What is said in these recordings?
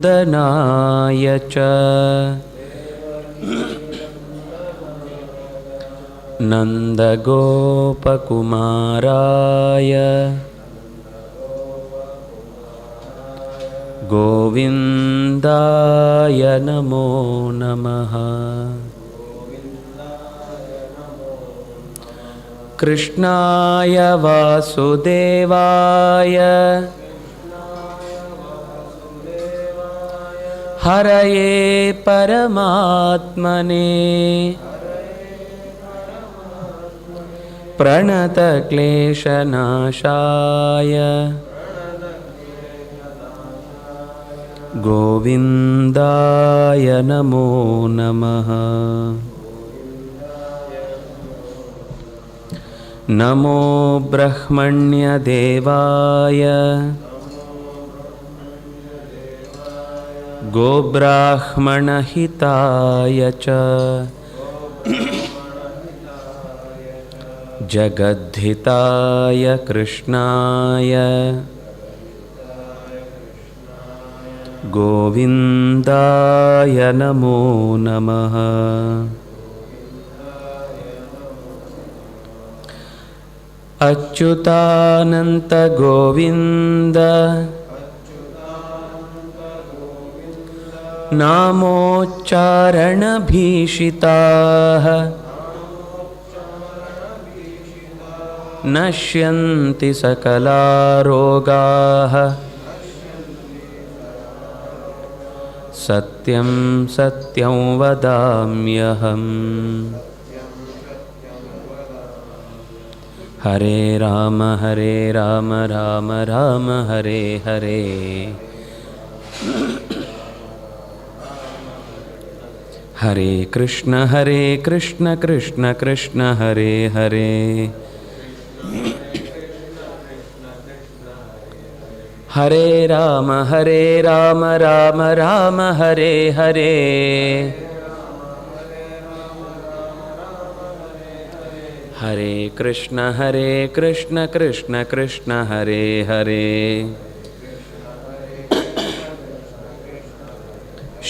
दनाय च नन्दगोपकुमाराय गोविन्दाय नमो नमः। कृष्णाय वासुदेवाय हरये परमात्मने प्रणतक्लेशनाशाय गोविन्दाय नमो नमः। नमो ब्रह्मण्यदेवाय गोब्राह्मणहिताय च जगद्धिताय कृष्णाय गोविन्दाय नमो नमः। अच्युतानन्त गोविन्द नामोच्चारणभीषिताः नश्यन्ति सकलारोगाः सत्यं सत्यं वदाम्यहम्। हरे राम राम राम हरे हरे। हरे कृष्ण कृष्ण कृष्ण हरे हरे। हरे राम राम राम हरे हरे। हरे कृष्ण कृष्ण कृष्ण हरे हरे।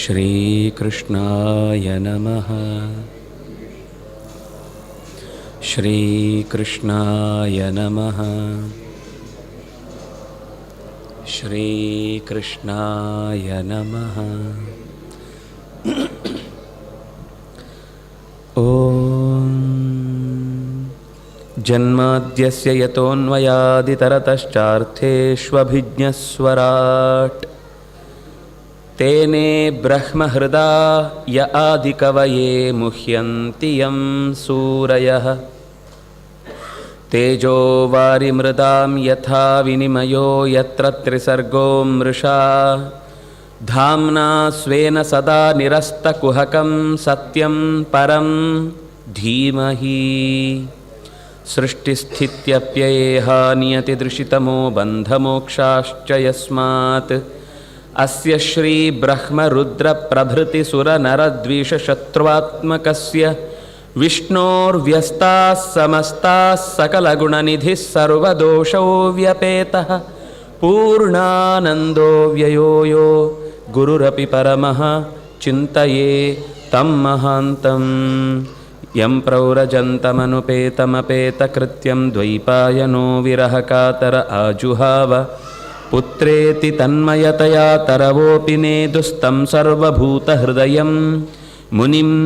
श्री कृष्णाय नमः। श्री कृष्णाय नमः। श्री कृष्णाय नमः। ओम जन्माद्यस्य यतोऽन्वयादितरतश्चार्थेष्वभिज्ञस्वराट् तेने ब्रह्महृदाय आदिकवये मुह्यन्ति यं सूरयः। तेजो वारिमृदां यथा विनिमयो यत्र त्रिसर्गो मृषा धाम्ना स्वेन सदा निरस्तकुहकं सत्यं परं धीमहि। सृष्टिस्थित्यप्ययेहा नियतिदृशितमो बन्धमोक्षाश्च यस्मात् अस्य श्रीब्रह्मरुद्रप्रभृतिसुरनरद्वीषशत्रुवात्मकस्य विष्णोर्व्यस्ताः समस्ताः सकलगुणनिधिः सर्वदोषो व्यपेतः पूर्णानन्दो व्ययो यो गुरुरपि परमः चिन्तये तं महान्तं। यं प्रव्रजन्तमनुपेतमपेतकृत्यं द्वैपायनो विरहकातर आजुहाव पुत्रेति तन्मयतया तरवोऽपि नेदुस्तं सर्वभूतहृदयं मुनिम्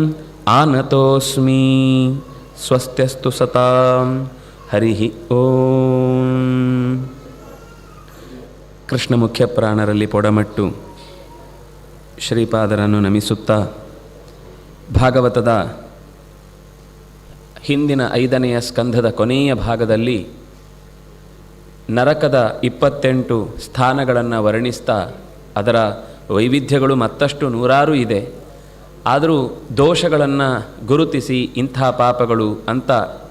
आनतोऽस्मि। स्वस्त्यस्तु सतां। हरिः ಓಂ. ಕೃಷ್ಣ ಮುಖ್ಯ ಪ್ರಾಣರಲ್ಲಿ ಪೊಡಮಟ್ಟು ಶ್ರೀಪಾದರನ್ನು ನಮಿಸುತ್ತಾ ಭಾಗವತದ ಹಿಂದಿನ 5ನೆಯ ಸ್ಕಂಧದ ಕೊನೆಯ ಭಾಗದಲ್ಲಿ ನರಕದ 28 ಸ್ಥಾನಗಳನ್ನು ವರ್ಣಿಸ್ತಾ ಅದರ ವೈವಿಧ್ಯಗಳು ಮತ್ತಷ್ಟು ನೂರಾರು ಇದೆ. ಆದರೂ ದೋಷಗಳನ್ನು ಗುರುತಿಸಿ ಇಂಥ ಪಾಪಗಳು ಅಂತ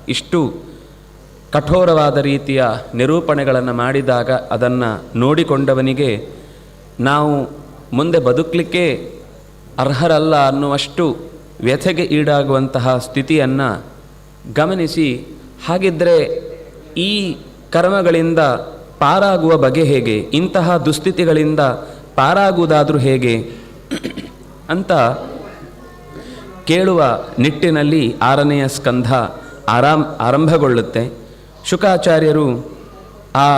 ಇಷ್ಟು ಕಠೋರವಾದ ರೀತಿಯ ನಿರೂಪಣೆಗಳನ್ನು ಮಾಡಿದಾಗ ಅದನ್ನು ನೋಡಿಕೊಂಡವನಿಗೆ ನಾವು ಮುಂದೆ ಬದುಕಲಿಕ್ಕೆ ಅರ್ಹರಲ್ಲ ಅನ್ನುವಷ್ಟು ವ್ಯಥೆಗೆ ಈಡಾಗುವಂತಹ ಸ್ಥಿತಿಯನ್ನು ಗಮನಿಸಿ, ಹಾಗಿದ್ದರೆ ಈ ಕರ್ಮಗಳಿಂದ ಪಾರಾಗುವ ಬಗೆ ಹೇಗೆ, ಇಂತಹ ದುಸ್ಥಿತಿಗಳಿಂದ ಪಾರಾಗುವುದಾದರೂ ಹೇಗೆ ಅಂತ ಕೇಳುವ ನಿಟ್ಟಿನಲ್ಲಿ 6ನೆಯ ಸ್ಕಂಧ ಆರಂಭಗೊಳ್ಳುತ್ತೆ. ಶುಕಾಚಾರ್ಯರು ಆ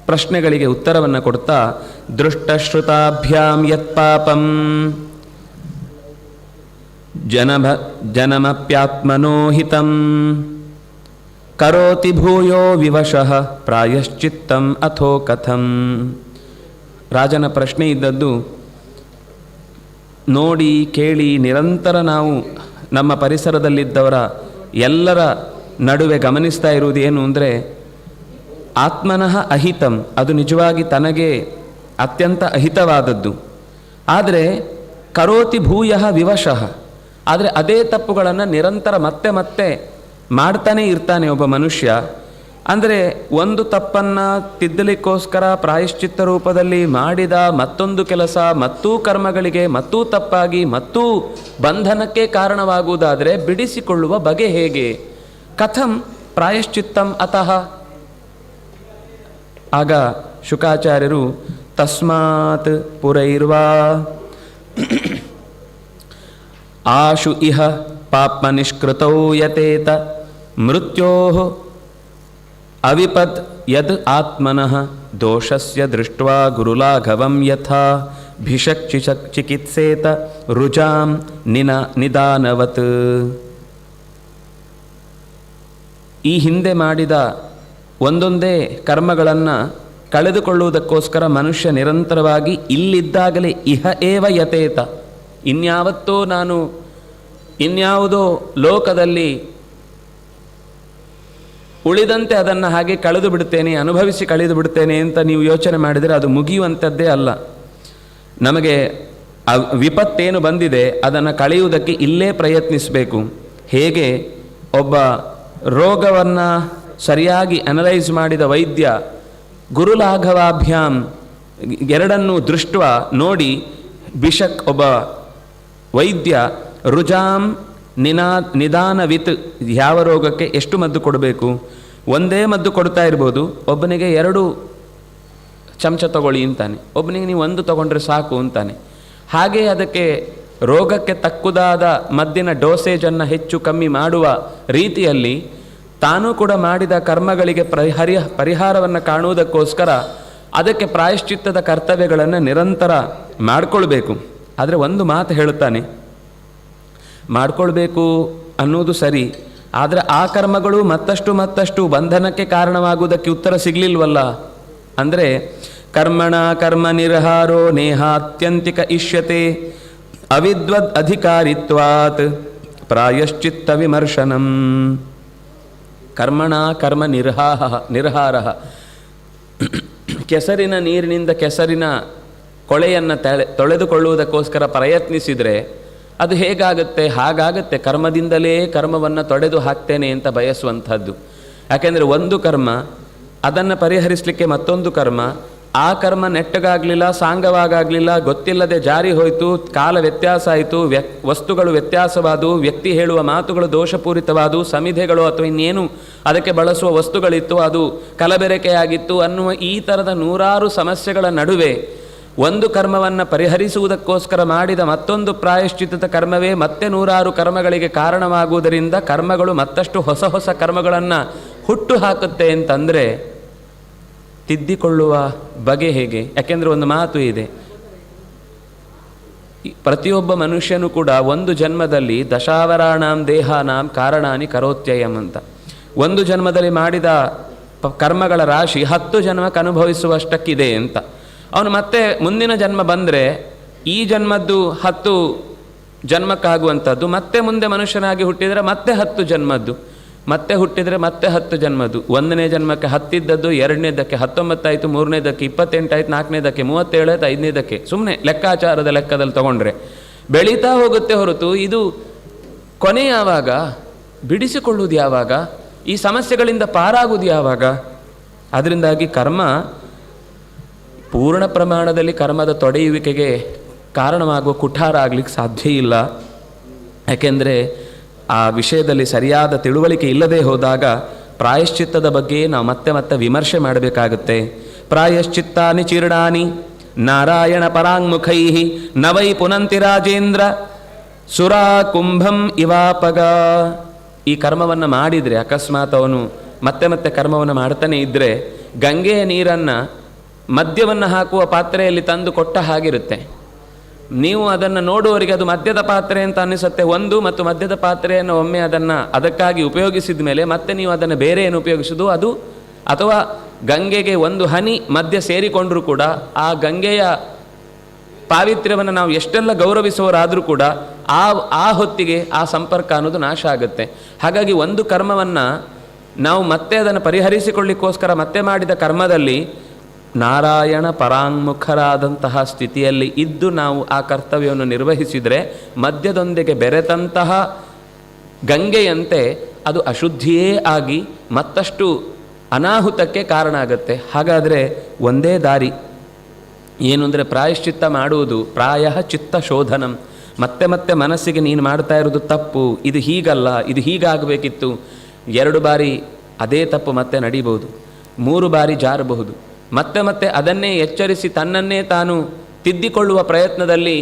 ಪ್ರಶ್ನೆಗಳಿಗೆ ಉತ್ತರವನ್ನು ಕೊಡ್ತಾ, ದೃಷ್ಟಶ್ರುತಾಭ್ಯಾಂ ಯತ್ಪಾಪಂ ಜನಮಪ್ಯಾತ್ಮನೋ ಹಿತಂ ಕರೋತಿ ಭೂಯೋ ವಿವಶಃ ಪ್ರಾಯಶ್ಚಿತ್ತಂ ಅಥೋ ಕಥಂ. ರಾಜನ ಪ್ರಶ್ನೆ ಇದ್ದದ್ದು, ನೋಡಿ ಕೇಳಿ ನಿರಂತರ ನಾವು ನಮ್ಮ ಪರಿಸರದಲ್ಲಿದ್ದವರ ಎಲ್ಲರ ನಡುವೆ ಗಮನಿಸ್ತಾ ಇರುವುದು ಏನು ಅಂದರೆ, ಆತ್ಮನಃ ಅಹಿತಂ, ಅದು ನಿಜವಾಗಿ ತನಗೆ ಅತ್ಯಂತ ಅಹಿತವಾದದ್ದು. ಆದರೆ ಕರೋತಿ ಭೂಯಃ ವಿವಶಃ, ಆದರೆ ಅದೇ ತಪ್ಪುಗಳನ್ನು ನಿರಂತರ ಮತ್ತೆ ಮತ್ತೆ ಮಾಡ್ತಾನೇ ಇರ್ತಾನೆ ಒಬ್ಬ ಮನುಷ್ಯ. ಅಂದರೆ ಒಂದು ತಪ್ಪನ್ನು ತಿದ್ದಲಿಕ್ಕೋಸ್ಕರ ಪ್ರಾಯಶ್ಚಿತ್ತ ರೂಪದಲ್ಲಿ ಮಾಡಿದ ಮತ್ತೊಂದು ಕೆಲಸ ಮತ್ತೂ ಕರ್ಮಗಳಿಗೆ ಮತ್ತೂ ತಪ್ಪಾಗಿ ಮತ್ತೂ ಬಂಧನಕ್ಕೆ ಕಾರಣವಾಗುವುದಾದರೆ ಬಿಡಿಸಿಕೊಳ್ಳುವ ಬಗೆ ಹೇಗೆ? ಕಥಂ ಪ್ರಾಯಶ್ಚಿತ್ತಂ ಅತಃ. ಆಗ ಶುಕಾಚಾರ್ಯರು ತಸ್ಮಾತ್ ಪುರೈರ್ವಾ ಆಶು ಇಹ ಪಾಪ ನಿಷ್ಕೃತೌ ಯತೇತ ಮೃತ್ಯೋ ಅವಿಪತ್ ಯದ್ ಆತ್ಮನಃ ದೋಷಸ್ಯ ದೃಷ್ಟ್ವಾ ಗುರುಲಾಘವಂ ಯಥಾ ಭಿಷಕ್ ಚಿಕಿತ್ಸೇತ ರುಜಾಂ ನಿದಾನವತ್. ಈ ಹಿಂದೆ ಮಾಡಿದ ಒಂದೊಂದೇ ಕರ್ಮಗಳನ್ನು ಕಳೆದುಕೊಳ್ಳುವುದಕ್ಕೋಸ್ಕರ ಮನುಷ್ಯ ನಿರಂತರವಾಗಿ ಇಲ್ಲಿದ್ದಾಗಲೇ ಇಹ ಏವ ಯತೇತ, ಇನ್ಯಾವತ್ತೋ ನಾನು ಇನ್ಯಾವುದೋ ಲೋಕದಲ್ಲಿ ಉಳಿದಂತೆ ಅದನ್ನು ಹಾಗೆ ಕಳೆದು ಬಿಡ್ತೇನೆ, ಅನುಭವಿಸಿ ಕಳೆದು ಬಿಡ್ತೇನೆ ಅಂತ ನೀವು ಯೋಚನೆ ಮಾಡಿದರೆ ಅದು ಮುಗಿಯುವಂಥದ್ದೇ ಅಲ್ಲ. ನಮಗೆ ವಿಪತ್ತೇನು ಬಂದಿದೆ ಅದನ್ನು ಕಳೆಯುವುದಕ್ಕೆ ಇಲ್ಲೇ ಪ್ರಯತ್ನಿಸಬೇಕು. ಹೇಗೆ ಒಬ್ಬ ರೋಗವನ್ನು ಸರಿಯಾಗಿ ಅನಲೈಸ್ ಮಾಡಿದ ವೈದ್ಯ ಗುರುಲಾಘವಾಭ್ಯಾಂ ಎರಡನ್ನೂ ದೃಷ್ಟ ನೋಡಿ, ಭಿಷಕ್ ಒಬ್ಬ ವೈದ್ಯ ರುಜಾಂ ನಿದಾನವಿತ್, ಯಾವ ರೋಗಕ್ಕೆ ಎಷ್ಟು ಮದ್ದು ಕೊಡಬೇಕು, ಒಂದೇ ಮದ್ದು ಕೊಡ್ತಾ ಇರ್ಬೋದು, ಒಬ್ಬನಿಗೆ 2 ಚಮಚ ತಗೊಳ್ಳಿ ಅಂತಾನೆ, ಒಬ್ಬನಿಗೆ ನೀವು 1 ತಗೊಂಡ್ರೆ ಸಾಕು ಅಂತಾನೆ. ಹಾಗೆ ಅದಕ್ಕೆ ರೋಗಕ್ಕೆ ತಕ್ಕುದಾದ ಮದ್ದಿನ ಡೋಸೇಜನ್ನು ಹೆಚ್ಚು ಕಮ್ಮಿ ಮಾಡುವ ರೀತಿಯಲ್ಲಿ ತಾನೂ ಕೂಡ ಮಾಡಿದ ಕರ್ಮಗಳಿಗೆ ಪರಿಹಾರವನ್ನು ಕಾಣುವುದಕ್ಕೋಸ್ಕರ ಅದಕ್ಕೆ ಪ್ರಾಯಶ್ಚಿತ್ತದ ಕರ್ತವ್ಯಗಳನ್ನು ನಿರಂತರ ಮಾಡಿಕೊಳ್ಬೇಕು. ಆದರೆ ಒಂದು ಮಾತು ಹೇಳುತ್ತಾನೆ, ಮಾಡಿಕೊಳ್ಬೇಕು ಅನ್ನೋದು ಸರಿ, ಆದರೆ ಆ ಕರ್ಮಗಳು ಮತ್ತಷ್ಟು ಬಂಧನಕ್ಕೆ ಕಾರಣವಾಗುವುದಕ್ಕೆ ಉತ್ತರ ಸಿಗಲಿಲ್ವಲ್ಲ. ಅಂದರೆ ಕರ್ಮಣ ಕರ್ಮ ನಿರ್ಹಾರೋ ನೇಹಾತ್ಯಂತಿಕ ಇಷ್ಯತೆ ಅವಿದ್ವದ್ ಅಧಿಕಾರಿತ್ವಾತ್ ಪ್ರಾಯಶ್ಚಿತ್ತ ವಿಮರ್ಶನಂ. ಕರ್ಮಣ ಕರ್ಮ ನಿರ್ಹಾರ, ಕೆಸರಿನ ನೀರಿನಿಂದ ಕೆಸರಿನ ಕೊಳೆಯನ್ನು ತೊಳೆದುಕೊಳ್ಳುವುದಕ್ಕೋಸ್ಕರ ಪ್ರಯತ್ನಿಸಿದರೆ ಅದು ಹೇಗಾಗುತ್ತೆ? ಹಾಗಾಗತ್ತೆ. ಕರ್ಮದಿಂದಲೇ ಕರ್ಮವನ್ನು ತೊಡೆದು ಹಾಕ್ತೇನೆ ಅಂತ ಬಯಸುವಂಥದ್ದು. ಯಾಕೆಂದರೆ ಒಂದು ಕರ್ಮ, ಅದನ್ನು ಪರಿಹರಿಸಲಿಕ್ಕೆ ಮತ್ತೊಂದು ಕರ್ಮ, ಆ ಕರ್ಮ ನೆಟ್ಟಗಾಗಲಿಲ್ಲ, ಸಾಂಗವಾಗಲಿಲ್ಲ, ಗೊತ್ತಿಲ್ಲದೆ ಜಾರಿ ಹೋಯಿತು, ಕಾಲ ವ್ಯತ್ಯಾಸ ಆಯಿತು, ವಸ್ತುಗಳು ವ್ಯತ್ಯಾಸವಾದವು, ವ್ಯಕ್ತಿ ಹೇಳುವ ಮಾತುಗಳು ದೋಷಪೂರಿತವಾದವು, ಸಮಿಧೆಗಳು ಅಥವಾ ಇನ್ನೇನು ಅದಕ್ಕೆ ಬಳಸುವ ವಸ್ತುಗಳಿತ್ತು ಅದು ಕಲಬೆರಕೆಯಾಗಿತ್ತು ಅನ್ನುವ ಈ ಥರದ 100 ಸಮಸ್ಯೆಗಳ ನಡುವೆ ಒಂದು ಕರ್ಮವನ್ನು ಪರಿಹರಿಸುವುದಕ್ಕೋಸ್ಕರ ಮಾಡಿದ ಮತ್ತೊಂದು ಪ್ರಾಯಶ್ಚಿತ್ತದ ಕರ್ಮವೇ ಮತ್ತೆ 100 ಕರ್ಮಗಳಿಗೆ ಕಾರಣವಾಗುವುದರಿಂದ ಕರ್ಮಗಳು ಮತ್ತಷ್ಟು ಹೊಸ ಹೊಸ ಕರ್ಮಗಳನ್ನು ಹುಟ್ಟು ಹಾಕುತ್ತೆ ಅಂತಂದರೆ ತಿದ್ದಿಕೊಳ್ಳುವ ಬಗೆ ಹೇಗೆ? ಯಾಕೆಂದರೆ ಒಂದು ಮಾತು ಇದೆ, ಪ್ರತಿಯೊಬ್ಬ ಮನುಷ್ಯನೂ ಕೂಡ ಒಂದು ಜನ್ಮದಲ್ಲಿ ದಶಾವರಾಣಾಂ ದೇಹಾನಾಂ ಕಾರಣಾನಿ ಕರೋತ್ಯಯಂ ಅಂತ. ಒಂದು ಜನ್ಮದಲ್ಲಿ ಮಾಡಿದ ಕರ್ಮಗಳ ರಾಶಿ 10 ಜನ್ಮಕ್ಕೆ ಅನುಭವಿಸುವಷ್ಟಕ್ಕಿದೆ ಅಂತ. ಅವನು ಮತ್ತೆ ಮುಂದಿನ ಜನ್ಮ ಬಂದರೆ ಈ ಜನ್ಮದ್ದು 10 ಜನ್ಮಕ್ಕಾಗುವಂಥದ್ದು, ಮತ್ತೆ ಮುಂದೆ ಮನುಷ್ಯನಾಗಿ ಹುಟ್ಟಿದರೆ ಮತ್ತೆ 10 ಜನ್ಮದ್ದು, ಮತ್ತೆ ಹುಟ್ಟಿದರೆ ಮತ್ತೆ 10 ಜನ್ಮದ್ದು. 1ನೇ ಜನ್ಮಕ್ಕೆ 10 ಇದ್ದದ್ದು, 2ನೇದಕ್ಕೆ 19 ಆಯಿತು, 3ನೇದಕ್ಕೆ 28 ಆಯಿತು, 4ನೇದಕ್ಕೆ 37 ಆಯಿತು, 5ನೇದಕ್ಕೆ ಸುಮ್ಮನೆ ಲೆಕ್ಕಾಚಾರದ ಲೆಕ್ಕದಲ್ಲಿ ತಗೊಂಡ್ರೆ ಬೆಳೀತಾ ಹೋಗುತ್ತೆ ಹೊರತು ಇದು ಕೊನೆ ಯಾವಾಗ? ಬಿಡಿಸಿಕೊಳ್ಳುವುದು ಯಾವಾಗ? ಈ ಸಮಸ್ಯೆಗಳಿಂದ ಪಾರಾಗುವುದು ಯಾವಾಗ? ಅದರಿಂದಾಗಿ ಕರ್ಮ ಪೂರ್ಣ ಪ್ರಮಾಣದಲ್ಲಿ ಕರ್ಮದ ತೊಡೆಯುವಿಕೆಗೆ ಕಾರಣವಾಗುವ ಕುಠಾರ ಆಗಲಿಕ್ಕೆ ಸಾಧ್ಯ ಇಲ್ಲ. ಯಾಕೆಂದರೆ ಆ ವಿಷಯದಲ್ಲಿ ಸರಿಯಾದ ತಿಳುವಳಿಕೆ ಇಲ್ಲದೆ ಹೋದಾಗ ಪ್ರಾಯಶ್ಚಿತ್ತದ ಬಗ್ಗೆ ನಾವು ಮತ್ತೆ ಮತ್ತೆ ವಿಮರ್ಶೆ ಮಾಡಬೇಕಾಗುತ್ತೆ. ಪ್ರಾಯಶ್ಚಿತ್ತಾನಿ ಚೀರ್ಣಾನಿ ನಾರಾಯಣ ಪರಾಂಗುಖೈ ನವೈ ಪುನಂತಿ ರಾಜೇಂದ್ರ ಸುರಾ ಕುಂಭಂ ಇವಾಪಗ. ಈ ಕರ್ಮವನ್ನು ಮಾಡಿದರೆ, ಅಕಸ್ಮಾತ್ ಅವನು ಮತ್ತೆ ಮತ್ತೆ ಕರ್ಮವನ್ನು ಮಾಡ್ತಾನೆ ಇದ್ದರೆ, ಗಂಗೆಯ ನೀರನ್ನು ಮದ್ಯವನ್ನು ಹಾಕುವ ಪಾತ್ರೆಯಲ್ಲಿ ತಂದು ಕೊಟ್ಟ ಹಾಗಿರುತ್ತೆ. ನೀವು ಅದನ್ನು ನೋಡುವವರಿಗೆ ಅದು ಮದ್ಯದ ಪಾತ್ರೆ ಅಂತ ಅನ್ನಿಸುತ್ತೆ ಒಂದು, ಮತ್ತು ಮದ್ಯದ ಪಾತ್ರೆಯನ್ನು ಒಮ್ಮೆ ಅದಕ್ಕಾಗಿ ಉಪಯೋಗಿಸಿದ ಮೇಲೆ ಮತ್ತೆ ನೀವು ಅದನ್ನು ಬೇರೆ ಏನು ಉಪಯೋಗಿಸೋದು ಅದು, ಅಥವಾ ಗಂಗೆಗೆ ಒಂದು ಹನಿ ಮದ್ಯ ಸೇರಿಕೊಂಡರೂ ಕೂಡ ಆ ಗಂಗೆಯ ಪಾವಿತ್ರ್ಯವನ್ನು ನಾವು ಎಷ್ಟೆಲ್ಲ ಗೌರವಿಸುವವರಾದರೂ ಕೂಡ ಆ ಹೊತ್ತಿಗೆ ಆ ಸಂಪರ್ಕ ಅನ್ನೋದು ನಾಶ ಆಗುತ್ತೆ. ಹಾಗಾಗಿ ಒಂದು ಕರ್ಮವನ್ನು ನಾವು ಮತ್ತೆ ಅದನ್ನು ಪರಿಹರಿಸಿಕೊಳ್ಳಿಕ್ಕೋಸ್ಕರ ಮತ್ತೆ ಮಾಡಿದ ಕರ್ಮದಲ್ಲಿ ನಾರಾಯಣ ಪರಾಂಗುಖರಾದಂತಹ ಸ್ಥಿತಿಯಲ್ಲಿ ಇದ್ದು ನಾವು ಆ ಕರ್ತವ್ಯವನ್ನು ನಿರ್ವಹಿಸಿದರೆ ಮದ್ಯದೊಂದಿಗೆ ಬೆರೆತಂತಹ ಗಂಗೆಯಂತೆ ಅದು ಅಶುದ್ಧಿಯೇ ಆಗಿ ಮತ್ತಷ್ಟು ಅನಾಹುತಕ್ಕೆ ಕಾರಣ ಆಗುತ್ತೆ. ಹಾಗಾದರೆ ಒಂದೇ ದಾರಿ ಏನು ಅಂದರೆ ಪ್ರಾಯಶ್ಚಿತ್ತ ಮಾಡುವುದು. ಪ್ರಾಯ ಚಿತ್ತ ಶೋಧನಂ. ಮತ್ತೆ ಮತ್ತೆ ಮನಸ್ಸಿಗೆ ನೀನು ಮಾಡ್ತಾ ಇರೋದು ತಪ್ಪು, ಇದು ಹೀಗಲ್ಲ, ಇದು ಹೀಗಾಗಬೇಕಿತ್ತು. 2 ಬಾರಿ ಅದೇ ತಪ್ಪು ಮತ್ತೆ ನಡೀಬಹುದು, 3 ಬಾರಿ ಜಾರಬಹುದು. ಮತ್ತೆ ಮತ್ತೆ ಅದನ್ನೇ ಎಚ್ಚರಿಸಿ ತನ್ನನ್ನೇ ತಾನು ತಿದ್ದಿಕೊಳ್ಳುವ ಪ್ರಯತ್ನದಲ್ಲಿ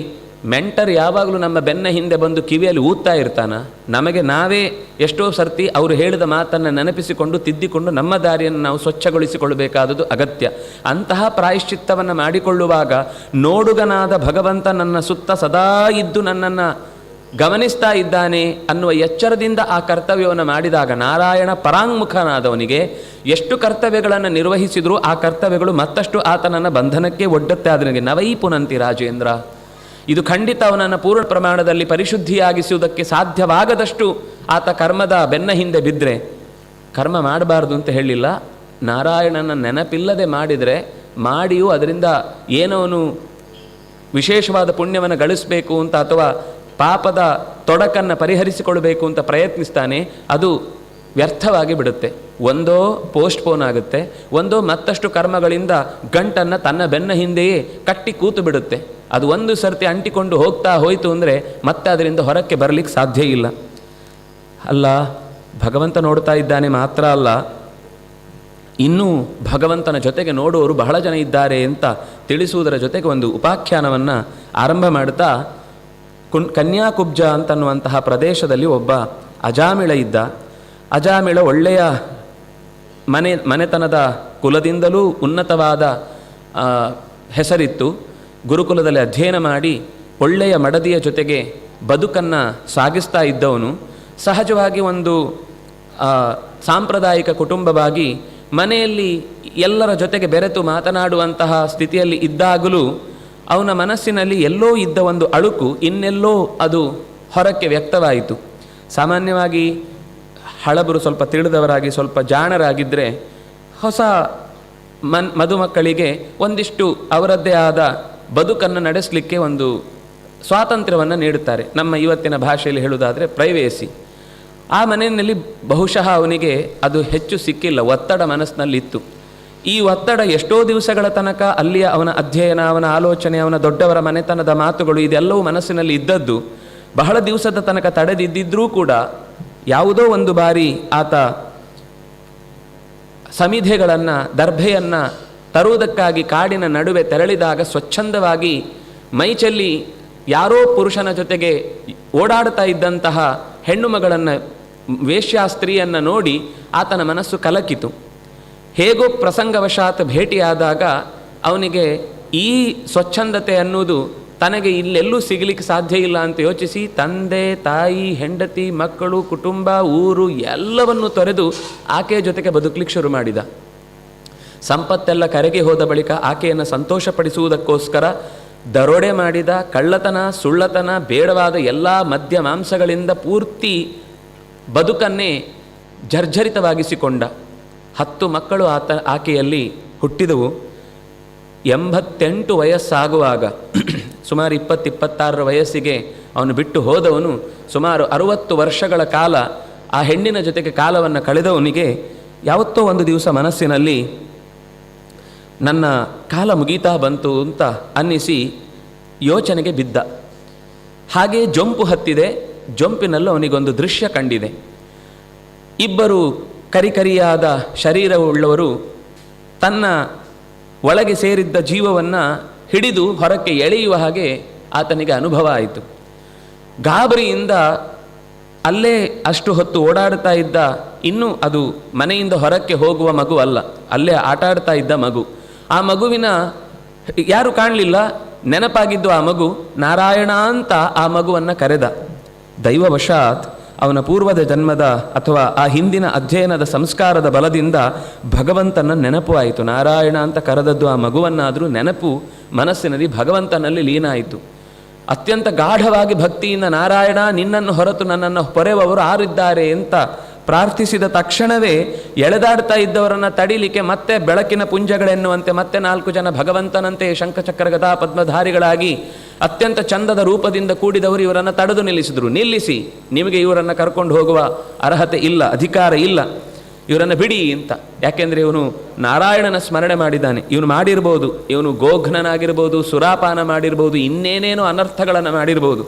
ಮೆಂಟರ್ ಯಾವಾಗಲೂ ನಮ್ಮ ಬೆನ್ನ ಹಿಂದೆ ಬಂದು ಕಿವಿಯಲ್ಲಿ ಊದ್ತಾ ಇರ್ತಾನ. ನಮಗೆ ನಾವೇ ಎಷ್ಟೋ ಸರ್ತಿ ಅವರು ಹೇಳಿದ ಮಾತನ್ನು ನೆನಪಿಸಿಕೊಂಡು ತಿದ್ದಿಕೊಂಡು ನಮ್ಮ ದಾರಿಯನ್ನು ನಾವು ಸ್ವಚ್ಛಗೊಳಿಸಿಕೊಳ್ಳಬೇಕಾದದ್ದು ಅಗತ್ಯ. ಅಂತಹ ಪ್ರಾಯಶ್ಚಿತ್ತವನ್ನು ಮಾಡಿಕೊಳ್ಳುವಾಗ ನೋಡುಗನಾದ ಭಗವಂತ ನನ್ನ ಸುತ್ತ ಸದಾ ಇದ್ದು ನನ್ನನ್ನು ಗಮನಿಸ್ತಾ ಇದ್ದಾನೆ ಅನ್ನುವ ಎಚ್ಚರದಿಂದ ಆ ಕರ್ತವ್ಯವನ್ನು ಮಾಡಿದಾಗ ನಾರಾಯಣ ಪರಾಂಗುಖನಾದವನಿಗೆ ಎಷ್ಟು ಕರ್ತವ್ಯಗಳನ್ನು ನಿರ್ವಹಿಸಿದರೂ ಆ ಕರ್ತವ್ಯಗಳು ಮತ್ತಷ್ಟು ಆತನನ್ನು ಬಂಧನಕ್ಕೆ ಒಡ್ಡುತ್ತೆ. ಅದನಿಗೆ ನವೈ ಪುನಂತಿ ರಾಜೇಂದ್ರ. ಇದು ಖಂಡಿತ ಅವನನ್ನು ಪೂರ್ಣ ಪ್ರಮಾಣದಲ್ಲಿ ಪರಿಶುದ್ಧಿಯಾಗಿಸುವುದಕ್ಕೆ ಸಾಧ್ಯವಾಗದಷ್ಟು ಆತ ಕರ್ಮದ ಬೆನ್ನ ಹಿಂದೆ ಬಿದ್ದರೆ, ಕರ್ಮ ಮಾಡಬಾರ್ದು ಅಂತ ಹೇಳಿಲ್ಲ, ನಾರಾಯಣನ ನೆನಪಿಲ್ಲದೆ ಮಾಡಿದರೆ, ಮಾಡಿಯೂ ಅದರಿಂದ ಏನೋನು ವಿಶೇಷವಾದ ಪುಣ್ಯವನ್ನು ಗಳಿಸಬೇಕು ಅಂತ ಅಥವಾ ಪಾಪದ ತೊಡಕನ್ನು ಪರಿಹರಿಸಿಕೊಳ್ಬೇಕು ಅಂತ ಪ್ರಯತ್ನಿಸ್ತಾನೆ, ಅದು ವ್ಯರ್ಥವಾಗಿ ಬಿಡುತ್ತೆ. ಒಂದೋ ಪೋಸ್ಟ್ಪೋನ್ ಆಗುತ್ತೆ, ಒಂದೋ ಮತ್ತಷ್ಟು ಕರ್ಮಗಳಿಂದ ಗಂಟನ್ನು ತನ್ನ ಬೆನ್ನ ಹಿಂದೆಯೇ ಕಟ್ಟಿ ಕೂತು ಬಿಡುತ್ತೆ. ಅದು ಒಂದು ಸರ್ತಿ ಅಂಟಿಕೊಂಡು ಹೋಗ್ತಾ ಹೋಯಿತು ಅಂದರೆ ಮತ್ತೆ ಅದರಿಂದ ಹೊರಕ್ಕೆ ಬರಲಿಕ್ಕೆ ಸಾಧ್ಯ ಇಲ್ಲ. ಅಲ್ಲ, ಭಗವಂತ ನೋಡ್ತಾ ಇದ್ದಾನೆ ಮಾತ್ರ ಅಲ್ಲ, ಇನ್ನೂ ಭಗವಂತನ ಜೊತೆಗೆ ನೋಡುವವರು ಬಹಳ ಜನ ಇದ್ದಾರೆ ಅಂತ ತಿಳಿಸುವುದರ ಜೊತೆಗೆ ಒಂದು ಉಪಾಖ್ಯಾನವನ್ನು ಆರಂಭ ಮಾಡ್ತಾ, ಕನ್ಯಾಕುಬ್ಜ ಅಂತನ್ನುವಂತಹ ಪ್ರದೇಶದಲ್ಲಿ ಒಬ್ಬ ಅಜಾಮಿಳ ಇದ್ದ. ಅಜಾಮಿಳ ಒಳ್ಳೆಯ ಮನೆತನದ ಕುಲದಿಂದಲೂ ಉನ್ನತವಾದ ಹೆಸರಿತ್ತು. ಗುರುಕುಲದಲ್ಲಿ ಅಧ್ಯಯನ ಮಾಡಿ ಒಳ್ಳೆಯ ಮಡದಿಯ ಜೊತೆಗೆ ಬದುಕನ್ನು ಸಾಗಿಸ್ತಾ ಇದ್ದವನು. ಸಹಜವಾಗಿ ಒಂದು ಸಾಂಪ್ರದಾಯಿಕ ಕುಟುಂಬವಾಗಿ ಮನೆಯಲ್ಲಿ ಎಲ್ಲರ ಜೊತೆಗೆ ಬೆರೆತು ಮಾತನಾಡುವಂತಹ ಸ್ಥಿತಿಯಲ್ಲಿ ಇದ್ದಾಗಲೂ ಅವನ ಮನಸ್ಸಿನಲ್ಲಿ ಎಲ್ಲೋ ಇದ್ದ ಒಂದು ಅಳುಕು ಇನ್ನೆಲ್ಲೋ ಅದು ಹೊರಕ್ಕೆ ವ್ಯಕ್ತವಾಯಿತು. ಸಾಮಾನ್ಯವಾಗಿ ಹಳಬರು ಸ್ವಲ್ಪ ತಿಳಿದವರಾಗಿ ಸ್ವಲ್ಪ ಜಾಣರಾಗಿದ್ದರೆ ಹೊಸ ಮದುಮಕ್ಕಳಿಗೆ ಒಂದಿಷ್ಟು ಅವರದ್ದೇ ಆದ ಬದುಕನ್ನು ನಡೆಸಲಿಕ್ಕೆ ಒಂದು ಸ್ವಾತಂತ್ರ್ಯವನ್ನು ನೀಡುತ್ತಾರೆ. ನಮ್ಮ ಇವತ್ತಿನ ಭಾಷೆಯಲ್ಲಿ ಹೇಳುವುದಾದರೆ ಪ್ರೈವೇಸಿ. ಆ ಮನೆಯಲ್ಲಿ ಬಹುಶಃ ಅವನಿಗೆ ಅದು ಹೆಚ್ಚು ಸಿಕ್ಕಿಲ್ಲ, ಒತ್ತಡ ಮನಸ್ಸಿನಲ್ಲಿತ್ತು. ಈ ಒತ್ತಡ ಎಷ್ಟೋ ದಿವಸಗಳ ತನಕ ಅಲ್ಲಿಯ ಅವನ ಅಧ್ಯಯನ, ಅವನ ಆಲೋಚನೆ, ಅವನ ದೊಡ್ಡವರ ಮನೆತನದ ಮಾತುಗಳು ಇದೆಲ್ಲವೂ ಮನಸ್ಸಿನಲ್ಲಿ ಇದ್ದದ್ದು ಬಹಳ ದಿವಸದ ತನಕ ತಡೆದಿದ್ದರೂ ಕೂಡ ಯಾವುದೋ ಒಂದು ಬಾರಿ ಆತ ಸಮಿಧೆಗಳನ್ನು, ದರ್ಭೆಯನ್ನು ತರುವುದಕ್ಕಾಗಿ ಕಾಡಿನ ನಡುವೆ ತೆರಳಿದಾಗ ಸ್ವಚ್ಛಂದವಾಗಿ ಮೈಚೆಲ್ಲಿ ಯಾರೋ ಪುರುಷನ ಜೊತೆಗೆ ಓಡಾಡ್ತಾ ಇದ್ದಂತಹ ಹೆಣ್ಣು ಮಗಳನ್ನು, ವೇಶ್ಯಾಸ್ತ್ರೀಯನ್ನು ನೋಡಿ ಆತನ ಮನಸ್ಸು ಕಲಕಿತು. ಹೇಗೋ ಪ್ರಸಂಗವಶಾತ್ ಭೇಟಿಯಾದಾಗ ಅವನಿಗೆ ಈ ಸ್ವಚ್ಛಂದತೆ ಅನ್ನುವುದು ತನಗೆ ಇಲ್ಲೆಲ್ಲೂ ಸಿಗಲಿಕ್ಕೆ ಸಾಧ್ಯ ಇಲ್ಲ ಅಂತ ಯೋಚಿಸಿ ತಂದೆ, ತಾಯಿ, ಹೆಂಡತಿ, ಮಕ್ಕಳು, ಕುಟುಂಬ, ಊರು ಎಲ್ಲವನ್ನೂ ತೊರೆದು ಆಕೆಯ ಜೊತೆಗೆ ಬದುಕಲಿಕ್ಕೆ ಶುರು ಮಾಡಿದ. ಸಂಪತ್ತೆಲ್ಲ ಕರಗಿ ಹೋದ ಬಳಿಕ ಆಕೆಯನ್ನು ಸಂತೋಷಪಡಿಸುವುದಕ್ಕೋಸ್ಕರ ದರೋಡೆ ಮಾಡಿದ. ಕಳ್ಳತನ, ಸುಳ್ಳತನ, ಬೇಡವಾದ ಎಲ್ಲ ಮದ್ಯ ಮಾಂಸಗಳಿಂದ ಪೂರ್ತಿ ಬದುಕನ್ನೇ ಜರ್ಜರಿತವಾಗಿಸಿಕೊಂಡ. 10 ಮಕ್ಕಳು ಆಕೆಯಲ್ಲಿ ಹುಟ್ಟಿದವು. 88 ವಯಸ್ಸಾಗುವಾಗ, ಸುಮಾರು 20-26 ವಯಸ್ಸಿಗೆ ಅವನು ಬಿಟ್ಟು ಹೋದವನು ಸುಮಾರು 60 ವರ್ಷಗಳ ಕಾಲ ಆ ಹೆಣ್ಣಿನ ಜೊತೆಗೆ ಕಾಲವನ್ನು ಕಳೆದವನಿಗೆ ಯಾವತ್ತೋ ಒಂದು ದಿವಸ ಮನಸ್ಸಿನಲ್ಲಿ ನನ್ನ ಕಾಲ ಮುಗೀತಾ ಬಂತು ಅಂತ ಅನ್ನಿಸಿ ಯೋಚನೆಗೆ ಬಿದ್ದ. ಹಾಗೆ ಜೊಂಪು ಹತ್ತಿದೆ. ಜೊಂಪಿನಲ್ಲೂ ಅವನಿಗೊಂದು ದೃಶ್ಯ ಕಂಡಿದೆ. ಇಬ್ಬರು ಕರಿಕರಿಯಾದ ಶರೀರವುಳ್ಳವರು ತನ್ನ ಒಳಗೆ ಸೇರಿದ್ದ ಜೀವವನ್ನು ಹಿಡಿದು ಹೊರಕ್ಕೆ ಎಳೆಯುವ ಹಾಗೆ ಆತನಿಗೆ ಅನುಭವ ಆಯಿತು. ಗಾಬರಿಯಿಂದ ಅಲ್ಲೇ ಅಷ್ಟು ಹೊತ್ತು ಓಡಾಡ್ತಾ ಇದ್ದ, ಇನ್ನೂ ಅದು ಮನೆಯಿಂದ ಹೊರಕ್ಕೆ ಹೋಗುವ ಮಗು ಅಲ್ಲ, ಅಲ್ಲೇ ಆಟಾಡ್ತಾ ಇದ್ದ ಮಗು. ಆ ಮಗುವಿನ ಯಾರು ಕಾಣಲಿಲ್ಲ, ನೆನಪಾಗಿದ್ದು ಆ ಮಗು. ನಾರಾಯಣ ಅಂತ ಆ ಮಗುವನ್ನು ಕರೆದ. ದೈವವಶಾತ್ ಅವನ ಪೂರ್ವದ ಜನ್ಮದ ಅಥವಾ ಆ ಹಿಂದಿನ ಅಧ್ಯಯನದ ಸಂಸ್ಕಾರದ ಬಲದಿಂದ ಭಗವಂತನ ನೆನಪು ಆಯಿತು. ನಾರಾಯಣ ಅಂತ ಕರೆದದ್ದು ಆ ಮಗುವನ್ನಾದರೂ ನೆನಪು ಮನಸ್ಸಿನಲ್ಲಿ ಭಗವಂತನಲ್ಲಿ ಲೀನ ಆಯಿತು. ಅತ್ಯಂತ ಗಾಢವಾಗಿ ಭಕ್ತಿಯಿಂದ ನಾರಾಯಣ ನಿನ್ನನ್ನು ಹೊರತು ನನ್ನನ್ನು ಪೊರೆಯುವವರು ಯಾರಿದ್ದಾರೆ ಅಂತ ಪ್ರಾರ್ಥಿಸಿದ ತಕ್ಷಣವೇ ಎಳೆದಾಡ್ತಾ ಇದ್ದವರನ್ನು ತಡಿಲಿಕ್ಕೆ ಮತ್ತೆ ಬೆಳಕಿನ ಪುಂಜಗಳೆನ್ನುವಂತೆ ಮತ್ತೆ 4 ಜನ ಭಗವಂತನಂತೆ ಶಂಖಚಕ್ರ ಗದಾ ಪದ್ಮಧಾರಿಗಳಾಗಿ ಅತ್ಯಂತ ಚಂದದ ರೂಪದಿಂದ ಕೂಡಿದವರು ಇವರನ್ನು ತಡೆದು ನಿಲ್ಲಿಸಿದರು. ನಿಲ್ಲಿಸಿ, ನಿಮಗೆ ಇವರನ್ನು ಕರ್ಕೊಂಡು ಹೋಗುವ ಅರ್ಹತೆ ಇಲ್ಲ, ಅಧಿಕಾರ ಇಲ್ಲ, ಇವರನ್ನು ಬಿಡಿ ಅಂತ. ಯಾಕೆಂದರೆ ಇವನು ನಾರಾಯಣನ ಸ್ಮರಣೆ ಮಾಡಿದ್ದಾನೆ. ಇವನು ಮಾಡಿರ್ಬೋದು, ಇವನು ಗೋಘ್ನನಾಗಿರ್ಬೋದು, ಸುರಾಪಾನ ಮಾಡಿರ್ಬೋದು, ಇನ್ನೇನೇನೋ ಅನರ್ಥಗಳನ್ನು ಮಾಡಿರ್ಬೋದು.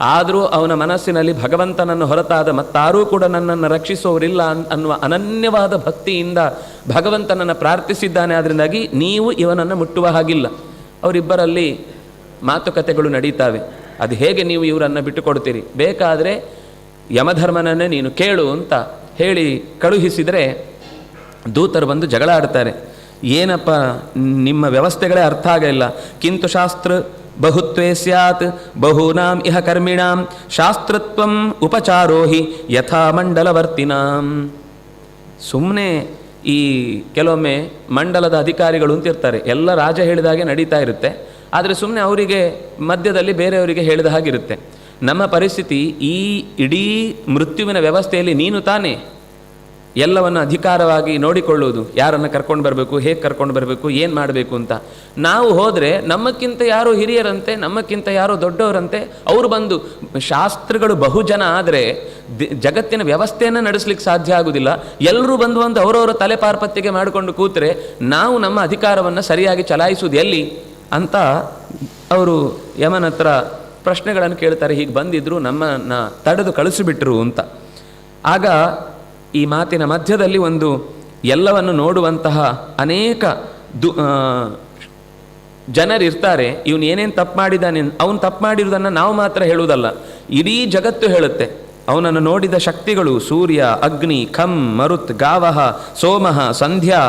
ಆದರೂ ಅವನ ಮನಸ್ಸಿನಲ್ಲಿ ಭಗವಂತನನ್ನು ಹೊರತಾದ ಮತ್ತಾರೂ ಕೂಡ ನನ್ನನ್ನು ರಕ್ಷಿಸೋರಿಲ್ಲ ಅನ್ನುವ ಅನನ್ಯವಾದ ಭಕ್ತಿಯಿಂದ ಭಗವಂತನನ್ನು ಪ್ರಾರ್ಥಿಸಿದ್ದಾನೆ. ಅದರಿಂದಾಗಿ ನೀವು ಇವನನ್ನು ಮುಟ್ಟುವ ಹಾಗಿಲ್ಲ. ಅವರಿಬ್ಬರಲ್ಲಿ ಮಾತುಕತೆಗಳು ನಡೀತಾವೆ. ಅದು ಹೇಗೆ ನೀವು ಇವರನ್ನು ಬಿಟ್ಟುಕೊಡ್ತೀರಿ, ಬೇಕಾದರೆ ಯಮಧರ್ಮನನ್ನೇ ನೀನು ಕೇಳು ಅಂತ ಹೇಳಿ ಕಳುಹಿಸಿದರೆ ದೂತರು ಬಂದು ಜಗಳ ಆಡ್ತಾರೆ. ಏನಪ್ಪ ನಿಮ್ಮ ವ್ಯವಸ್ಥೆಗಳೇ ಅರ್ಥ ಆಗಲಿಲ್ಲ. ಕಿಂತು ಶಾಸ್ತ್ರ ಬಹುತ್ವೇ ಸ್ಯಾತ್ ಬಹೂನಾಂ ಇಹ ಕರ್ಮಿಣಾಂ ಶಾಸ್ತ್ರತ್ವಂ ಉಪಚಾರೋಹಿ ಯಥಾ ಮಂಡಲವರ್ತಿನಾಂ. ಸುಮ್ಮನೆ ಈ ಕೆಲವೊಮ್ಮೆ ಮಂಡಲದ ಅಧಿಕಾರಿಗಳು ಅಂತಿರ್ತಾರೆ, ಎಲ್ಲ ರಾಜ ಹೇಳಿದಾಗೆ ನಡೀತಾ ಇರುತ್ತೆ. ಆದರೆ ಸುಮ್ಮನೆ ಅವರಿಗೆ ಮಧ್ಯದಲ್ಲಿ ಬೇರೆಯವರಿಗೆ ಹೇಳಿದ ಹಾಗಿರುತ್ತೆ. ನಮ್ಮ ಪರಿಸ್ಥಿತಿ ಈ ಇಡೀ ಮೃತ್ಯುವಿನ ವ್ಯವಸ್ಥೆಯಲ್ಲಿ ನೀನು ತಾನೇ ಎಲ್ಲವನ್ನು ಅಧಿಕಾರವಾಗಿ ನೋಡಿಕೊಳ್ಳುವುದು, ಯಾರನ್ನು ಕರ್ಕೊಂಡು ಬರಬೇಕು, ಹೇಗೆ ಕರ್ಕೊಂಡು ಬರಬೇಕು, ಏನು ಮಾಡಬೇಕು ಅಂತ. ನಾವು ಹೋದರೆ ನಮ್ಮಕ್ಕಿಂತ ಯಾರೋ ಹಿರಿಯರಂತೆ, ನಮ್ಮಕ್ಕಿಂತ ಯಾರೋ ದೊಡ್ಡವರಂತೆ ಅವರು ಬಂದು, ಶಾಸ್ತ್ರಗಳು ಬಹುಜನ ಆದರೆ ಜಗತ್ತಿನ ವ್ಯವಸ್ಥೆಯನ್ನು ನಡೆಸಲಿಕ್ಕೆ ಸಾಧ್ಯ ಆಗುವುದಿಲ್ಲ. ಎಲ್ಲರೂ ಬಂದು ಅವರವರ ತಲೆ ಪಾರ್ಪತ್ಯಗೆ ಮಾಡಿಕೊಂಡು ಕೂತರೆ ನಾವು ನಮ್ಮ ಅಧಿಕಾರವನ್ನು ಸರಿಯಾಗಿ ಚಲಾಯಿಸುವುದು ಎಲ್ಲಿ ಅಂತ ಅವರು ಯಮನ ಹತ್ರ ಪ್ರಶ್ನೆಗಳನ್ನು ಕೇಳ್ತಾರೆ. ಹೀಗೆ ಬಂದಿದ್ದರು, ನಮ್ಮನ್ನು ತಡೆದು ಕಳಿಸಿಬಿಟ್ರು ಅಂತ. ಆಗ ಈ ಮಾತಿನ ಮಧ್ಯದಲ್ಲಿ ಒಂದು ಎಲ್ಲವನ್ನು ನೋಡುವಂತಹ ಅನೇಕ ಜನರಿರ್ತಾರೆ. ಇವನು ಏನೇನು ತಪ್ಪು ಮಾಡಿದ್ದಾನೆ, ಅವನು ತಪ್ಪು ಮಾಡಿರುವುದನ್ನು ನಾವು ಮಾತ್ರ ಹೇಳುವುದಲ್ಲ, ಇಡೀ ಜಗತ್ತು ಹೇಳುತ್ತೆ. ಅವನನ್ನು ನೋಡಿದ ಶಕ್ತಿಗಳು ಸೂರ್ಯ, ಅಗ್ನಿ, ಖಂ, ಮರುತ್, ಗಾವಹ, ಸೋಮಃ, ಸಂಧ್ಯಾ,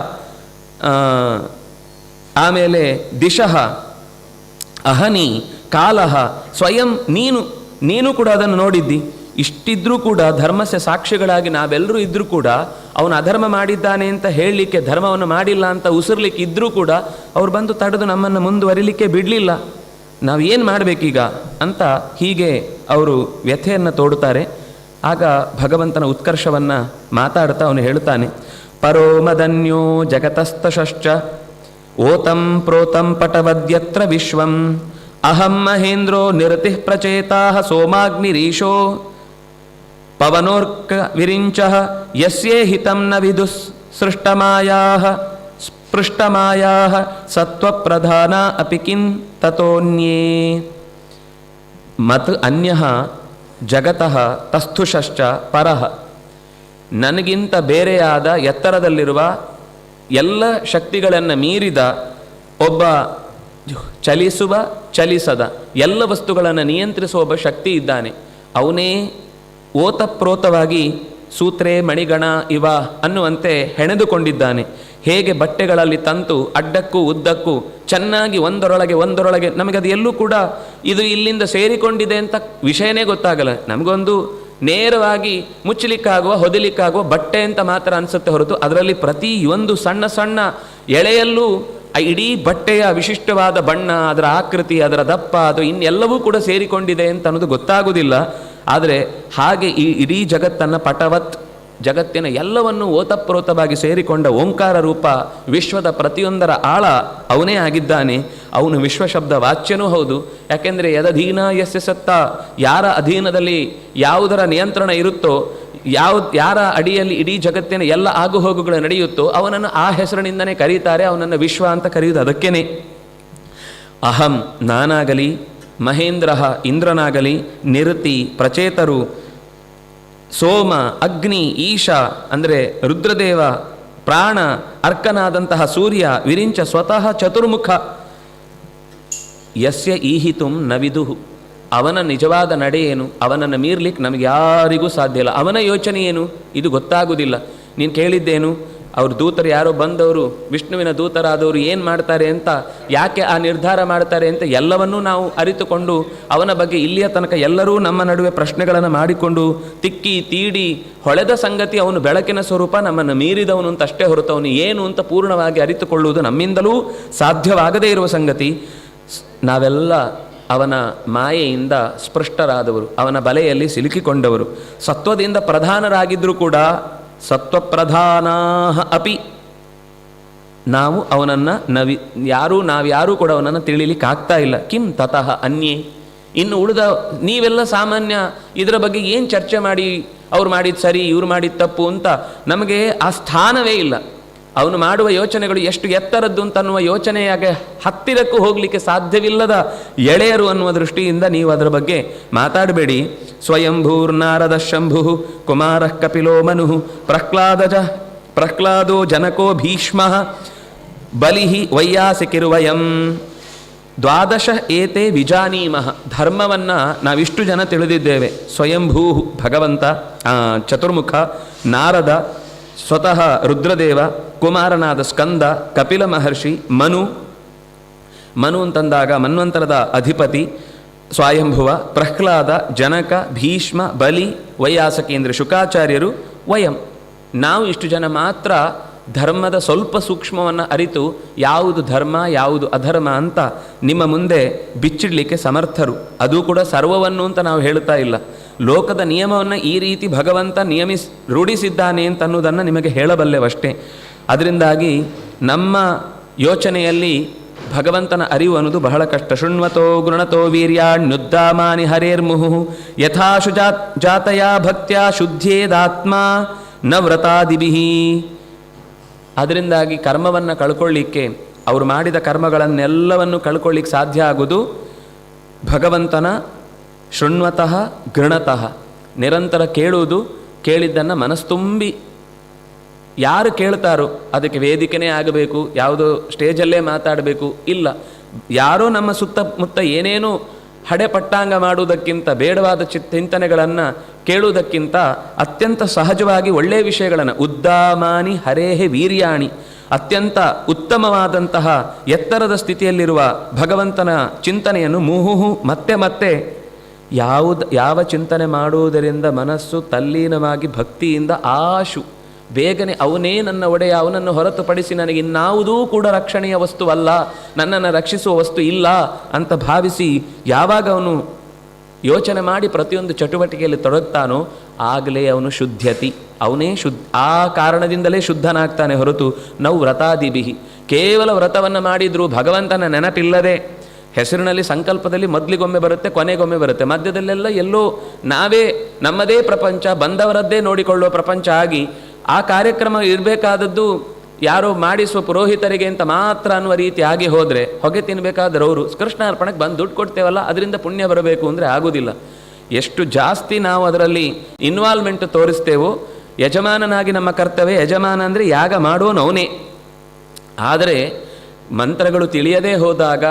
ಆಮೇಲೆ ದಿಶಃ, ಅಹನಿ, ಕಾಲಹ, ಸ್ವಯಂ ನೀನು ಕೂಡ ಅದನ್ನು ನೋಡಿದ್ದಿ. ಇಷ್ಟಿದ್ರೂ ಕೂಡ ಧರ್ಮಸ್ಯ ಸಾಕ್ಷಿಗಳಾಗಿ ನಾವೆಲ್ಲರೂ ಇದ್ದರೂ ಕೂಡ ಅವನು ಅಧರ್ಮ ಮಾಡಿದ್ದಾನೆ ಅಂತ ಹೇಳಲಿಕ್ಕೆ, ಧರ್ಮವನ್ನು ಮಾಡಿಲ್ಲ ಅಂತ ಉಸಿರ್ಲಿಕ್ಕೆ ಇದ್ದರೂ ಕೂಡ ಅವ್ರು ಬಂದು ತಡೆದು ನಮ್ಮನ್ನು ಮುಂದುವರಿಲಿಕ್ಕೆ ಬಿಡಲಿಲ್ಲ. ನಾವು ಏನು ಮಾಡಬೇಕೀಗ ಅಂತ ಹೀಗೆ ಅವರು ವ್ಯಥೆಯನ್ನು ತೋಡುತ್ತಾರೆ. ಆಗ ಭಗವಂತನ ಉತ್ಕರ್ಷವನ್ನು ಮಾತಾಡ್ತಾ ಅವನು ಹೇಳುತ್ತಾನೆ, ಪರೋ ಮದನ್ಯೋ ಜಗತಸ್ತಶ್ಚ ಓತಂ ಪ್ರೋತಂ ಪಟವದ್ಯತ್ರ ವಿಶ್ವಂ ಅಹಂ ಮಹೇಂದ್ರೋ ನಿರತಿಃ ಪ್ರಚೇತಾಃ ಸೋಮಾಗ್ನಿರೀಶೋ ಪವನೋರ್ಕ ವಿರಿಂಚಃ ಯಸ್ಯೇ ಹಿತಂ ನ ವಿದುಸ್ ಸೃಷ್ಟಮಾಯಾಃ ಸ್ಪೃಷ್ಟಮಾಯಾಃ ಸತ್ವಪ್ರಧಾನ ಅಪಿ ಕಿಂ ತತೋನ್ಯೇ ಮತ್ ಅನ್ಯಃ ಜಗತಃ ತಸ್ಥುಷಶ್ಚ ಪರಃ. ನನಗಿಂತ ಬೇರೆಯಾದ ಎತ್ತರದಲ್ಲಿರುವ ಎಲ್ಲ ಶಕ್ತಿಗಳನ್ನು ಮೀರಿದ ಒಬ್ಬ ಚಲಿಸುವ ಚಲಿಸದ ಎಲ್ಲ ವಸ್ತುಗಳನ್ನು ನಿಯಂತ್ರಿಸುವ ಒಬ್ಬ ಶಕ್ತಿ ಇದ್ದಾನೆ. ಅವನೇ ಓತಪ್ರೋತವಾಗಿ ಸೂತ್ರೇ ಮಣಿಗಣ ಇವ ಅನ್ನುವಂತೆ ಹೆಣೆದುಕೊಂಡಿದ್ದಾನೆ. ಹೇಗೆ ಬಟ್ಟೆಗಳಲ್ಲಿ ತಂತು ಅಡ್ಡಕ್ಕೂ ಉದ್ದಕ್ಕೂ ಚೆನ್ನಾಗಿ ಒಂದರೊಳಗೆ ನಮಗದು ಎಲ್ಲೂ ಕೂಡ ಇದು ಇಲ್ಲಿಂದ ಸೇರಿಕೊಂಡಿದೆ ಅಂತ ವಿಷಯನೇ ಗೊತ್ತಾಗಲ್ಲ. ನಮಗೊಂದು ನೇರವಾಗಿ ಮುಚ್ಚಲಿಕ್ಕಾಗುವ ಹೊದಿಲಿಕ್ಕಾಗುವ ಬಟ್ಟೆ ಅಂತ ಮಾತ್ರ ಅನಿಸುತ್ತೆ ಹೊರತು ಅದರಲ್ಲಿ ಪ್ರತಿ ಒಂದು ಸಣ್ಣ ಸಣ್ಣ ಎಳೆಯಲ್ಲೂ ಆ ಇಡೀ ಬಟ್ಟೆಯ ವಿಶಿಷ್ಟವಾದ ಬಣ್ಣ, ಅದರ ಆಕೃತಿ, ಅದರ ದಪ್ಪ, ಅದು ಇನ್ನೆಲ್ಲವೂ ಕೂಡ ಸೇರಿಕೊಂಡಿದೆ ಅಂತ ಅನ್ನೋದು ಗೊತ್ತಾಗುವುದಿಲ್ಲ. ಆದರೆ ಹಾಗೆ ಈ ಇಡೀ ಜಗತ್ತನ್ನು ಪಟವತ್, ಜಗತ್ತಿನ ಎಲ್ಲವನ್ನು ಓತಪ್ರೋತವಾಗಿ ಸೇರಿಕೊಂಡ ಓಂಕಾರ ರೂಪ ವಿಶ್ವದ ಪ್ರತಿಯೊಂದರ ಆಳ ಅವನೇ ಆಗಿದ್ದಾನೆ. ಅವನು ವಿಶ್ವಶಬ್ದ ವಾಚ್ಯನೂ ಹೌದು. ಯಾಕೆಂದರೆ ಯದಧೀನ ಯಸ್ಯ ಸತ್ತ, ಯಾರ ಅಧೀನದಲ್ಲಿ ಯಾವುದರ ನಿಯಂತ್ರಣ ಇರುತ್ತೋ, ಯಾರ ಅಡಿಯಲ್ಲಿ ಇಡೀ ಜಗತ್ತಿನ ಎಲ್ಲ ಆಗುಹೋಗುಗಳು ನಡೆಯುತ್ತೋ ಅವನನ್ನು ಆ ಹೆಸರಿನಿಂದನೇ ಕರೀತಾರೆ. ಅವನನ್ನು ವಿಶ್ವ ಅಂತ ಕರೆಯುವುದು ಅದಕ್ಕೇನೆ. ಅಹಂ ನಾನಾಗಲಿ, ಮಹೇಂದ್ರ ಇಂದ್ರನಾಗಲಿ, ನಿರತಿ ಪ್ರಚೇತರು, ಸೋಮ ಅಗ್ನಿ ಈಶ ಅಂದರೆ ರುದ್ರದೇವ, ಪ್ರಾಣ ಅರ್ಕನಾದಂತಹ ಸೂರ್ಯ, ವಿರಿಂಚ ಸ್ವತಃ ಚತುರ್ಮುಖ, ಯಸ್ಯ ಈಹಿತುಂ ನ ವಿದುಹು, ಅವನ ನಿಜವಾದ ನಡೆ ಏನು, ಅವನನ್ನು ಮೀರ್ಲಿಕ್ಕೆ ನಮಗೆ ಯಾರಿಗೂ ಸಾಧ್ಯ ಇಲ್ಲ. ಅವನ ಯೋಚನೆ ಏನು ಇದು ಗೊತ್ತಾಗುವುದಿಲ್ಲ. ನೀನು ಕೇಳಿದ್ದೇನು, ಅವ್ರ ದೂತರು ಯಾರೋ ಬಂದವರು, ವಿಷ್ಣುವಿನ ದೂತರಾದವರು ಏನು ಮಾಡ್ತಾರೆ ಅಂತ, ಯಾಕೆ ಆ ನಿರ್ಧಾರ ಮಾಡ್ತಾರೆ ಅಂತ ಎಲ್ಲವನ್ನೂ ನಾವು ಅರಿತುಕೊಂಡು ಅವನ ಬಗ್ಗೆ ಇಲ್ಲಿಯ ತನಕ ಎಲ್ಲರೂ ನಮ್ಮ ನಡುವೆ ಪ್ರಶ್ನೆಗಳನ್ನು ಮಾಡಿಕೊಂಡು ತಿಕ್ಕಿ ತೀಡಿ ಹೊಳೆದ ಸಂಗತಿ ಅವನು ಬೆಳಕಿನ ಸ್ವರೂಪ, ನಮ್ಮನ್ನು ಮೀರಿದವನು ಅಂತ ಅಷ್ಟೇ ಹೊರತು ಅವನು ಏನು ಅಂತ ಪೂರ್ಣವಾಗಿ ಅರಿತುಕೊಳ್ಳುವುದು ನಮ್ಮಿಂದಲೂ ಸಾಧ್ಯವಾಗದೇ ಇರುವ ಸಂಗತಿ. ನಾವೆಲ್ಲ ಅವನ ಮಾಯೆಯಿಂದ ಸ್ಪೃಷ್ಟರಾದವರು, ಅವನ ಬಲೆಯಲ್ಲಿ ಸಿಲುಕಿಕೊಂಡವರು. ಸತ್ವದಿಂದ ಪ್ರಧಾನರಾಗಿದ್ದರೂ ಕೂಡ ಸತ್ವಪ್ರಧಾನಾ ಅಪಿ ನಾವು ಅವನನ್ನು ನಾವ್ಯಾರೂ ಕೂಡ ಅವನನ್ನು ತಿಳಿಲಿಕ್ಕೆ ಆಗ್ತಾ ಇಲ್ಲ. ಕಿಂ ತತಃ ಅನ್ಯೇ, ಇನ್ನು ಉಳಿದ ನೀವೆಲ್ಲ ಸಾಮಾನ್ಯ ಇದರ ಬಗ್ಗೆ ಏನು ಚರ್ಚೆ ಮಾಡಿ ಅವ್ರು ಮಾಡಿದ್ದು ಸರಿ ಇವ್ರು ಮಾಡಿದ್ದು ತಪ್ಪು ಅಂತ ನಮಗೆ ಆ ಸ್ಥಾನವೇ ಇಲ್ಲ. ಅವನು ಮಾಡುವ ಯೋಚನೆಗಳು ಎಷ್ಟು ಎತ್ತರದ್ದು ಅಂತನ್ನುವ ಯೋಚನೆಯಾಗೆ ಹತ್ತಿರಕ್ಕೂ ಹೋಗಲಿಕ್ಕೆ ಸಾಧ್ಯವಿಲ್ಲದ ಎಳೆಯರು ಅನ್ನುವ ದೃಷ್ಟಿಯಿಂದ ನೀವು ಅದರ ಬಗ್ಗೆ ಮಾತಾಡಬೇಡಿ. ಸ್ವಯಂಭೂರ್ನಾರದ ಶಂಭು ಕುಮಾರಃ ಕಪಿಲೋ ಮನು ಪ್ರಹ್ಲಾದೋ ಜನಕೋ ಭೀಷ್ಮ ಬಲಿ ವೈಯಾಸಿಕಿರುವಯಂ ದ್ವಾದಶ ಏತೆ ವಿಜಾನೀಮಃ. ಧರ್ಮವನ್ನು ನಾವಿಷ್ಟು ಜನ ತಿಳಿದಿದ್ದೇವೆ. ಸ್ವಯಂಭೂ ಭಗವಂತ, ಚತುರ್ಮುಖ, ನಾರದ, ಸ್ವತಃ ರುದ್ರದೇವ, ಕುಮಾರನಾದ ಸ್ಕಂದ, ಕಪಿಲ ಮಹರ್ಷಿ, ಮನು ಅಂತಂದಾಗ ಮನ್ವಂತರದ ಅಧಿಪತಿ ಸ್ವಯಂಭುವ, ಪ್ರಹ್ಲಾದ, ಜನಕ, ಭೀಷ್ಮ, ಬಲಿ, ವೈಯಾಸಕೇಂದ್ರ, ಶುಕಾಚಾರ್ಯರು, ವಯಂ. ನಾವು ಇಷ್ಟು ಜನ ಮಾತ್ರ ಧರ್ಮದ ಸ್ವಲ್ಪ ಸೂಕ್ಷ್ಮವನ್ನು ಅರಿತು ಯಾವುದು ಧರ್ಮ ಯಾವುದು ಅಧರ್ಮ ಅಂತ ನಿಮ್ಮ ಮುಂದೆ ಬಿಚ್ಚಿಡಲಿಕ್ಕೆ ಸಮರ್ಥರು. ಅದು ಕೂಡ ಸರ್ವವನ್ನು ಅಂತ ನಾವು ಹೇಳ್ತಾ ಇಲ್ಲ. ಲೋಕದ ನಿಯಮವನ್ನು ಈ ರೀತಿ ಭಗವಂತ ರೂಢಿಸಿದ್ದಾನೆ ಅಂತ ಅನ್ನೋದನ್ನು ನಿಮಗೆ ಹೇಳಬಲ್ಲೆವಷ್ಟೇ. ಅದರಿಂದಾಗಿ ನಮ್ಮ ಯೋಚನೆಯಲ್ಲಿ ಭಗವಂತನ ಅರಿವು ಅನ್ನೋದು ಬಹಳ ಕಷ್ಟ. ಶೃಣ್ವತೋ ಗೃಣತೋ ವೀರ್ಯಾಣ್ಯುದ್ದಾಮಾನಿ ಹರೇರ್ಮುಹು ಯಥಾಶು ಜಾತಯ ಭಕ್ತ್ಯಾ ಶುದ್ಧೇದಾತ್ಮ ನ ವ್ರತಾದಿಭಿಃ. ಅದರಿಂದಾಗಿ ಕರ್ಮವನ್ನು ಕಳ್ಕೊಳ್ಳಿಕ್ಕೆ, ಅವರು ಮಾಡಿದ ಕರ್ಮಗಳನ್ನೆಲ್ಲವನ್ನು ಕಳ್ಕೊಳ್ಳಿಕ್ಕೆ ಸಾಧ್ಯ ಆಗುವುದು ಭಗವಂತನ ಶೃಣ್ವತಃ ಗೃಣತಃ, ನಿರಂತರ ಕೇಳುವುದು, ಕೇಳಿದ್ದನ್ನು ಮನಸ್ತುಂಬಿ ಯಾರು ಕೇಳ್ತಾರೋ ಅದಕ್ಕೆ ವೇದಿಕೆನೇ ಆಗಬೇಕು, ಯಾವುದೋ ಸ್ಟೇಜಲ್ಲೇ ಮಾತಾಡಬೇಕು ಇಲ್ಲ. ಯಾರೋ ನಮ್ಮ ಸುತ್ತಮುತ್ತ ಏನೇನೋ ಹಡೆಪಟ್ಟಾಂಗ ಮಾಡುವುದಕ್ಕಿಂತ, ಬೇಡವಾದ ಚಿಂತನೆಗಳನ್ನು ಕೇಳುವುದಕ್ಕಿಂತ ಅತ್ಯಂತ ಸಹಜವಾಗಿ ಒಳ್ಳೆಯ ವಿಷಯಗಳನ್ನು, ಉದ್ದಾಮಾನಿ ಹರೇಹೆ ವೀರ್ಯಾಣಿ, ಅತ್ಯಂತ ಉತ್ತಮವಾದಂತಹ ಎತ್ತರದ ಸ್ಥಿತಿಯಲ್ಲಿರುವ ಭಗವಂತನ ಚಿಂತನೆಯನ್ನು ಮುಹುಹು ಮತ್ತೆ ಮತ್ತೆ ಯಾವ ಚಿಂತನೆ ಮಾಡುವುದರಿಂದ ಮನಸ್ಸು ತಲ್ಲೀನವಾಗಿ ಭಕ್ತಿಯಿಂದ ಆಶು ಬೇಗನೆ ಅವನೇ ನನ್ನ ಒಡೆಯ, ಅವನನ್ನು ಹೊರತುಪಡಿಸಿ ನನಗೆ ಇನ್ನಾವುದೂ ಕೂಡ ರಕ್ಷಣೆಯ ವಸ್ತುವಲ್ಲ, ನನ್ನನ್ನು ರಕ್ಷಿಸುವ ವಸ್ತು ಇಲ್ಲ ಅಂತ ಭಾವಿಸಿ ಯಾವಾಗ ಅವನು ಯೋಚನೆ ಮಾಡಿ ಪ್ರತಿಯೊಂದು ಚಟುವಟಿಕೆಯಲ್ಲಿ ತೊಡಗ್ತಾನೋ ಆಗಲೇ ಅವನು ಶುದ್ಧತಿ, ಅವನೇ ಆ ಕಾರಣದಿಂದಲೇ ಶುದ್ಧನಾಗ್ತಾನೆ ಹೊರತು ನಾವು ವ್ರತಾದಿಭಿಹಿ. ಕೇವಲ ವ್ರತವನ್ನು ಮಾಡಿದರೂ ಭಗವಂತನ ನೆನಪಿಲ್ಲದೆ ಹೆಸರಿನಲ್ಲಿ ಸಂಕಲ್ಪದಲ್ಲಿ ಮೊದಲಿಗೊಮ್ಮೆ ಬರುತ್ತೆ, ಕೊನೆಗೊಮ್ಮೆ ಬರುತ್ತೆ, ಮಧ್ಯದಲ್ಲೆಲ್ಲ ಎಲ್ಲೋ ನಾವೇ ನಮ್ಮದೇ ಪ್ರಪಂಚ, ಬಂದವರದ್ದೇ ನೋಡಿಕೊಳ್ಳುವ ಪ್ರಪಂಚ ಆಗಿ ಆ ಕಾರ್ಯಕ್ರಮ ಇರಬೇಕಾದದ್ದು ಯಾರೋ ಮಾಡಿಸುವ ಪುರೋಹಿತರಿಗೆ ಅಂತ ಮಾತ್ರ ಅನ್ನುವ ರೀತಿ ಆಗಿ ಹೋದರೆ, ಹೊಗೆ ತಿನ್ನಬೇಕಾದ್ರೆ ಅವರು ಕೃಷ್ಣಾರ್ಪಣೆಗೆ ಬಂದು ದುಡ್ಡು ಕೊಡ್ತೇವಲ್ಲ ಅದರಿಂದ ಪುಣ್ಯ ಬರಬೇಕು ಅಂದರೆ ಆಗೋದಿಲ್ಲ. ಎಷ್ಟು ಜಾಸ್ತಿ ನಾವು ಅದರಲ್ಲಿ ಇನ್ವಾಲ್ವ್ಮೆಂಟ್ ತೋರಿಸ್ತೇವೋ, ಯಜಮಾನನಾಗಿ ನಮ್ಮ ಕರ್ತವ್ಯ, ಯಜಮಾನ ಅಂದರೆ ಯಾಗ ಮಾಡೋನು ಅವನೇ. ಆದರೆ ಮಂತ್ರಗಳು ತಿಳಿಯದೇ ಹೋದಾಗ,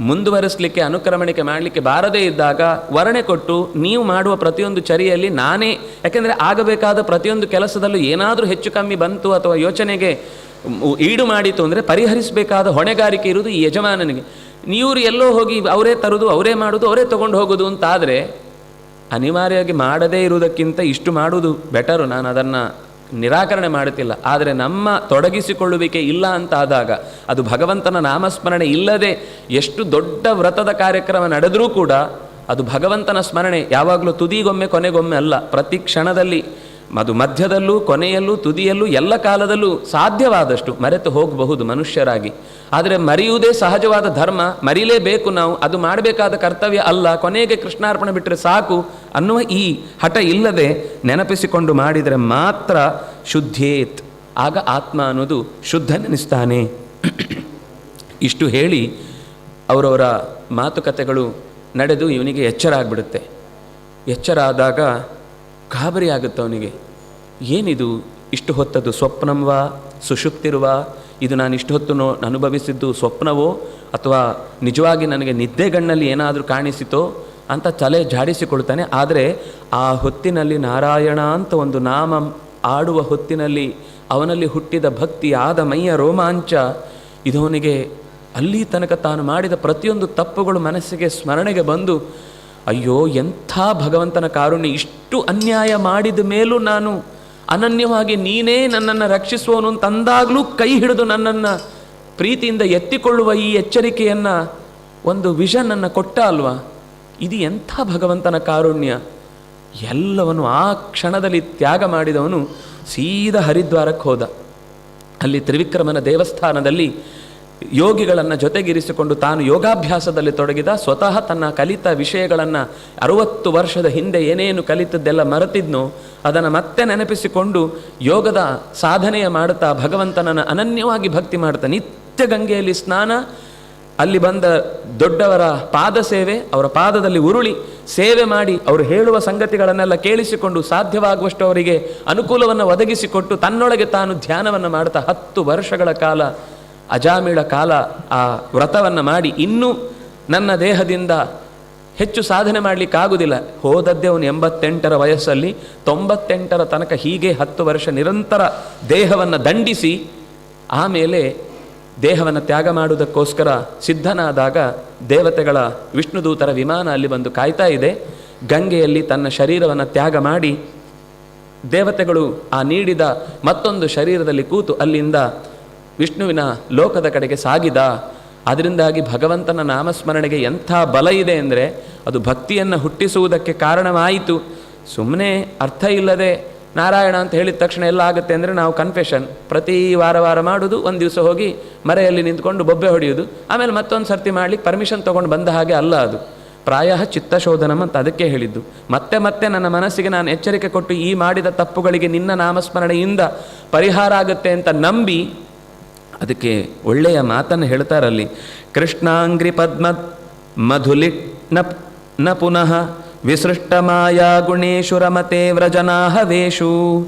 ಮುಂದುವರಿಸಲಿಕ್ಕೆ ಅನುಕ್ರಮಣಿಕೆ ಮಾಡಲಿಕ್ಕೆ ಬಾರದೇ ಇದ್ದಾಗ ವರ್ಣೆ ಕೊಟ್ಟು ನೀವು ಮಾಡುವ ಪ್ರತಿಯೊಂದು ಚರಿಯಲ್ಲಿ ನಾನೇ, ಯಾಕೆಂದರೆ ಆಗಬೇಕಾದ ಪ್ರತಿಯೊಂದು ಕೆಲಸದಲ್ಲೂ ಏನಾದರೂ ಹೆಚ್ಚು ಕಮ್ಮಿ ಬಂತು ಅಥವಾ ಯೋಚನೆಗೆ ಈಡು ಮಾಡಿತು ಅಂದರೆ ಪರಿಹರಿಸಬೇಕಾದ ಹೊಣೆಗಾರಿಕೆ ಇರುವುದು ಈ ಯಜಮಾನನಿಗೆ. ನೀವರು ಎಲ್ಲೋ ಹೋಗಿ ಅವರೇ ತರುವುದು, ಅವರೇ ಮಾಡೋದು, ಅವರೇ ತೊಗೊಂಡು ಹೋಗೋದು ಅಂತಾದರೆ ಅನಿವಾರ್ಯವಾಗಿ ಮಾಡದೇ ಇರುವುದಕ್ಕಿಂತ ಇಷ್ಟು ಮಾಡುವುದು ಬೆಟರು. ನಾನು ಅದನ್ನು ನಿರಾಕರಣೆ ಮಾಡುತ್ತಿಲ್ಲ. ಆದರೆ ನಮ್ಮ ತೊಡಗಿಸಿಕೊಳ್ಳುವಿಕೆ ಇಲ್ಲ ಅಂತ ಆದಾಗ, ಅದು ಭಗವಂತನ ನಾಮಸ್ಮರಣೆ ಇಲ್ಲದೆ ಎಷ್ಟು ದೊಡ್ಡ ವ್ರತದ ಕಾರ್ಯಕ್ರಮ ನಡೆದರೂ ಕೂಡ ಅದು ಭಗವಂತನ ಸ್ಮರಣೆ ಯಾವಾಗಲೂ ತುದಿಗೊಮ್ಮೆ ಕೊನೆಗೊಮ್ಮೆ ಅಲ್ಲ, ಪ್ರತಿ ಕ್ಷಣದಲ್ಲಿ, ಅದು ಮಧ್ಯದಲ್ಲೂ ಕೊನೆಯಲ್ಲೂ ತುದಿಯಲ್ಲೂ ಎಲ್ಲ ಕಾಲದಲ್ಲೂ ಸಾಧ್ಯವಾದಷ್ಟು ಮರೆತು ಹೋಗಬಹುದು ಮನುಷ್ಯರಾಗಿ. ಆದರೆ ಮರೆಯುವುದೇ ಸಹಜವಾದ ಧರ್ಮ, ಮರಿಲೇಬೇಕು ನಾವು, ಅದು ಮಾಡಬೇಕಾದ ಕರ್ತವ್ಯ ಅಲ್ಲ, ಕೊನೆಗೆ ಕೃಷ್ಣಾರ್ಪಣೆ ಬಿಟ್ಟರೆ ಸಾಕು ಅನ್ನುವ ಈ ಹಠ ಇಲ್ಲದೆ ನೆನಪಿಸಿಕೊಂಡು ಮಾಡಿದರೆ ಮಾತ್ರ ಶುದ್ಧೇತ್, ಆಗ ಆತ್ಮ ಅನ್ನೋದು ಶುದ್ಧನೆನಿಸ್ತಾನೆ. ಇಷ್ಟು ಹೇಳಿ ಅವರವರ ಮಾತುಕತೆಗಳು ನಡೆದು ಇವನಿಗೆ ಎಚ್ಚರ ಆಗಿಬಿಡುತ್ತೆ. ಎಚ್ಚರ ಆದಾಗ ಗಾಬರಿ ಆಗುತ್ತೆ ಅವನಿಗೆ. ಏನಿದು ಇಷ್ಟು ಹೊತ್ತದ್ದು ಸ್ವಪ್ನಂವಾ ಸುಷುಪ್ತಿರುವ, ಇದು ನಾನು ಇಷ್ಟು ಹೊತ್ತು ಅನುಭವಿಸಿದ್ದು ಸ್ವಪ್ನವೋ ಅಥವಾ ನಿಜವಾಗಿ ನನಗೆ ನಿದ್ದೆಗಣ್ಣಲ್ಲಿ ಏನಾದರೂ ಕಾಣಿಸಿತೋ ಅಂತ ತಲೆ ಜಾಡಿಸಿಕೊಳ್ತಾನೆ. ಆದರೆ ಆ ಹೊತ್ತಿನಲ್ಲಿ ನಾರಾಯಣ ಅಂತ ಒಂದು ನಾಮ ಆಡುವ ಹೊತ್ತಿನಲ್ಲಿ ಅವನಲ್ಲಿ ಹುಟ್ಟಿದ ಭಕ್ತಿ, ಆದ ಮೈಯ ರೋಮಾಂಚ, ಇದವನಿಗೆ ಅಲ್ಲಿ ತನಕ ತಾನು ಮಾಡಿದ ಪ್ರತಿಯೊಂದು ತಪ್ಪುಗಳು ಮನಸ್ಸಿಗೆ ಸ್ಮರಣೆಗೆ ಬಂದು, ಅಯ್ಯೋ ಎಂಥ ಭಗವಂತನ ಕಾರುಣ್ಯ, ಇಷ್ಟು ಅನ್ಯಾಯ ಮಾಡಿದ ಮೇಲೂ ನಾನು ಅನನ್ಯವಾಗಿ ನೀನೇ ನನ್ನನ್ನು ರಕ್ಷಿಸುವವನು ಅಂತಂದಾಗಲೂ ಕೈ ಹಿಡಿದು ನನ್ನನ್ನು ಪ್ರೀತಿಯಿಂದ ಎತ್ತಿಕೊಳ್ಳುವ ಈ ಎಚ್ಚರಿಕೆಯನ್ನು, ಒಂದು ವಿಷನನ್ನು ಕೊಟ್ಟ ಅಲ್ವಾ, ಇದು ಎಂಥ ಭಗವಂತನ ಕಾರುಣ್ಯ. ಎಲ್ಲವನು ಆ ಕ್ಷಣದಲ್ಲಿ ತ್ಯಾಗ ಮಾಡಿದವನು ಸೀದಾ ಹರಿದ್ವಾರಕ್ಕೆ ಹೋದ. ಅಲ್ಲಿ ತ್ರಿವಿಕ್ರಮನ ದೇವಸ್ಥಾನದಲ್ಲಿ ಯೋಗಿಗಳನ್ನು ಜೊತೆಗಿರಿಸಿಕೊಂಡು ತಾನು ಯೋಗಾಭ್ಯಾಸದಲ್ಲಿ ತೊಡಗಿದ. ಸ್ವತಃ ತನ್ನ ಕಲಿತ ವಿಷಯಗಳನ್ನು 60 ವರ್ಷದ ಹಿಂದೆ ಏನೇನು ಕಲಿತದ್ದೆಲ್ಲ ಮರೆತಿದ್ನೋ ಅದನ್ನು ಮತ್ತೆ ನೆನಪಿಸಿಕೊಂಡು ಯೋಗದ ಸಾಧನೆಯ ಮಾಡುತ್ತಾ ಭಗವಂತನನ್ನು ಅನನ್ಯವಾಗಿ ಭಕ್ತಿ ಮಾಡ್ತಾ ನಿತ್ಯ ಗಂಗೆಯಲ್ಲಿ ಸ್ನಾನ, ಅಲ್ಲಿ ಬಂದ ದೊಡ್ಡವರ ಪಾದ ಸೇವೆ, ಅವರ ಪಾದದಲ್ಲಿ ಉರುಳಿ ಸೇವೆ ಮಾಡಿ ಅವರು ಹೇಳುವ ಸಂಗತಿಗಳನ್ನೆಲ್ಲ ಕೇಳಿಸಿಕೊಂಡು ಸಾಧ್ಯವಾಗುವಷ್ಟು ಅವರಿಗೆ ಅನುಕೂಲವನ್ನು ಒದಗಿಸಿಕೊಟ್ಟು ತನ್ನೊಳಗೆ ತಾನು ಧ್ಯಾನವನ್ನು ಮಾಡ್ತಾ 10 ವರ್ಷಗಳ ಕಾಲ ಅಜಾಮಿಳ ಕಾಲ ಆ ವ್ರತವನ್ನು ಮಾಡಿ, ಇನ್ನೂ ನನ್ನ ದೇಹದಿಂದ ಹೆಚ್ಚು ಸಾಧನೆ ಮಾಡಲಿಕ್ಕಾಗುವುದಿಲ್ಲ. ಹೋದದ್ದೇ ಅವನು 88ರ ವಯಸ್ಸಲ್ಲಿ, 98ರ ತನಕ ಹೀಗೆ 10 ವರ್ಷ ನಿರಂತರ ದೇಹವನ್ನು ದಂಡಿಸಿ ಆಮೇಲೆ ದೇಹವನ್ನು ತ್ಯಾಗ ಮಾಡುವುದಕ್ಕೋಸ್ಕರ ಸಿದ್ಧನಾದಾಗ ದೇವತೆಗಳ ವಿಷ್ಣುದೂತರ ವಿಮಾನ ಅಲ್ಲಿ ಬಂದು ಕಾಯ್ತಾ ಇದೆ. ಗಂಗೆಯಲ್ಲಿ ತನ್ನ ಶರೀರವನ್ನು ತ್ಯಾಗ ಮಾಡಿ ದೇವತೆಗಳು ಆ ನೀಡಿದ ಮತ್ತೊಂದು ಶರೀರದಲ್ಲಿ ಕೂತು ಅಲ್ಲಿಂದ ವಿಷ್ಣುವಿನ ಲೋಕದ ಕಡೆಗೆ ಸಾಗಿದ. ಅದರಿಂದಾಗಿ ಭಗವಂತನ ನಾಮಸ್ಮರಣೆಗೆ ಎಂಥ ಬಲ ಇದೆ ಅಂದರೆ ಅದು ಭಕ್ತಿಯನ್ನು ಹುಟ್ಟಿಸುವುದಕ್ಕೆ ಕಾರಣವಾಯಿತು. ಸುಮ್ಮನೆ ಅರ್ಥ ಇಲ್ಲದೆ ನಾರಾಯಣ ಅಂತ ಹೇಳಿದ ತಕ್ಷಣ ಎಲ್ಲ ಆಗುತ್ತೆ ಅಂದರೆ ನಾವು ಕನ್ಫೆಷನ್ ಪ್ರತಿ ವಾರ ಮಾಡೋದು, ಒಂದು ದಿವಸ ಹೋಗಿ ಮರೆಯಲ್ಲಿ ನಿಂತ್ಕೊಂಡು ಬೊಬ್ಬೆ ಹೊಡೆಯೋದು, ಆಮೇಲೆ ಮತ್ತೊಂದು ಸರ್ತಿ ಮಾಡಲಿಕ್ಕೆ ಪರ್ಮಿಷನ್ ತೊಗೊಂಡು ಬಂದ ಹಾಗೆ ಅಲ್ಲ ಅದು. ಪ್ರಾಯ ಚಿತ್ತಶೋಧನಂ ಅಂತ ಅದಕ್ಕೆ ಹೇಳಿದ್ದು. ಮತ್ತೆ ಮತ್ತೆ ನನ್ನ ಮನಸ್ಸಿಗೆ ನಾನು ಎಚ್ಚರಿಕೆ ಕೊಟ್ಟು ಈ ಮಾಡಿದ ತಪ್ಪುಗಳಿಗೆ ನಿನ್ನ ನಾಮಸ್ಮರಣೆಯಿಂದ ಪರಿಹಾರ ಆಗುತ್ತೆ ಅಂತ ನಂಬಿ ಅದಕ್ಕೆ ಒಳ್ಳೆಯ ಮಾತನ್ನು ಹೇಳ್ತಾರಲ್ಲಿ. ಕೃಷ್ಣಾಂಗ್ರಿ ಪದ್ಮ ಮಧುಲಿಟ್ ನ ಪುನಃ ವಿಸೃಷ್ಟ ಮಾಯಾ ಗುಣೇಶು ರಮತೆ ವ್ರಜನಾಹವೇಶು.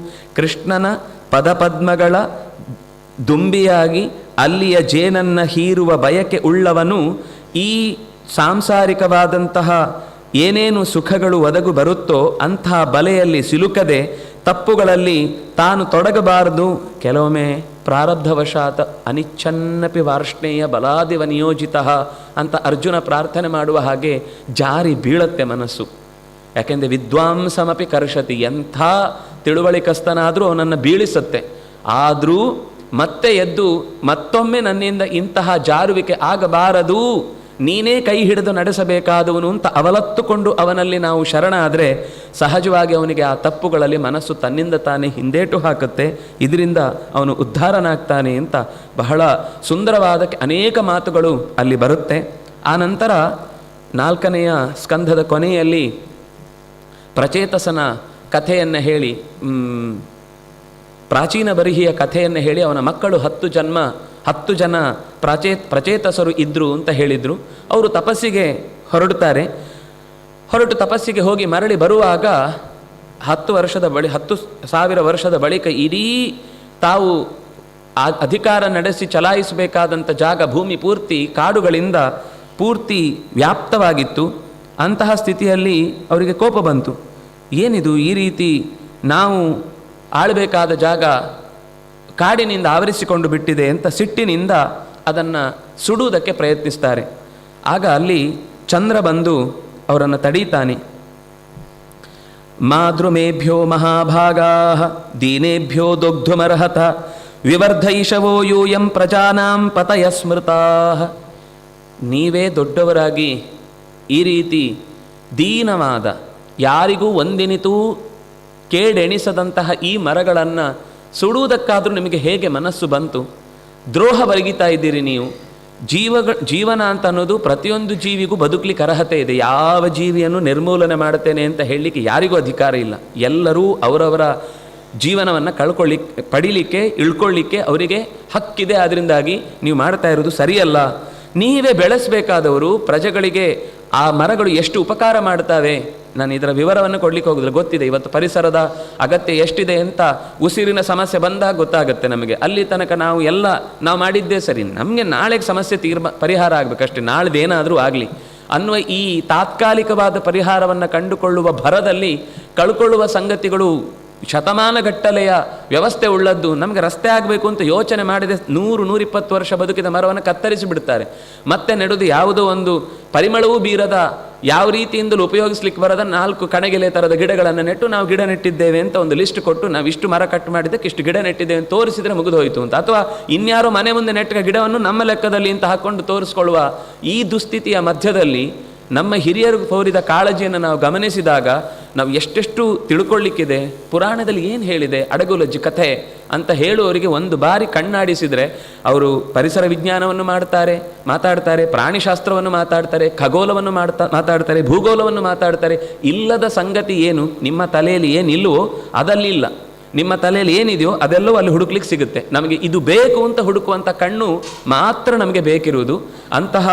ಕೃಷ್ಣನ ಪದಪದ್ಮಗಳ ದುಂಬಿಯಾಗಿ ಅಲ್ಲಿಯ ಜೇನನ್ನು ಹೀರುವ ಬಯಕೆ ಉಳ್ಳವನು ಈ ಸಾಂಸಾರಿಕವಾದಂತಹ ಏನೇನು ಸುಖಗಳು ಒದಗು ಬರುತ್ತೋ ಅಂಥ ಬಲೆಯಲ್ಲಿ ಸಿಲುಕದೆ ತಪ್ಪುಗಳಲ್ಲಿ ತಾನು ತೊಡಗಬಾರದು. ಕೆಲವೊಮ್ಮೆ ಪ್ರಾರಬ್ಧವಶಾತ್ ಅನಿಚ್ಛನ್ನಪಿ ವಾರ್ಷ್ಣೇಯ ಬಲಾದಿವ ನಿಯೋಜಿತ ಅಂತ ಅರ್ಜುನ ಪ್ರಾರ್ಥನೆ ಮಾಡುವ ಹಾಗೆ ಜಾರಿ ಬೀಳತ್ತೆ ಮನಸ್ಸು. ಯಾಕೆಂದರೆ ವಿದ್ವಾಂಸಮಪಿ ಕರ್ಷತಿ, ಎಂಥ ತಿಳುವಳಿಕಸ್ತನಾದರೂ ಅವನನ್ನು ಬೀಳಿಸತ್ತೆ. ಆದರೂ ಮತ್ತೆ ಎದ್ದು ಮತ್ತೊಮ್ಮೆ ನನ್ನಿಂದ ಇಂತಹ ಜಾರುವಿಕೆ ಆಗಬಾರದು, ನೀನೇ ಕೈ ಹಿಡಿದು ನಡೆಸಬೇಕಾದವನು ಅಂತ ಅವಲತ್ತುಕೊಂಡು ಅವನಲ್ಲಿ ನಾವು ಶರಣ ಆದರೆ ಸಹಜವಾಗಿ ಅವನಿಗೆ ಆ ತಪ್ಪುಗಳಲ್ಲಿ ಮನಸ್ಸು ತನ್ನಿಂದ ತಾನೇ ಹಿಂದೇಟು ಹಾಕುತ್ತೆ. ಇದರಿಂದ ಅವನು ಉದ್ಧಾರನಾಗ್ತಾನೆ ಅಂತ ಬಹಳ ಸುಂದರವಾದ ಅನೇಕ ಮಾತುಗಳು ಅಲ್ಲಿ ಬರುತ್ತೆ. ಆ ನಂತರ 4ನೆಯ ಸ್ಕಂಧದ ಕೊನೆಯಲ್ಲಿ ಪ್ರಚೇತಸನ ಕಥೆಯನ್ನು ಹೇಳಿ, ಪ್ರಾಚೀನ ಬರಿಹಿಯ ಕಥೆಯನ್ನು ಹೇಳಿ ಅವನ ಮಕ್ಕಳು 10 ಜನ ಪ್ರಚೇತಸರು ಇದ್ದರು ಅಂತ ಹೇಳಿದರು. ಅವರು ತಪಸ್ಸಿಗೆ ಹೊರಟು ತಪಸ್ಸಿಗೆ ಹೋಗಿ ಮರಳಿ ಬರುವಾಗ 10,000 ವರ್ಷದ ಬಳಿಕ ಇಡೀ ತಾವು ಅಧಿಕಾರ ನಡೆಸಿ ಚಲಾಯಿಸಬೇಕಾದಂಥ ಜಾಗ ಭೂಮಿ ಪೂರ್ತಿ ಕಾಡುಗಳಿಂದ ಪೂರ್ತಿ ವ್ಯಾಪ್ತವಾಗಿತ್ತು. ಅಂತಹ ಸ್ಥಿತಿಯಲ್ಲಿ ಅವರಿಗೆ ಕೋಪ ಬಂತು. ಏನಿದು ಈ ರೀತಿ ನಾವು ಆಳಬೇಕಾದ ಜಾಗ ಕಾಡಿನಿಂದ ಆವರಿಸಿಕೊಂಡು ಬಿಟ್ಟಿದೆ ಅಂತ ಸಿಟ್ಟಿನಿಂದ ಅದನ್ನು ಸುಡುವುದಕ್ಕೆ ಪ್ರಯತ್ನಿಸ್ತಾರೆ. ಆಗ ಅಲ್ಲಿ ಚಂದ್ರ ಬಂದು ಅವರನ್ನು ತಡೀತಾನೆ. ಮಾತೃಮೇಭ್ಯೋ ಮಹಾಭಾಗಾ ದೀನೇಭ್ಯೋ ದೊಗ್ಧುಮರ್ಹತ ವಿವರ್ಧೈಷವೋ ಯೂಯಂ ಪ್ರಜಾನಾಂ ಪತಯ ಸ್ಮೃತಾ. ನೀವೇ ದೊಡ್ಡವರಾಗಿ ಈ ರೀತಿ ದೀನವಾದ, ಯಾರಿಗೂ ಒಂದಿನಿತೂ ಕೇಡೆಣಿಸದಂತಹ ಈ ಮರಗಳನ್ನು ಸುಡುವುದಕ್ಕಾದರೂ ನಿಮಗೆ ಹೇಗೆ ಮನಸ್ಸು ಬಂತು? ದ್ರೋಹ ಬರಗಿತಾ ಇದ್ದೀರಿ ನೀವು. ಜೀವನ ಅಂತ ಅನ್ನೋದು ಪ್ರತಿಯೊಂದು ಜೀವಿಗೂ ಬದುಕಲಿಕ್ಕೆ ಅರ್ಹತೆ ಇದೆ. ಯಾವ ಜೀವಿಯನ್ನು ನಿರ್ಮೂಲನೆ ಮಾಡುತ್ತೇನೆ ಅಂತ ಹೇಳಲಿಕ್ಕೆ ಯಾರಿಗೂ ಅಧಿಕಾರ ಇಲ್ಲ. ಎಲ್ಲರೂ ಅವರವರ ಜೀವನವನ್ನು ಪಡೀಲಿಕ್ಕೆ ಇಳ್ಕೊಳ್ಳಿಕ್ಕೆ ಅವರಿಗೆ ಹಕ್ಕಿದೆ. ಅದರಿಂದಾಗಿ ನೀವು ಮಾಡ್ತಾ ಇರೋದು ಸರಿಯಲ್ಲ. ನೀವೇ ಬೆಳೆಸಬೇಕಾದವರು. ಪ್ರಜೆಗಳಿಗೆ ಆ ಮರಗಳು ಎಷ್ಟು ಉಪಕಾರ ಮಾಡ್ತವೆ, ನಾನು ಇದರ ವಿವರವನ್ನು ಕೊಡ್ಲಿಕ್ಕೆ ಹೋಗುದಿಲ್ಲ, ಗೊತ್ತಿದೆ ಇವತ್ತು ಪರಿಸರದ ಅಗತ್ಯ ಎಷ್ಟಿದೆ ಅಂತ. ಉಸಿರಿನ ಸಮಸ್ಯೆ ಬಂದಾಗ ಗೊತ್ತಾಗುತ್ತೆ ನಮಗೆ. ಅಲ್ಲಿ ತನಕ ನಾವು ಮಾಡಿದ್ದೇ ಸರಿ, ನಮಗೆ ನಾಳೆಗೆ ಸಮಸ್ಯೆ ಪರಿಹಾರ ಆಗಬೇಕಷ್ಟೇ, ನಾಳೆದೇನಾದರೂ ಆಗಲಿ ಅನ್ನುವ ಈ ತಾತ್ಕಾಲಿಕವಾದ ಪರಿಹಾರವನ್ನು ಕಂಡುಕೊಳ್ಳುವ ಭರದಲ್ಲಿ ಕಳ್ಕೊಳ್ಳುವ ಸಂಗತಿಗಳು ಶತಮಾನಗಟ್ಟಲೆಯ ವ್ಯವಸ್ಥೆ ಉಳ್ಳದ್ದು. ನಮಗೆ ರಸ್ತೆ ಆಗಬೇಕು ಅಂತ ಯೋಚನೆ ಮಾಡಿದೆ 100-120 ವರ್ಷ ಬದುಕಿದ ಮರವನ್ನು ಕತ್ತರಿಸಿ ಬಿಡ್ತಾರೆ. ಮತ್ತೆ ನೆಡುದು ಯಾವುದೋ ಒಂದು ಪರಿಮಳವೂ ಬೀರದ, ಯಾವ ರೀತಿಯಿಂದಲೂ ಉಪಯೋಗಿಸ್ಲಿಕ್ಕೆ ಬರದ 4 ಕಣಗೆಲೆ ಥರದ ಗಿಡಗಳನ್ನು ನೆಟ್ಟು ನಾವು ಗಿಡ ನೆಟ್ಟಿದ್ದೇವೆ ಅಂತ ಒಂದು ಲಿಸ್ಟ್ ಕೊಟ್ಟು ನಾವು ಇಷ್ಟು ಮರ ಕಟ್ ಮಾಡಿದ್ದಕ್ಕೆ ಇಷ್ಟು ಗಿಡ ನೆಟ್ಟಿದ್ದೇವೆ ಅಂತ ತೋರಿಸಿದರೆ ಮುಗಿದೋಯ್ತು ಅಂತ. ಅಥವಾ ಇನ್ಯಾರೋ ಮನೆ ಮುಂದೆ ನೆಟ್ಟ ಗಿಡವನ್ನು ನಮ್ಮ ಲೆಕ್ಕದಲ್ಲಿ ಅಂತ ಹಾಕ್ಕೊಂಡು ತೋರಿಸ್ಕೊಳ್ಳುವ ಈ ದುಸ್ಥಿತಿಯ ಮಧ್ಯದಲ್ಲಿ ನಮ್ಮ ಹಿರಿಯರು ತೋರಿದ ಕಾಳಜಿಯನ್ನು ನಾವು ಗಮನಿಸಿದಾಗ ನಾವು ಎಷ್ಟೆಷ್ಟು ತಿಳ್ಕೊಳ್ಳಿಕ್ಕಿದೆ. ಪುರಾಣದಲ್ಲಿ ಏನು ಹೇಳಿದೆ, ಅಡಗುಲಜ್ಜಿ ಕಥೆ ಅಂತ ಹೇಳುವವರಿಗೆ ಒಂದು ಬಾರಿ ಕಣ್ಣಾಡಿಸಿದರೆ ಅವರು ಪರಿಸರ ವಿಜ್ಞಾನವನ್ನು ಮಾತಾಡ್ತಾರೆ, ಪ್ರಾಣಿಶಾಸ್ತ್ರವನ್ನು ಮಾತಾಡ್ತಾರೆ, ಖಗೋಲವನ್ನು ಮಾತಾಡ್ತಾರೆ, ಭೂಗೋಳವನ್ನು ಮಾತಾಡ್ತಾರೆ. ಇಲ್ಲದ ಸಂಗತಿ ಏನು ನಿಮ್ಮ ತಲೆಯಲ್ಲಿ ಏನಿಲ್ಲವೋ ಅದಲ್ಲಿಲ್ಲ, ನಿಮ್ಮ ತಲೆಯಲ್ಲಿ ಏನಿದೆಯೋ ಅದೆಲ್ಲವೂ ಅಲ್ಲಿ ಹುಡುಕ್ಲಿಕ್ಕೆ ಸಿಗುತ್ತೆ. ನಮಗೆ ಇದು ಬೇಕು ಅಂತ ಹುಡುಕುವಂಥ ಕಣ್ಣು ಮಾತ್ರ ನಮಗೆ ಬೇಕಿರುವುದು. ಅಂತಹ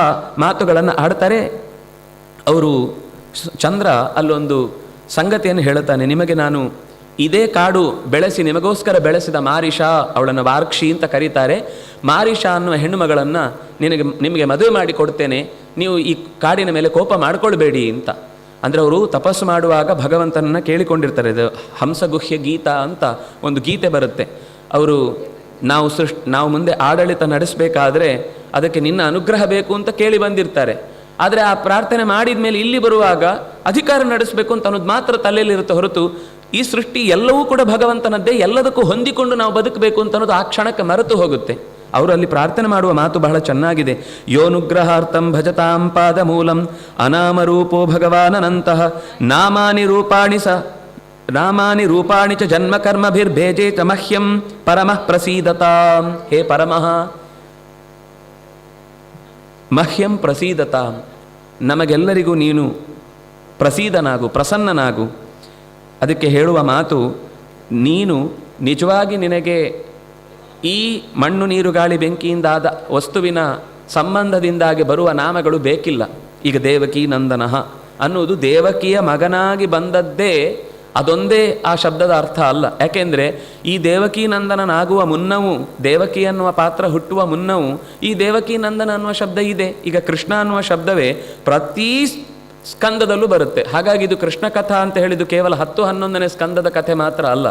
ಮಾತುಗಳನ್ನು ಆಡ್ತಾರೆ ಅವರು. ಚಂದ್ರ ಅಲ್ಲೊಂದು ಸಂಗತಿಯನ್ನು ಹೇಳುತ್ತಾನೆ, ನಿಮಗೆ ನಾನು ಇದೇ ಕಾಡು ಬೆಳೆಸಿ ನಿಮಗೋಸ್ಕರ ಬೆಳೆಸಿದ ಮಾರಿಷಾ, ಅವಳನ್ನು ವಾರ್ಕ್ಷಿ ಅಂತ ಕರೀತಾರೆ, ಮಾರಿಷಾ ಅನ್ನುವ ಹೆಣ್ಣು ಮಗಳನ್ನು ನಿಮಗೆ ಮದುವೆ ಮಾಡಿ ಕೊಡ್ತೇನೆ, ನೀವು ಈ ಕಾಡಿನ ಮೇಲೆ ಕೋಪ ಮಾಡ್ಕೊಳ್ಬೇಡಿ ಅಂತ. ಅಂದರೆ ಅವರು ತಪಸ್ಸು ಮಾಡುವಾಗ ಭಗವಂತನನ್ನು ಕೇಳಿಕೊಂಡಿರ್ತಾರೆ. ಇದು ಹಂಸಗುಹ್ಯ ಗೀತ ಅಂತ ಒಂದು ಗೀತೆ ಬರುತ್ತೆ. ಅವರು ನಾವು ಮುಂದೆ ಆಡಳಿತ ನಡೆಸಬೇಕಾದ್ರೆ ಅದಕ್ಕೆ ನಿನ್ನ ಅನುಗ್ರಹ ಬೇಕು ಅಂತ ಕೇಳಿ ಬಂದಿರ್ತಾರೆ. ಆದರೆ ಆ ಪ್ರಾರ್ಥನೆ ಮಾಡಿದ ಮೇಲೆ ಇಲ್ಲಿ ಬರುವಾಗ ಅಧಿಕಾರ ನಡೆಸಬೇಕು ಅಂತ ಅನ್ನೋದು ಮಾತ್ರ ತಲೆಯಲ್ಲಿರುತ್ತೆ ಹೊರತು ಈ ಸೃಷ್ಟಿ ಎಲ್ಲವೂ ಕೂಡ ಭಗವಂತನದ್ದೇ, ಎಲ್ಲದಕ್ಕೂ ಹೊಂದಿಕೊಂಡು ನಾವು ಬದುಕಬೇಕು ಅಂತ ಅನ್ನೋದು ಆ ಕ್ಷಣಕ್ಕೆ ಮರೆತು ಹೋಗುತ್ತೆ. ಅವರು ಅಲ್ಲಿ ಪ್ರಾರ್ಥನೆ ಮಾಡುವ ಮಾತು ಬಹಳ ಚೆನ್ನಾಗಿದೆ. ಯೋನುಗ್ರಹಾರ್ಥಂ ಭಜತಾಂ ಪಾದ ಮೂಲಂ ಅನಾಮರೂಪೋ ಭಗವಾನನಂತಹ ನಾಮಾನಿ ರೂಪಾಣಿ ಚ ಜನ್ಮ ಕರ್ಮಭಿರ್ಭೇಜೇ ಚ ಮಹ್ಯಂ ಪರಮಃ ಪ್ರಸೀದತಾಂ. ಹೇ ಪರಮಃ, ಮಹ್ಯಂ ಪ್ರಸೀದತಾಂ, ನಮಗೆಲ್ಲರಿಗೂ ನೀನು ಪ್ರಸೀದನಾಗು, ಪ್ರಸನ್ನನಾಗು. ಅದಕ್ಕೆ ಹೇಳುವ ಮಾತು, ನೀನು ನಿಜವಾಗಿ ನಿನಗೆ ಈ ಮಣ್ಣು ನೀರು ಗಾಳಿ ಬೆಂಕಿಯಿಂದಾದ ವಸ್ತುವಿನ ಸಂಬಂಧದಿಂದಾಗಿ ಬರುವ ನಾಮಗಳು ಬೇಕಿಲ್ಲ. ಈಗ ದೇವಕಿ ನಂದನಃ ಅನ್ನುವುದು ದೇವಕಿಯ ಮಗನಾಗಿ ಬಂದದ್ದೇ, ಅದೊಂದೇ ಆ ಶಬ್ದದ ಅರ್ಥ ಅಲ್ಲ. ಯಾಕೆಂದರೆ ಈ ದೇವಕಿ ನಂದನನಾಗುವ ಮುನ್ನವೂ, ದೇವಕಿ ಅನ್ನುವ ಪಾತ್ರ ಹುಟ್ಟುವ ಮುನ್ನವೂ ಈ ದೇವಕಿ ನಂದನ ಅನ್ನುವ ಶಬ್ದ ಇದೆ. ಈಗ ಕೃಷ್ಣ ಅನ್ನುವ ಶಬ್ದವೇ ಪ್ರತಿ ಸ್ಕಂದದಲ್ಲೂ ಬರುತ್ತೆ. ಹಾಗಾಗಿ ಇದು ಕೃಷ್ಣ ಕಥಾ ಅಂತ ಹೇಳಿದ್ದು ಕೇವಲ 10-11ನೇ ಸ್ಕಂದದ ಕಥೆ ಮಾತ್ರ ಅಲ್ಲ.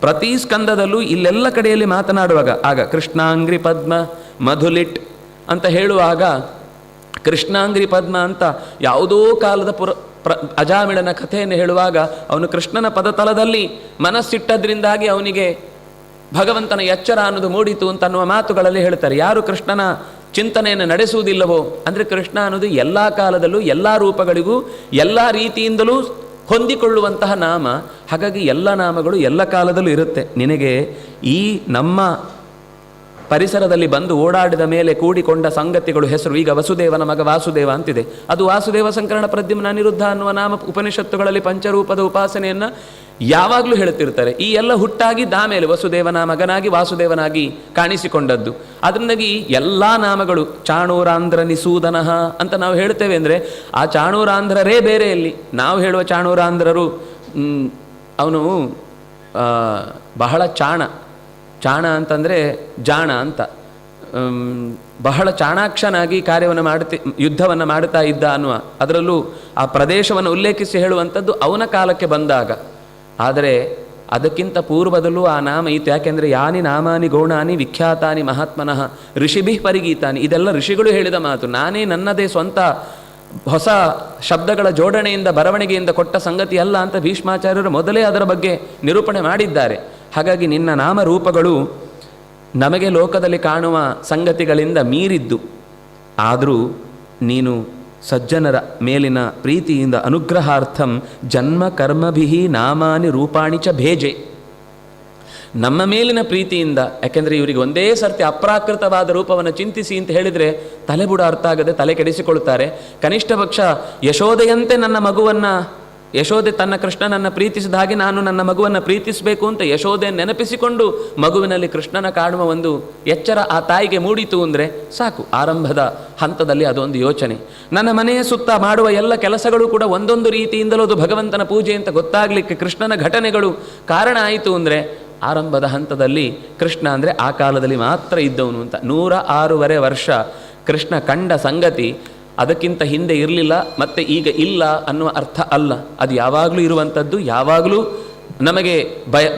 ಪ್ರತಿ ಸ್ಕಂದದಲ್ಲೂ ಇಲ್ಲೆಲ್ಲ ಕಡೆಯಲ್ಲಿ ಮಾತನಾಡುವಾಗ ಆಗ ಕೃಷ್ಣಾಂಗ್ರಿ ಪದ್ಮ ಮಧುಲಿಟ್ ಅಂತ ಹೇಳುವಾಗ ಕೃಷ್ಣಾಂಗ್ರಿ ಪದ್ಮ ಅಂತ ಯಾವುದೋ ಕಾಲದ ಅಜಾಮಿಳನ ಕಥೆಯನ್ನು ಹೇಳುವಾಗ ಅವನು ಕೃಷ್ಣನ ಪದತಲದಲ್ಲಿ ಮನಸ್ಸಿಟ್ಟದ್ರಿಂದಾಗಿ ಅವನಿಗೆ ಭಗವಂತನ ಎಚ್ಚರ ಅನ್ನೋದು ಮೂಡಿತು ಅಂತ ಅನ್ನುವ ಮಾತುಗಳಲ್ಲಿ ಹೇಳ್ತಾರೆ. ಯಾರು ಕೃಷ್ಣನ ಚಿಂತನೆಯನ್ನು ನಡೆಸುವುದಿಲ್ಲವೋ, ಅಂದರೆ ಕೃಷ್ಣ ಅನ್ನೋದು ಎಲ್ಲ ಕಾಲದಲ್ಲೂ ಎಲ್ಲ ರೂಪಗಳಿಗೂ ಎಲ್ಲ ರೀತಿಯಿಂದಲೂ ಹೊಂದಿಕೊಳ್ಳುವಂತಹ ನಾಮ. ಹಾಗಾಗಿ ಎಲ್ಲ ನಾಮಗಳು ಎಲ್ಲ ಕಾಲದಲ್ಲೂ ಇರುತ್ತೆ. ನಿನಗೆ ಈ ನಮ್ಮ ಪರಿಸರದಲ್ಲಿ ಬಂದು ಓಡಾಡಿದ ಮೇಲೆ ಕೂಡಿಕೊಂಡ ಸಂಗತಿಗಳು ಹೆಸರು, ಈಗ ವಸುದೇವನ ಮಗ ವಾಸುದೇವ ಅಂತಿದೆ, ಅದು ವಾಸುದೇವ ಸಂಕರಣ ಪ್ರದ್ಯುಮ್ನ ಅನಿರುದ್ಧ ಅನ್ನುವ ನಾಮ ಉಪನಿಷತ್ತುಗಳಲ್ಲಿ ಪಂಚರೂಪದ ಉಪಾಸನೆಯನ್ನು ಯಾವಾಗಲೂ ಹೇಳುತ್ತಿರ್ತಾರೆ. ಈ ಎಲ್ಲ ಹುಟ್ಟಾಗಿದ್ದ ಆಮೇಲೆ ವಸುದೇವನ ಮಗನಾಗಿ ವಾಸುದೇವನಾಗಿ ಕಾಣಿಸಿಕೊಂಡದ್ದು. ಅದರಿಂದಾಗಿ ಎಲ್ಲ ನಾಮಗಳು ಚಾಣೂರಾಂಧ್ರ ನಿಸೂದನಃ ಅಂತ ನಾವು ಹೇಳ್ತೇವೆ. ಅಂದರೆ ಆ ಚಾಣೂರಾಂಧ್ರರೇ ಬೇರೆ. ಇಲ್ಲಿ ನಾವು ಹೇಳುವ ಚಾಣೂರಾಂಧ್ರರು ಅವನು ಬಹಳ ಚಾಣ ಅಂತಂದರೆ ಜಾಣ ಅಂತ, ಬಹಳ ಚಾಣಾಕ್ಷನಾಗಿ ಕಾರ್ಯವನ್ನು ಯುದ್ಧವನ್ನು ಮಾಡ್ತಾ ಇದ್ದ ಅನ್ನುವ, ಅದರಲ್ಲೂ ಆ ಪ್ರದೇಶವನ್ನು ಉಲ್ಲೇಖಿಸಿ ಹೇಳುವಂಥದ್ದು ಅವನ ಕಾಲಕ್ಕೆ ಬಂದಾಗ. ಆದರೆ ಅದಕ್ಕಿಂತ ಪೂರ್ವದಲ್ಲೂ ಆ ನಾಮ ಇತ್ತು. ಯಾಕೆಂದರೆ ಯಾನಿ ನಾಮಾನಿ ಗೌಣಾನಿ ವಿಖ್ಯಾತಾನಿ ಮಹಾತ್ಮನಃ ಋಷಿಭಿ ಪರಿಗೀತಾನಿ, ಇದೆಲ್ಲ ಋಷಿಗಳು ಹೇಳಿದ ಮಾತು. ನಾನೇ ನನ್ನದೇ ಸ್ವಂತ ಹೊಸ ಶಬ್ದಗಳ ಜೋಡಣೆಯಿಂದ ಬರವಣಿಗೆಯಿಂದ ಕೊಟ್ಟ ಸಂಗತಿ ಅಲ್ಲ ಅಂತ ಭೀಷ್ಮಾಚಾರ್ಯರು ಮೊದಲೇ ಅದರ ಬಗ್ಗೆ ನಿರೂಪಣೆ ಮಾಡಿದ್ದಾರೆ. ಹಾಗಾಗಿ ನಿನ್ನ ನಾಮರೂಪಗಳು ನಮಗೆ ಲೋಕದಲ್ಲಿ ಕಾಣುವ ಸಂಗತಿಗಳಿಂದ ಮೀರಿದ್ದು. ಆದರೂ ನೀನು ಸಜ್ಜನರ ಮೇಲಿನ ಪ್ರೀತಿಯಿಂದ ಅನುಗ್ರಹಾರ್ಥಂ ಜನ್ಮ ಕರ್ಮಭಿಹಿ ನಾಮಾನಿ ರೂಪಾಣಿ ಚ ಭೇಜೆ, ನಮ್ಮ ಮೇಲಿನ ಪ್ರೀತಿಯಿಂದ. ಯಾಕೆಂದರೆ ಇವರಿಗೆ ಒಂದೇ ಸರ್ತಿ ಅಪ್ರಾಕೃತವಾದ ರೂಪವನ್ನು ಚಿಂತಿಸಿ ಅಂತ ಹೇಳಿದರೆ ತಲೆಬುಡ ಅರ್ಥ ಆಗದೆ ತಲೆ ಕೆಡಿಸಿಕೊಳ್ತಾರೆ. ಕನಿಷ್ಠ ಪಕ್ಷ ಯಶೋದೆಯಂತೆ ನನ್ನ ಮಗುವನ್ನು ಯಶೋದೆ ತನ್ನ ಕೃಷ್ಣನನ್ನು ಪ್ರೀತಿಸಿದ ಹಾಗೆ ನಾನು ನನ್ನ ಮಗುವನ್ನು ಪ್ರೀತಿಸಬೇಕು ಅಂತ ಯಶೋದೆ ನೆನಪಿಸಿಕೊಂಡು ಮಗುವಿನಲ್ಲಿ ಕೃಷ್ಣನ ಕಾಣುವ ಒಂದು ಎಚ್ಚರ ಆ ತಾಯಿಗೆ ಮೂಡಿತು ಅಂದರೆ ಸಾಕು. ಆರಂಭದ ಹಂತದಲ್ಲಿ ಅದೊಂದು ಯೋಚನೆ. ನನ್ನ ಮನೆಯ ಸುತ್ತ ಮಾಡುವ ಎಲ್ಲ ಕೆಲಸಗಳು ಕೂಡ ಒಂದೊಂದು ರೀತಿಯಿಂದಲೂ ಅದು ಭಗವಂತನ ಪೂಜೆ ಅಂತ ಗೊತ್ತಾಗಲಿಕ್ಕೆ ಕೃಷ್ಣನ ಘಟನೆಗಳು ಕಾರಣ ಆಯಿತು ಅಂದರೆ ಆರಂಭದ ಹಂತದಲ್ಲಿ ಕೃಷ್ಣ ಅಂದರೆ ಆ ಕಾಲದಲ್ಲಿ ಮಾತ್ರ ಇದ್ದವನು ಅಂತ. 106 ವರ್ಷ ಕೃಷ್ಣ ಕಂಡ ಸಂಗತಿ ಅದಕ್ಕಿಂತ ಹಿಂದೆ ಇರಲಿಲ್ಲ, ಮತ್ತೆ ಈಗ ಇಲ್ಲ ಅನ್ನುವ ಅರ್ಥ ಅಲ್ಲ. ಅದು ಯಾವಾಗಲೂ ಇರುವಂಥದ್ದು, ಯಾವಾಗಲೂ ನಮಗೆ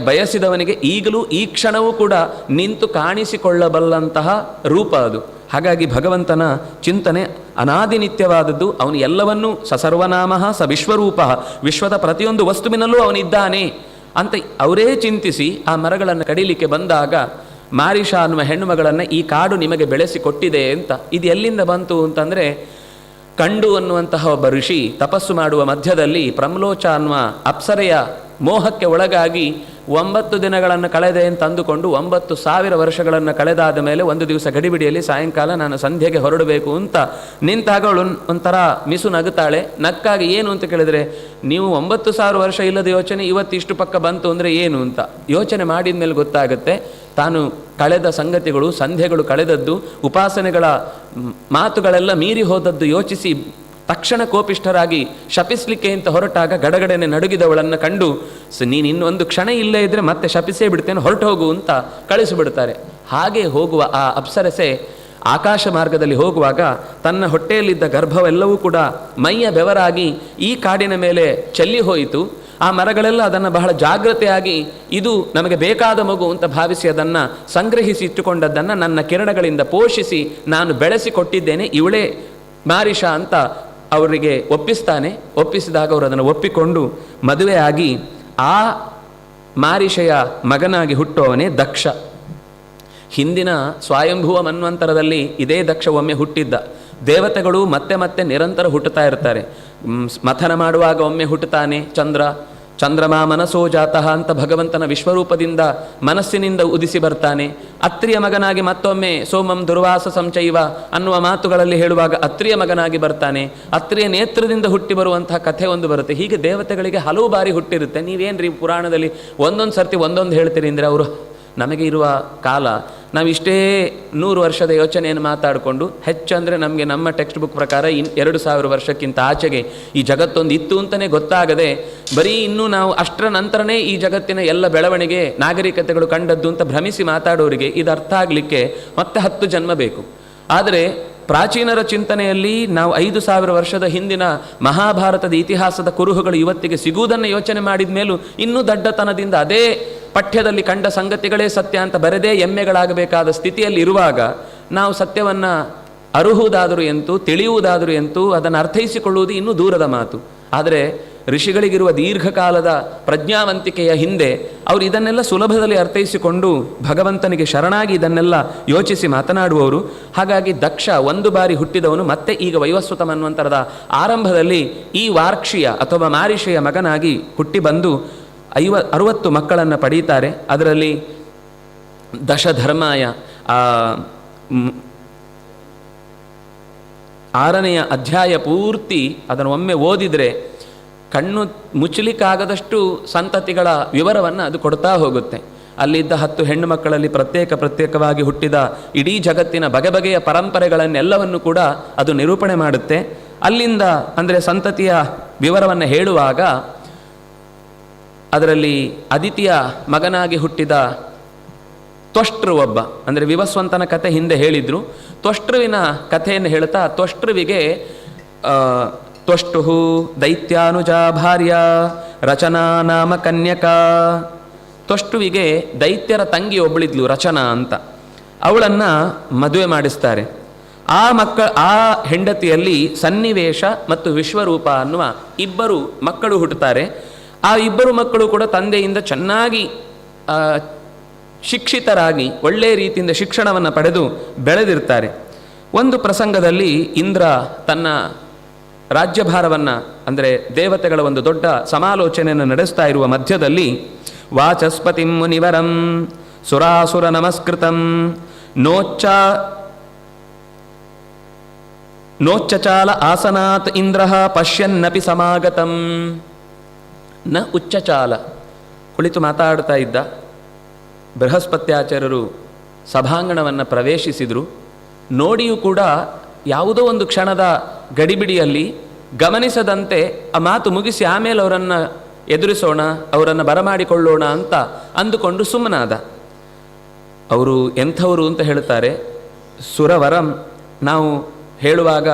ಬಯಸಿದವನಿಗೆ ಈಗಲೂ ಈ ಕ್ಷಣವೂ ಕೂಡ ನಿಂತು ಕಾಣಿಸಿಕೊಳ್ಳಬಲ್ಲಂತಹ ರೂಪ ಅದು. ಹಾಗಾಗಿ ಭಗವಂತನ ಚಿಂತನೆ ಅನಾದಿನಿತ್ಯವಾದದ್ದು. ಅವನು ಎಲ್ಲವನ್ನೂ ಸರ್ವನಾಮ ಸ ವಿಶ್ವರೂಪ, ವಿಶ್ವದ ಪ್ರತಿಯೊಂದು ವಸ್ತುವಿನಲ್ಲೂ ಅವನಿದ್ದಾನೆ ಅಂತ ಅವರೇ ಚಿಂತಿಸಿ ಆ ಮರಗಳನ್ನು ಕಡಿಲಿಕ್ಕೆ ಬಂದಾಗ ಮಾರಿಷ ಅನ್ನುವ ಹೆಣ್ಣು ಮಗಳನ್ನು ಈ ಕಾಡು ನಿಮಗೆ ಬೆಳೆಸಿ ಕೊಟ್ಟಿದೆ ಅಂತ. ಇದು ಎಲ್ಲಿಂದ ಬಂತು ಅಂತಂದರೆ, ಕಂಡು ಅನ್ನುವಂತಹ ಒಬ್ಬ ಋಷಿ ತಪಸ್ಸು ಮಾಡುವ ಮಧ್ಯದಲ್ಲಿ ಪ್ರಮ್ಲೋಚ ಅನ್ನುವ ಅಪ್ಸರೆಯ ಮೋಹಕ್ಕೆ ಒಳಗಾಗಿ 9 ದಿನಗಳನ್ನು ಕಳೆದೆ ಅಂತ ಅಂದುಕೊಂಡು 9,000 ವರ್ಷಗಳನ್ನು ಕಳೆದಾದ ಮೇಲೆ ಒಂದು ದಿವಸ ಗಡಿಬಿಡಿಯಲ್ಲಿ ಸಾಯಂಕಾಲ ನಾನು ಸಂಧ್ಯೆಗೆ ಹೊರಡಬೇಕು ಅಂತ ನಿಂತಾಗ ಅವಳು ಒಂಥರ ಮಿಸು ನಗುತ್ತಾಳೆ. ನಕ್ಕಾಗಿ ಏನು ಅಂತ ಕೇಳಿದರೆ, ನೀವು 9,000 ವರ್ಷ ಇಲ್ಲದ ಯೋಚನೆ ಇವತ್ತಿಷ್ಟು ಪಕ್ಕ ಬಂತು ಅಂದರೆ ಏನು ಅಂತ ಯೋಚನೆ ಮಾಡಿದ ಮೇಲೆ ಗೊತ್ತಾಗುತ್ತೆ ತಾನು ಕಳೆದ ಸಂಗತಿಗಳು, ಸಂಧ್ಯೆಗಳು ಕಳೆದದ್ದು, ಉಪಾಸನೆಗಳ ಮಾತುಗಳೆಲ್ಲ ಮೀರಿ ಹೋದದ್ದು ಯೋಚಿಸಿ ತಕ್ಷಣ ಕೋಪಿಷ್ಠರಾಗಿ ಶಪಿಸಲಿಕ್ಕೆ ಅಂತ ಹೊರಟಾಗ ಗಡಗಡೆನೆ ನಡುಗಿದವಳನ್ನು ಕಂಡು, ನೀನು ಇನ್ನೊಂದು ಕ್ಷಣ ಇಲ್ಲೇ ಇದ್ದರೆ ಮತ್ತೆ ಶಪಿಸೇ ಬಿಡ್ತೇನೆ, ಹೊರಟು ಹೋಗು ಅಂತ ಕಳಿಸಿಬಿಡ್ತಾರೆ. ಹಾಗೆ ಹೋಗುವ ಆ ಅಪ್ಸರಸೆ ಆಕಾಶ ಮಾರ್ಗದಲ್ಲಿ ಹೋಗುವಾಗ ತನ್ನ ಹೊಟ್ಟೆಯಲ್ಲಿದ್ದ ಗರ್ಭವೆಲ್ಲವೂ ಕೂಡ ಮೈಯ ಬೆವರಾಗಿ ಈ ಕಾಡಿನ ಮೇಲೆ ಚೆಲ್ಲಿ ಹೋಯಿತು. ಆ ಮರಗಳೆಲ್ಲ ಅದನ್ನು ಬಹಳ ಜಾಗ್ರತೆಯಾಗಿ ಇದು ನಮಗೆ ಬೇಕಾದ ಮಗು ಅಂತ ಭಾವಿಸಿ ಅದನ್ನು ಸಂಗ್ರಹಿಸಿ ಇಟ್ಟುಕೊಂಡದ್ದನ್ನು ನನ್ನ ಕಿರಣಗಳಿಂದ ಪೋಷಿಸಿ ನಾನು ಬೆಳೆಸಿಕೊಟ್ಟಿದ್ದೇನೆ, ಇವಳೇ ಮಾರಿಷ ಅಂತ ಅವರಿಗೆ ಒಪ್ಪಿಸ್ತಾನೆ. ಒಪ್ಪಿಸಿದಾಗ ಅವರು ಅದನ್ನು ಒಪ್ಪಿಕೊಂಡು ಮದುವೆಯಾಗಿ ಆ ಮಾರಿಷೆಯ ಮಗನಾಗಿ ಹುಟ್ಟುವವನೇ ದಕ್ಷ. ಹಿಂದಿನ ಸ್ವಯಂಭುವ ಮನ್ವಂತರದಲ್ಲಿ ಇದೇ ದಕ್ಷ ಒಮ್ಮೆ ಹುಟ್ಟಿದ್ದ. ದೇವತೆಗಳು ಮತ್ತೆ ಮತ್ತೆ ನಿರಂತರ ಹುಟ್ಟುತ್ತಾ ಇರ್ತಾರೆ. ಮಥನ ಮಾಡುವಾಗ ಒಮ್ಮೆ ಹುಟ್ಟುತ್ತಾನೆ ಚಂದ್ರಮಾ ಮನಸೋ ಜಾತಃ ಅಂತ ಭಗವಂತನ ವಿಶ್ವರೂಪದಿಂದ ಮನಸ್ಸಿನಿಂದ ಉದಿಸಿ ಬರ್ತಾನೆ. ಅತ್ರಿಯ ಮಗನಾಗಿ ಮತ್ತೊಮ್ಮೆ ಸೋಮಂ ದುರ್ವಾಸ ಸಂಚೈವ ಅನ್ನುವ ಮಾತುಗಳಲ್ಲಿ ಹೇಳುವಾಗ ಅತ್ರಿಯ ಮಗನಾಗಿ ಬರ್ತಾನೆ. ಅತ್ರಿಯ ನೇತ್ರದಿಂದ ಹುಟ್ಟಿ ಬರುವಂತಹ ಕಥೆ ಒಂದು ಬರುತ್ತೆ. ಹೀಗೆ ದೇವತೆಗಳಿಗೆ ಹಲವು ಬಾರಿ ಹುಟ್ಟಿರುತ್ತೆ. ನೀವೇನ್ರಿ ಪುರಾಣದಲ್ಲಿ ಒಂದೊಂದು ಸರ್ತಿ ಒಂದೊಂದು ಹೇಳ್ತೀರಿ ಅಂದರೆ ಅವರು ನಮಗೆ ಇರುವ ಕಾಲ ನಾವಿಷ್ಟೇ 100 ವರ್ಷದ ಯೋಚನೆಯನ್ನು ಮಾತಾಡಿಕೊಂಡು ಹೆಚ್ಚಂದರೆ ನಮಗೆ ನಮ್ಮ ಟೆಕ್ಸ್ಟ್ ಬುಕ್ ಪ್ರಕಾರ 2,000 ವರ್ಷಕ್ಕಿಂತ ಆಚೆಗೆ ಈ ಜಗತ್ತೊಂದು ಇತ್ತು ಅಂತಲೇ ಗೊತ್ತಾಗದೆ ಬರೀ ಇನ್ನೂ ನಾವು ಅಷ್ಟರ ನಂತರನೇ ಈ ಜಗತ್ತಿನ ಎಲ್ಲ ಬೆಳವಣಿಗೆ ನಾಗರಿಕತೆಗಳು ಕಂಡದ್ದು ಅಂತ ಭ್ರಮಿಸಿ ಮಾತಾಡೋರಿಗೆ ಇದು ಅರ್ಥ ಆಗಲಿಕ್ಕೆ ಮತ್ತೆ 10 ಜನ್ಮ ಬೇಕು. ಆದರೆ ಪ್ರಾಚೀನರ ಚಿಂತನೆಯಲ್ಲಿ ನಾವು 5,000 ವರ್ಷದ ಹಿಂದಿನ ಮಹಾಭಾರತದ ಇತಿಹಾಸದ ಕುರುಹುಗಳು ಇವತ್ತಿಗೆ ಸಿಗುವುದನ್ನು ಯೋಚನೆ ಮಾಡಿದ ಮೇಲೂ ಇನ್ನೂ ದಡ್ಡತನದಿಂದ ಅದೇ ಪಠ್ಯದಲ್ಲಿ ಕಂಡ ಸಂಗತಿಗಳೇ ಸತ್ಯ ಅಂತ ಬರೆದೇ ಎಮ್ಮೆಗಳಾಗಬೇಕಾದ ಸ್ಥಿತಿಯಲ್ಲಿ ಇರುವಾಗ ನಾವು ಸತ್ಯವನ್ನು ಅರುಹುವುದಾದರೂ ಎಂತೂ ತಿಳಿಯುವುದಾದರೂ ಎಂತೂ ಅದನ್ನು ಅರ್ಥೈಸಿಕೊಳ್ಳುವುದು ಇನ್ನೂ ದೂರದ ಮಾತು. ಆದರೆ ಋಷಿಗಳಿಗಿರುವ ದೀರ್ಘಕಾಲದ ಪ್ರಜ್ಞಾವಂತಿಕೆಯ ಹಿಂದೆ ಅವರು ಇದನ್ನೆಲ್ಲ ಸುಲಭದಲ್ಲಿ ಅರ್ಥೈಸಿಕೊಂಡು ಭಗವಂತನಿಗೆ ಶರಣಾಗಿ ಇದನ್ನೆಲ್ಲ ಯೋಚಿಸಿ ಮಾತನಾಡುವವರು. ಹಾಗಾಗಿ ದಕ್ಷ ಒಂದು ಬಾರಿ ಹುಟ್ಟಿದವನು ಮತ್ತೆ ಈಗ ವೈವಸ್ವತ ಮನ್ವಂತರದ ಆರಂಭದಲ್ಲಿ ಈ ವಾರ್ಕ್ಷಿಯ ಅಥವಾ ಮಾರಿಷೆಯ ಮಗನಾಗಿ ಹುಟ್ಟಿ ಬಂದು 60 ಮಕ್ಕಳನ್ನು ಪಡೀತಾರೆ. ಅದರಲ್ಲಿ ದಶಧರ್ಮಾಯ 6ನೆಯ ಅಧ್ಯಾಯ ಪೂರ್ತಿ ಅದನ್ನು ಒಮ್ಮೆ ಓದಿದರೆ ಕಣ್ಣು ಮುಚ್ಚಲಿಕ್ಕಾಗದಷ್ಟು ಸಂತತಿಗಳ ವಿವರವನ್ನು ಅದು ಕೊಡ್ತಾ ಹೋಗುತ್ತೆ. ಅಲ್ಲಿದ್ದ 10 ಹೆಣ್ಣು ಮಕ್ಕಳಲ್ಲಿ ಪ್ರತ್ಯೇಕವಾಗಿ ಹುಟ್ಟಿದ ಇಡೀ ಜಗತ್ತಿನ ಬಗೆಬಗೆಯ ಪರಂಪರೆಗಳನ್ನೆಲ್ಲವನ್ನು ಕೂಡ ಅದು ನಿರೂಪಣೆ ಮಾಡುತ್ತೆ. ಅಲ್ಲಿಂದ ಅಂದರೆ ಸಂತತಿಯ ವಿವರವನ್ನು ಹೇಳುವಾಗ ಅದರಲ್ಲಿ ಅದಿತಿಯ ಮಗನಾಗಿ ಹುಟ್ಟಿದ ತ್ವಷ್ಟೃ ಒಬ್ಬ, ಅಂದರೆ ವಿವಸ್ವಂತನ ಕಥೆ ಹಿಂದೆ ಹೇಳಿದ್ರು. ತ್ವಷ್ಟೃವಿನ ಕಥೆಯನ್ನು ಹೇಳ್ತಾ ತ್ವಷ್ಟೃವಿಗೆ ತ್ವಷ್ಟುಹು ದೈತ್ಯಾನುಜಾ ಭಾರ್ಯ ರಚನಾ ನಾಮ ಕನ್ಯಕಾ. ತ್ವಷ್ಟುವಿಗೆ ದೈತ್ಯರ ತಂಗಿ ಒಬ್ಬಳಿದ್ಲು ರಚನಾ ಅಂತ. ಅವಳನ್ನು ಮದುವೆ ಮಾಡಿಸ್ತಾರೆ. ಆ ಹೆಂಡತಿಯಲ್ಲಿ ಸನ್ನಿವೇಶ ಮತ್ತು ವಿಶ್ವರೂಪ ಅನ್ನುವ 2 ಮಕ್ಕಳು ಹುಟ್ಟುತ್ತಾರೆ. ಆ 2 ಮಕ್ಕಳು ಕೂಡ ತಂದೆಯಿಂದ ಚೆನ್ನಾಗಿ ಶಿಕ್ಷಿತರಾಗಿ ಒಳ್ಳೆಯ ರೀತಿಯಿಂದ ಶಿಕ್ಷಣವನ್ನು ಪಡೆದು ಬೆಳೆದಿರ್ತಾರೆ. ಒಂದು ಪ್ರಸಂಗದಲ್ಲಿ ಇಂದ್ರ ತನ್ನ ರಾಜ್ಯಭಾರವನ್ನು ಅಂದರೆ ದೇವತೆಗಳ ಒಂದು ದೊಡ್ಡ ಸಮಾಲೋಚನೆಯನ್ನು ನಡೆಸ್ತಾ ಇರುವ ಮಧ್ಯದಲ್ಲಿ ವಾಚಸ್ಪತಿಂ ಮುನಿವರಂ ಸುರಾಸುರ ನಮಸ್ಕೃತಂ ನೋಚ್ಚಚಾಲ ಆಸನಾತ್ ಇಂದ್ರ ಪಶ್ಯನ್ನಪಿ ಸಮಾಗತಂ. ನ ಉಚ್ಚಚಾಲ. ಕುಳಿತು ಮಾತಾಡ್ತಾ ಇದ್ದ. ಬೃಹಸ್ಪತ್ಯಾಚಾರ್ಯರು ಸಭಾಂಗಣವನ್ನು ಪ್ರವೇಶಿಸಿದರು. ನೋಡಿಯೂ ಕೂಡ ಯಾವುದೋ ಒಂದು ಕ್ಷಣದ ಗಡಿಬಿಡಿಯಲ್ಲಿ ಗಮನಿಸದಂತೆ ಆ ಮಾತು ಮುಗಿಸಿ ಆಮೇಲೆ ಅವರನ್ನು ಎದುರಿಸೋಣ, ಅವರನ್ನು ಬರಮಾಡಿಕೊಳ್ಳೋಣ ಅಂತ ಅಂದುಕೊಂಡು ಸುಮ್ಮನಾದ. ಅವರು ಎಂಥವರು ಅಂತ ಹೇಳ್ತಾರೆ, ಸುರವರಂ. ನಾವು ಹೇಳುವಾಗ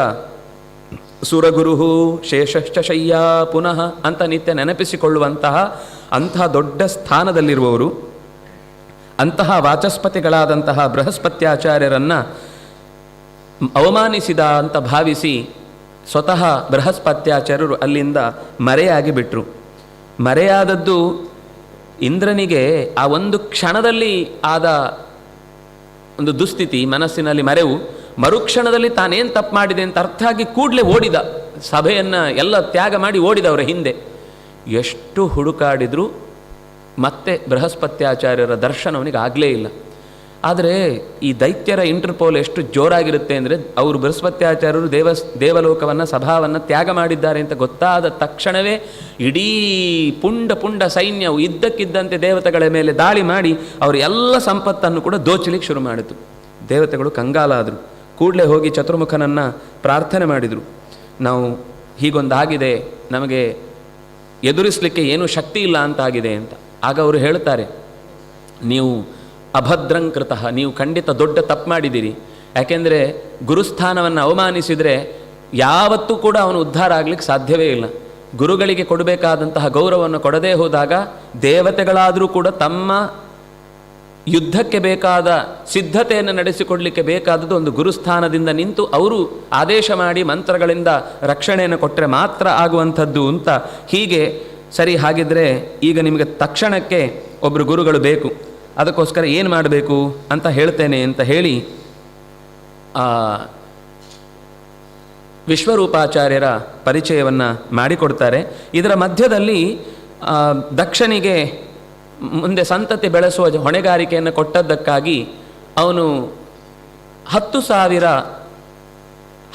ಸುರಗುರುಹು ಶೇಷಶ್ಚ ಶಯ್ಯಾ ಪುನಃ ಅಂತ ನಿತ್ಯ ನೆನಪಿಸಿಕೊಳ್ಳುವಂತಹ ಅಂತಹ ದೊಡ್ಡ ಸ್ಥಾನದಲ್ಲಿರುವವರು. ಅಂತಹ ವಾಚಸ್ಪತಿಗಳಾದಂತಹ ಬೃಹಸ್ಪತ್ಯಾಚಾರ್ಯರನ್ನು ಅವಮಾನಿಸಿದ ಅಂತ ಭಾವಿಸಿ ಸ್ವತಃ ಬೃಹಸ್ಪತ್ಯಾಚಾರ್ಯರು ಅಲ್ಲಿಂದ ಮರೆಯಾಗಿ ಬಿಟ್ಟರು. ಮರೆಯಾದದ್ದು ಇಂದ್ರನಿಗೆ ಆ ಒಂದು ಕ್ಷಣದಲ್ಲಿ ಆದ ಒಂದು ದುಸ್ಥಿತಿ, ಮನಸ್ಸಿನಲ್ಲಿ ಮರೆವು. ಮರುಕ್ಷಣದಲ್ಲಿ ತಾನೇನು ತಪ್ಪು ಮಾಡಿದೆ ಅಂತ ಅರ್ಥ ಆಗಿ ಕೂಡಲೇ ಓಡಿದ. ಸಭೆಯನ್ನು ಎಲ್ಲ ತ್ಯಾಗ ಮಾಡಿ ಓಡಿದವರ ಹಿಂದೆ. ಎಷ್ಟು ಹುಡುಕಾಡಿದರೂ ಮತ್ತೆ ಬೃಹಸ್ಪತ್ಯಾಚಾರ್ಯರ ದರ್ಶನವನಿಗೆ ಆಗಲೇ ಇಲ್ಲ. ಆದರೆ ಈ ದೈತ್ಯರ ಇಂಟರ್ಪೋಲ್ ಎಷ್ಟು ಜೋರಾಗಿರುತ್ತೆ ಅಂದರೆ, ಅವರು ಬೃಹಸ್ಪತ್ಯಾಚಾರ್ಯರು ದೇವಲೋಕವನ್ನು ಸಭಾವನ್ನು ತ್ಯಾಗ ಮಾಡಿದ್ದಾರೆ ಅಂತ ಗೊತ್ತಾದ ತಕ್ಷಣವೇ ಇಡೀ ಪುಂಡ ಸೈನ್ಯವು ಇದ್ದಕ್ಕಿದ್ದಂತೆ ದೇವತೆಗಳ ಮೇಲೆ ದಾಳಿ ಮಾಡಿ ಅವರ ಎಲ್ಲ ಸಂಪತ್ತನ್ನು ಕೂಡ ದೋಚಲಿಕ್ಕೆ ಶುರು ಮಾಡಿತು. ದೇವತೆಗಳು ಕಂಗಾಲಾದರು. ಕೂಡಲೇ ಹೋಗಿ ಚತುರ್ಮುಖನನ್ನು ಪ್ರಾರ್ಥನೆ ಮಾಡಿದರು. ನಾವು ಹೀಗೊಂದಾಗಿದೆ, ನಮಗೆ ಎದುರಿಸಲಿಕ್ಕೆ ಏನೂ ಶಕ್ತಿ ಇಲ್ಲ ಅಂತಾಗಿದೆ ಅಂತ. ಆಗ ಅವರು ಹೇಳ್ತಾರೆ, ನೀವು ಅಭದ್ರಂಕೃತ, ನೀವು ಖಂಡಿತ ದೊಡ್ಡ ತಪ್ಪು ಮಾಡಿದ್ದೀರಿ. ಯಾಕೆಂದರೆ ಗುರುಸ್ಥಾನವನ್ನು ಅವಮಾನಿಸಿದರೆ ಯಾವತ್ತೂ ಕೂಡ ಅವನು ಉದ್ಧಾರ ಆಗಲಿಕ್ಕೆ ಸಾಧ್ಯವೇ ಇಲ್ಲ. ಗುರುಗಳಿಗೆ ಕೊಡಬೇಕಾದಂತಹ ಗೌರವವನ್ನು ಕೊಡದೇ ಹೋದಾಗ ದೇವತೆಗಳಾದರೂ ಕೂಡ ತಮ್ಮ ಯುದ್ಧಕ್ಕೆ ಬೇಕಾದ ಸಿದ್ಧತೆಯನ್ನು ನಡೆಸಿಕೊಡಲಿಕ್ಕೆ ಬೇಕಾದದ್ದು ಒಂದು ಗುರುಸ್ಥಾನದಿಂದ ನಿಂತು ಅವರು ಆದೇಶ ಮಾಡಿ ಮಂತ್ರಗಳಿಂದ ರಕ್ಷಣೆಯನ್ನು ಕೊಟ್ಟರೆ ಮಾತ್ರ ಆಗುವಂಥದ್ದು ಅಂತ. ಹೀಗೆ ಸರಿ, ಹಾಗಿದ್ರೆ ಈಗ ನಿಮಗೆ ತಕ್ಷಣಕ್ಕೆ ಒಬ್ಬರು ಗುರುಗಳು ಬೇಕು, ಅದಕ್ಕೋಸ್ಕರ ಏನು ಮಾಡಬೇಕು ಅಂತ ಹೇಳ್ತೇನೆ ಅಂತ ಹೇಳಿ ವಿಶ್ವರೂಪಾಚಾರ್ಯರ ಪರಿಚಯವನ್ನು ಮಾಡಿಕೊಡ್ತಾರೆ. ಇದರ ಮಧ್ಯದಲ್ಲಿ ದಕ್ಷನಿಗೆ ಮುಂದೆ ಸಂತತಿ ಬೆಳೆಸುವ ಹೊಣೆಗಾರಿಕೆಯನ್ನು ಕೊಟ್ಟದ್ದಕ್ಕಾಗಿ ಅವನು 10,000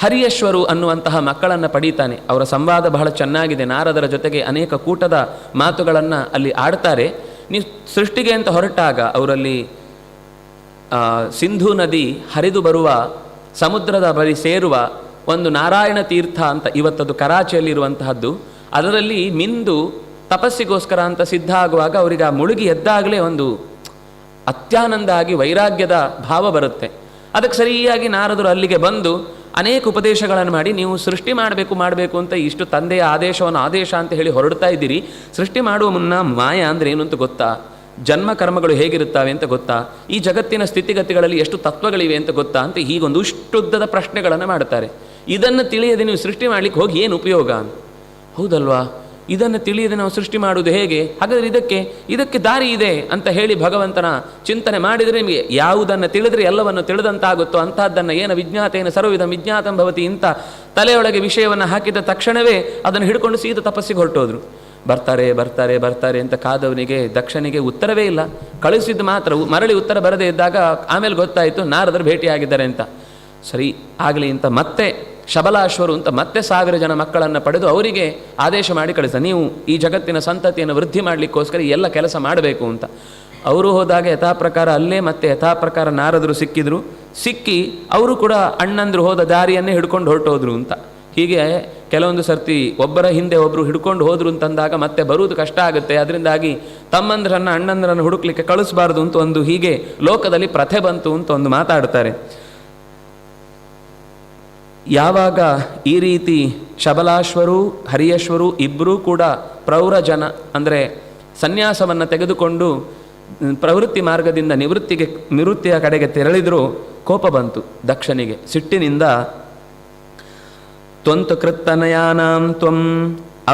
ಹರಿಯಶ್ವರು ಅನ್ನುವಂತಹ ಮಕ್ಕಳನ್ನು ಪಡೀತಾನೆ. ಅವರ ಸಂವಾದ ಬಹಳ ಚೆನ್ನಾಗಿದೆ. ನಾರದರ ಜೊತೆಗೆ ಅನೇಕ ಕೂಟದ ಮಾತುಗಳನ್ನು ಅಲ್ಲಿ ಆಡ್ತಾರೆ. ನೀವು ಸೃಷ್ಟಿಗೆ ಅಂತ ಹೊರಟಾಗ ಅವರಲ್ಲಿ ಸಿಂಧೂ ನದಿ ಹರಿದು ಬರುವ ಸಮುದ್ರದ ಬಳಿ ಸೇರುವ ಒಂದು ನಾರಾಯಣ ತೀರ್ಥ ಅಂತ, ಇವತ್ತದು ಕರಾಚಿಯಲ್ಲಿರುವಂತಹದ್ದು, ಅದರಲ್ಲಿ ಮಿಂದು ತಪಸ್ಸಿಗೋಸ್ಕರ ಅಂತ ಸಿದ್ಧ ಆಗುವಾಗ ಅವರಿಗೆ ಆ ಮುಳುಗಿ ಎದ್ದಾಗಲೇ ಒಂದು ಅತ್ಯಾನಂದ ಆಗಿ ವೈರಾಗ್ಯದ ಭಾವ ಬರುತ್ತೆ. ಅದಕ್ಕೆ ಸರಿಯಾಗಿ ನಾರದರು ಅಲ್ಲಿಗೆ ಬಂದು ಅನೇಕ ಉಪದೇಶಗಳನ್ನು ಮಾಡಿ, ನೀವು ಸೃಷ್ಟಿ ಮಾಡಬೇಕು ಅಂತ ಇಷ್ಟು ತಂದೆಯ ಆದೇಶ ಅಂತ ಹೇಳಿ ಹೊರಡ್ತಾ ಇದ್ದೀರಿ. ಸೃಷ್ಟಿ ಮಾಡುವ ಮುನ್ನ ಮಾಯ ಅಂದರೆ ಏನು ಅಂತ ಗೊತ್ತಾ? ಜನ್ಮ ಕರ್ಮಗಳು ಹೇಗಿರುತ್ತವೆ ಅಂತ ಗೊತ್ತಾ? ಈ ಜಗತ್ತಿನ ಸ್ಥಿತಿಗತಿಗಳಲ್ಲಿ ಎಷ್ಟು ತತ್ವಗಳಿವೆ ಅಂತ ಗೊತ್ತಾ ಅಂತ ಹೀಗೊಂದು ಇಷ್ಟುದ್ದದ ಪ್ರಶ್ನೆಗಳನ್ನು ಮಾಡ್ತಾರೆ. ಇದನ್ನು ತಿಳಿಯದೆ ನೀವು ಸೃಷ್ಟಿ ಮಾಡಲಿಕ್ಕೆ ಹೋಗಿ ಏನು ಉಪಯೋಗ? ಹೌದಲ್ವಾ? ಇದನ್ನು ತಿಳಿಯದೆ ನಾವು ಸೃಷ್ಟಿ ಮಾಡುವುದು ಹೇಗೆ? ಹಾಗಾದರೆ ಇದಕ್ಕೆ ದಾರಿ ಇದೆ ಅಂತ ಹೇಳಿ ಭಗವಂತನ ಚಿಂತನೆ ಮಾಡಿದರೆ ನಿಮಗೆ ಯಾವುದನ್ನು ತಿಳಿದರೆ ಎಲ್ಲವನ್ನು ತಿಳಿದಂತಾಗುತ್ತೋ ಅಂಥದ್ದನ್ನು ಏನು ವಿಜ್ಞಾತೇನ ಸರ್ವವಿಧಂ ವಿಜ್ಞಾತಂ ಭವತಿ ಅಂತ ತಲೆಯೊಳಗೆ ವಿಷಯವನ್ನು ಹಾಕಿದ ತಕ್ಷಣವೇ ಅದನ್ನು ಹಿಡ್ಕೊಂಡು ಸೀದಾ ತಪಸ್ಸಿಗೆ ಹೊರಟೋದ್ರು. ಬರ್ತಾರೆ ಅಂತ ಕಾದವನಿಗೆ ದಕ್ಷನಿಗೆ ಉತ್ತರವೇ ಇಲ್ಲ. ಕಳಿಸಿದ್ದು ಮಾತ್ರ, ಮರಳಿ ಉತ್ತರ ಬರದೇ ಇದ್ದಾಗ ಆಮೇಲೆ ಗೊತ್ತಾಯಿತು ನಾರದರು ಭೇಟಿಯಾಗಿದ್ದಾರೆ ಅಂತ. ಸರಿ ಆಗಲಿ ಅಂತ ಮತ್ತೆ ಶಬಲಾಶ್ವರು ಅಂತ ಮತ್ತೆ 1000 ಜನ ಮಕ್ಕಳನ್ನು ಪಡೆದು ಅವರಿಗೆ ಆದೇಶ ಮಾಡಿ ಕಳಿಸ, ನೀವು ಈ ಜಗತ್ತಿನ ಸಂತತಿಯನ್ನು ವೃದ್ಧಿ ಮಾಡಲಿಕ್ಕೋಸ್ಕರ ಎಲ್ಲ ಕೆಲಸ ಮಾಡಬೇಕು ಅಂತ. ಅವರು ಹೋದಾಗ ಯಥಾಪ್ರಕಾರ ಅಲ್ಲೇ ಮತ್ತೆ ಯಥಾಪ್ರಕಾರ ನಾರದರು ಸಿಕ್ಕಿ ಅವರು ಕೂಡ ಅಣ್ಣಂದರು ಹೋದ ದಾರಿಯನ್ನೇ ಹಿಡ್ಕೊಂಡು ಹೊರಟೋದ್ರು ಅಂತ. ಹೀಗೆ ಕೆಲವೊಂದು ಸರ್ತಿ ಒಬ್ಬರ ಹಿಂದೆ ಒಬ್ಬರು ಹಿಡ್ಕೊಂಡು ಹೋದ್ರು ಅಂತಂದಾಗ ಮತ್ತೆ ಬರುವುದು ಕಷ್ಟ ಆಗುತ್ತೆ. ಅದರಿಂದಾಗಿ ತಮ್ಮಂದ್ರನ್ನು ಅಣ್ಣಂದ್ರನ್ನು ಹುಡುಕ್ಲಿಕ್ಕೆ ಕಳಿಸಬಾರ್ದು ಅಂತ ಒಂದು ಹೀಗೆ ಲೋಕದಲ್ಲಿ ಪ್ರಥೆ ಬಂತು ಅಂತ ಒಂದು ಮಾತಾಡ್ತಾರೆ. ಯಾವಾಗ ಈ ರೀತಿ ಶಬಲಾಶ್ವರು ಹರಿಯಶ್ವರು ಇಬ್ಬರೂ ಕೂಡ ಪ್ರೌರಜನ ಅಂದರೆ ಸನ್ಯಾಸವನ್ನು ತೆಗೆದುಕೊಂಡು ಪ್ರವೃತ್ತಿ ಮಾರ್ಗದಿಂದ ನಿವೃತ್ತಿಯ ಕಡೆಗೆ ತೆರಳಿದರೂ ಕೋಪ ಬಂತು ದಕ್ಷನಿಗೆ. ಸಿಟ್ಟಿನಿಂದ ತ್ವಂತು ಕೃತ್ತನಯಾನಾಂ ತ್ವಂ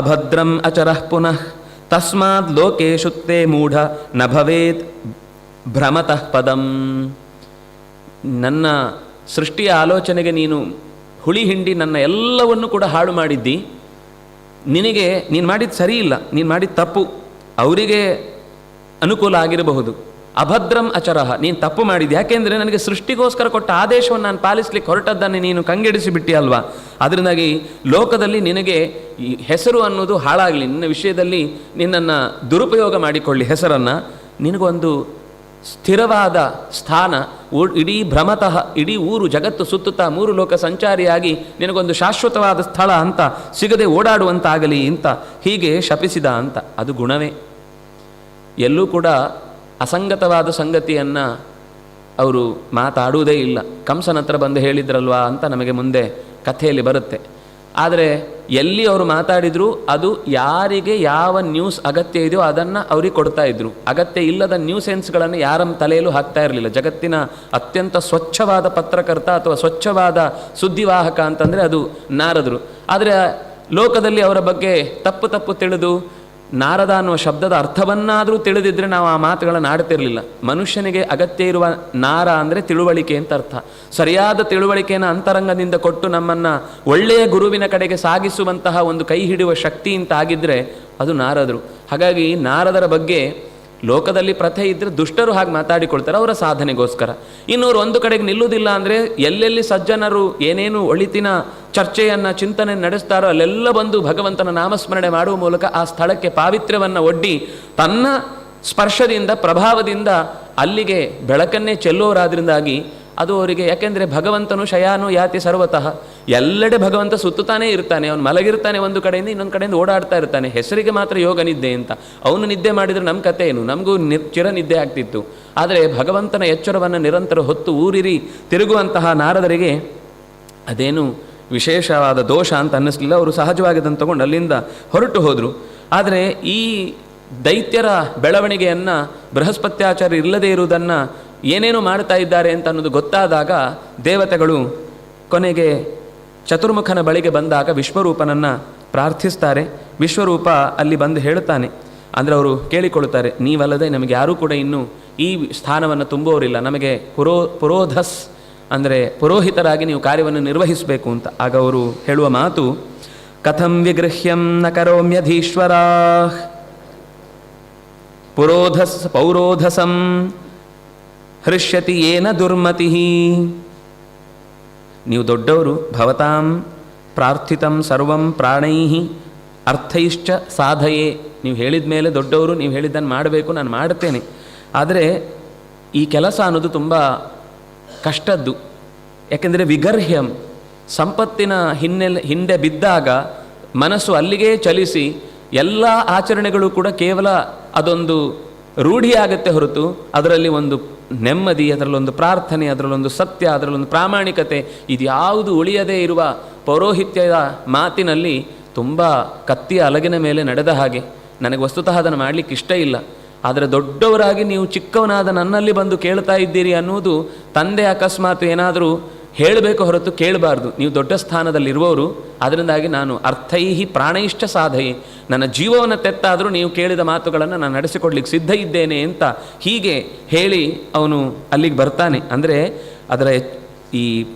ಅಭದ್ರಂ ಅಚರಃ ಪುನಃ ತಸ್ಮಾತ್ ಲೋಕೇಶು ತೇ ಮೂಢ ನ ಭವೇತ್ ಭ್ರಮತಃ ಪದಂ. ನನ್ನ ಸೃಷ್ಟಿಯ ಆಲೋಚನೆಗೆ ನೀನು ಹುಳಿ ಹಿಂಡಿ ನನ್ನ ಎಲ್ಲವನ್ನು ಕೂಡ ಹಾಳು ಮಾಡಿದ್ದಿ. ನೀನು ಮಾಡಿದ್ದು ಸರಿ ಇಲ್ಲ, ನೀನು ಮಾಡಿದ ತಪ್ಪು. ಅವರಿಗೆ ಅನುಕೂಲ ಆಗಿರಬಹುದು, ಅಭದ್ರಂ ಅಚರಃ, ನೀನು ತಪ್ಪು ಮಾಡಿದ್ದು. ಯಾಕೆಂದರೆ ನನಗೆ ಸೃಷ್ಟಿಗೋಸ್ಕರ ಕೊಟ್ಟ ಆದೇಶವನ್ನು ನಾನು ಪಾಲಿಸ್ಲಿಕ್ಕೆ ಹೊರಟದ್ದನ್ನೇ ನೀನು ಕಂಗೆಡಿಸಿ ಬಿಟ್ಟಿ ಅಲ್ವಾ. ಅದರಿಂದಾಗಿ ಲೋಕದಲ್ಲಿ ನಿನಗೆ ಈ ಹೆಸರು ಅನ್ನೋದು ಹಾಳಾಗಲಿ, ನಿನ್ನ ವಿಷಯದಲ್ಲಿ ನಿನ್ನನ್ನು ದುರುಪಯೋಗ ಮಾಡಿಕೊಳ್ಳಿ ಹೆಸರನ್ನು, ನಿನಗೊಂದು ಸ್ಥಿರವಾದ ಸ್ಥಾನ, ಇಡೀ ಭ್ರಮತಃ ಇಡೀ ಊರು ಜಗತ್ತು ಸುತ್ತುತ್ತಾ 3 ಲೋಕ ಸಂಚಾರಿಯಾಗಿ ನಿನಗೊಂದು ಶಾಶ್ವತವಾದ ಸ್ಥಳ ಅಂತ ಸಿಗದೆ ಓಡಾಡುವಂತಾಗಲಿ ಅಂತ ಹೀಗೆ ಶಪಿಸಿದ ಅಂತ. ಅದು ಗುಣವೇ. ಎಲ್ಲೂ ಕೂಡ ಅಸಂಗತವಾದ ಸಂಗತಿಯನ್ನು ಅವರು ಮಾತಾಡುವುದೇ ಇಲ್ಲ. ಕಂಸನ ಹತ್ರ ಬಂದು ಹೇಳಿದ್ರಲ್ವಾ ಅಂತ ನಮಗೆ ಮುಂದೆ ಕಥೆಯಲ್ಲಿ ಬರುತ್ತೆ. ಆದರೆ ಎಲ್ಲಿ ಅವರು ಮಾತಾಡಿದ್ರು ಅದು ಯಾರಿಗೆ ಯಾವ ನ್ಯೂಸ್ ಅಗತ್ಯ ಇದೆಯೋ ಅದನ್ನು ಅವ್ರಿಗೆ ಕೊಡ್ತಾ ಇದ್ರು. ಅಗತ್ಯ ಇಲ್ಲದ ನ್ಯೂಸೆನ್ಸ್ಗಳನ್ನು ಯಾರ ತಲೆಯಲ್ಲೂ ಹಾಕ್ತಾ ಇರಲಿಲ್ಲ. ಜಗತ್ತಿನ ಅತ್ಯಂತ ಸ್ವಚ್ಛವಾದ ಪತ್ರಕರ್ತ ಅಥವಾ ಸ್ವಚ್ಛವಾದ ಸುದ್ದಿವಾಹಕ ಅಂತಂದರೆ ಅದು ನಾರದರು. ಆದರೆ ಲೋಕದಲ್ಲಿ ಅವರ ಬಗ್ಗೆ ತಪ್ಪು ತಿಳಿದು ನಾರದ ಅನ್ನುವ ಶಬ್ದದ ಅರ್ಥವನ್ನಾದರೂ ತಿಳಿದಿದ್ದರೆ ನಾವು ಆ ಮಾತುಗಳನ್ನು ಆಡ್ತಿರಲಿಲ್ಲ. ಮನುಷ್ಯನಿಗೆ ಅಗತ್ಯ ಇರುವ ನಾರ ಅಂದರೆ ತಿಳುವಳಿಕೆ ಅಂತ ಅರ್ಥ. ಸರಿಯಾದ ತಿಳುವಳಿಕೆಯನ್ನು ಅಂತರಂಗದಿಂದ ಕೊಟ್ಟು ನಮ್ಮನ್ನು ಒಳ್ಳೆಯ ಗುರುವಿನ ಕಡೆಗೆ ಸಾಗಿಸುವಂತಹ ಒಂದು ಕೈ ಹಿಡಿಯುವ ಶಕ್ತಿ ಅಂತ ಆಗಿದ್ದರೆ ಅದು ನಾರದರು. ಹಾಗಾಗಿ ನಾರದರ ಬಗ್ಗೆ ಲೋಕದಲ್ಲಿ ಪ್ರಥೆ ಇದ್ದರೆ ದುಷ್ಟರು ಹಾಗೆ ಮಾತಾಡಿಕೊಳ್ತಾರೆ ಅವರ ಸಾಧನೆಗೋಸ್ಕರ. ಇನ್ನೂರು ಒಂದು ಕಡೆಗೆ ನಿಲ್ಲುವುದಿಲ್ಲ ಅಂದರೆ ಎಲ್ಲೆಲ್ಲಿ ಸಜ್ಜನರು ಏನೇನು ಒಳಿತಿನ ಚರ್ಚೆಯನ್ನು ಚಿಂತನೆ ನಡೆಸ್ತಾರೋ ಅಲ್ಲೆಲ್ಲ ಬಂದು ಭಗವಂತನ ನಾಮಸ್ಮರಣೆ ಮಾಡುವ ಮೂಲಕ ಆ ಸ್ಥಳಕ್ಕೆ ಪಾವಿತ್ರ್ಯವನ್ನು ಒಡ್ಡಿ ತನ್ನ ಸ್ಪರ್ಶದಿಂದ ಪ್ರಭಾವದಿಂದ ಅಲ್ಲಿಗೆ ಬೆಳಕನ್ನೇ ಚೆಲ್ಲೋರಾದ್ರಿಂದಾಗಿ ಅದು ಅವರಿಗೆ, ಯಾಕೆಂದರೆ ಭಗವಂತನು ಶಯಾನು ಯಾತಿ ಸರ್ವತಃ, ಎಲ್ಲೆಡೆ ಭಗವಂತ ಸುತ್ತುತ್ತಾನೇ ಇರ್ತಾನೆ. ಅವನು ಮಲಗಿರ್ತಾನೆ ಒಂದು ಕಡೆಯಿಂದ ಇನ್ನೊಂದು ಕಡೆಯಿಂದ ಓಡಾಡ್ತಾ ಇರ್ತಾನೆ. ಹೆಸರಿಗೆ ಮಾತ್ರ ಯೋಗ ನಿದ್ದೆ ಅಂತ. ಅವನು ನಿದ್ದೆ ಮಾಡಿದರೆ ನಮ್ಮ ಕತೆ ಏನು, ನಮಗೂ ಚಿರ ನಿದ್ದೆ ಆಗ್ತಿತ್ತು. ಆದರೆ ಭಗವಂತನ ಎಚ್ಚರವನ್ನು ನಿರಂತರ ಹೊತ್ತು ಊರಿರಿ ತಿರುಗುವಂತಹ ನಾರದರಿಗೆ ಅದೇನು ವಿಶೇಷವಾದ ದೋಷ ಅಂತ ಅನ್ನಿಸ್ಲಿಲ್ಲ. ಅವರು ಸಹಜವಾಗಿ ಅದನ್ನು ತಗೊಂಡು ಅಲ್ಲಿಂದ ಹೊರಟು ಹೋದರು. ಆದರೆ ಈ ದೈತ್ಯರ ಬೆಳವಣಿಗೆಯನ್ನು ಬೃಹಸ್ಪತ್ಯಾಚಾರ್ಯ ಇಲ್ಲದೇ ಇರುವುದನ್ನು ಏನೇನು ಮಾಡ್ತಾ ಇದ್ದಾರೆ ಅಂತ ಅನ್ನೋದು ಗೊತ್ತಾದಾಗ ದೇವತೆಗಳು ಕೊನೆಗೆ ಚತುರ್ಮುಖನ ಬಳಿಗೆ ಬಂದಾಗ ವಿಶ್ವರೂಪನನ್ನು ಪ್ರಾರ್ಥಿಸ್ತಾರೆ. ವಿಶ್ವರೂಪ ಅಲ್ಲಿ ಬಂದು ಹೇಳುತ್ತಾನೆ, ಅಂದರೆ ಅವರು ಕೇಳಿಕೊಳ್ಳುತ್ತಾರೆ, ನೀವಲ್ಲದೆ ನಮಗೆ ಯಾರೂ ಕೂಡ ಇನ್ನೂ ಈ ಸ್ಥಾನವನ್ನು ತುಂಬುವವರಿಲ್ಲ, ನಮಗೆ ಪುರೋಧಸ್ ಅಂದರೆ ಪುರೋಹಿತರಾಗಿ ನೀವು ಕಾರ್ಯವನ್ನು ನಿರ್ವಹಿಸಬೇಕು ಅಂತ. ಆಗ ಅವರು ಹೇಳುವ ಮಾತು, ಕಥಂ ವಿಗೃಹ್ಯಂ ನ ಕರೋಮ್ಯಧೀಶ್ವರ ಪುರೋಧಸ್ ಪೌರೋಧಸಂ ಹೃಷ್ಯತಿ ಏನ ದುರ್ಮತಿ. ನೀವು ದೊಡ್ಡವರು, ಭವತಾಂ ಪ್ರಾರ್ಥಿತಂ ಸರ್ವಂ ಪ್ರಾಣೈಃ ಅರ್ಥೈಶ್ಚ ಸಾಧಯೇ. ನೀವು ಹೇಳಿದ ಮೇಲೆ ದೊಡ್ಡವರು, ನೀವು ಹೇಳಿದ್ದನ್ನು ಮಾಡಬೇಕು, ನಾನು ಮಾಡುತ್ತೇನೆ. ಆದರೆ ಈ ಕೆಲಸ ಅನ್ನೋದು ತುಂಬ ಕಷ್ಟದ್ದು. ಯಾಕೆಂದರೆ ವಿಗರ್ಹ್ಯಂ, ಸಂಪತ್ತಿನ ಹಿಂದೆ ಬಿದ್ದಾಗ ಮನಸ್ಸು ಅಲ್ಲಿಗೇ ಚಲಿಸಿ ಎಲ್ಲ ಆಚರಣೆಗಳು ಕೂಡ ಕೇವಲ ಅದೊಂದು ರೂಢಿಯಾಗತ್ತೆ ಹೊರತು ಅದರಲ್ಲಿ ಒಂದು ನೆಮ್ಮದಿ, ಅದರಲ್ಲೊಂದು ಪ್ರಾರ್ಥನೆ, ಅದರಲ್ಲೊಂದು ಸತ್ಯ, ಅದರಲ್ಲೊಂದು ಪ್ರಾಮಾಣಿಕತೆ ಇದ್ಯಾವುದು ಉಳಿಯದೇ ಇರುವ ಪೌರೋಹಿತ್ಯದ ಮಾತಿನಲ್ಲಿ ತುಂಬ ಕತ್ತಿಯ ಅಲಗಿನ ಮೇಲೆ ನಡೆದ ಹಾಗೆ. ನನಗೆ ವಸ್ತುತಃ ಅದನ್ನು ಮಾಡಲಿಕ್ಕೆ ಇಷ್ಟ ಇಲ್ಲ. ಆದರೆ ದೊಡ್ಡವರಾಗಿ ನೀವು ಚಿಕ್ಕವನಾದ ನನ್ನಲ್ಲಿ ಬಂದು ಕೇಳ್ತಾ ಇದ್ದೀರಿ ಅನ್ನುವುದು ತಂದೆ ಅಕಸ್ಮಾತ್ ಏನಾದರೂ ಹೇಳಬೇಕು ಹೊರತು ಕೇಳಬಾರ್ದು. ನೀವು ದೊಡ್ಡ ಸ್ಥಾನದಲ್ಲಿರುವವರು, ಅದರಿಂದಾಗಿ ನಾನು ಅರ್ಥೈಹಿ ಪ್ರಾಣೈಶ್ಚ ಸಾಧಯಿ, ನನ್ನ ಜೀವವನ್ನು ತೆತ್ತಾದರೂ ನೀವು ಕೇಳಿದ ಮಾತುಗಳನ್ನು ನಾನು ನಡೆಸಿಕೊಡ್ಲಿಕ್ಕೆ ಸಿದ್ಧ ಇದ್ದೇನೆ ಅಂತ ಹೀಗೆ ಹೇಳಿ ಅವನು ಅಲ್ಲಿಗೆ ಬರ್ತಾನೆ. ಅಂದರೆ ಅದರ ಈ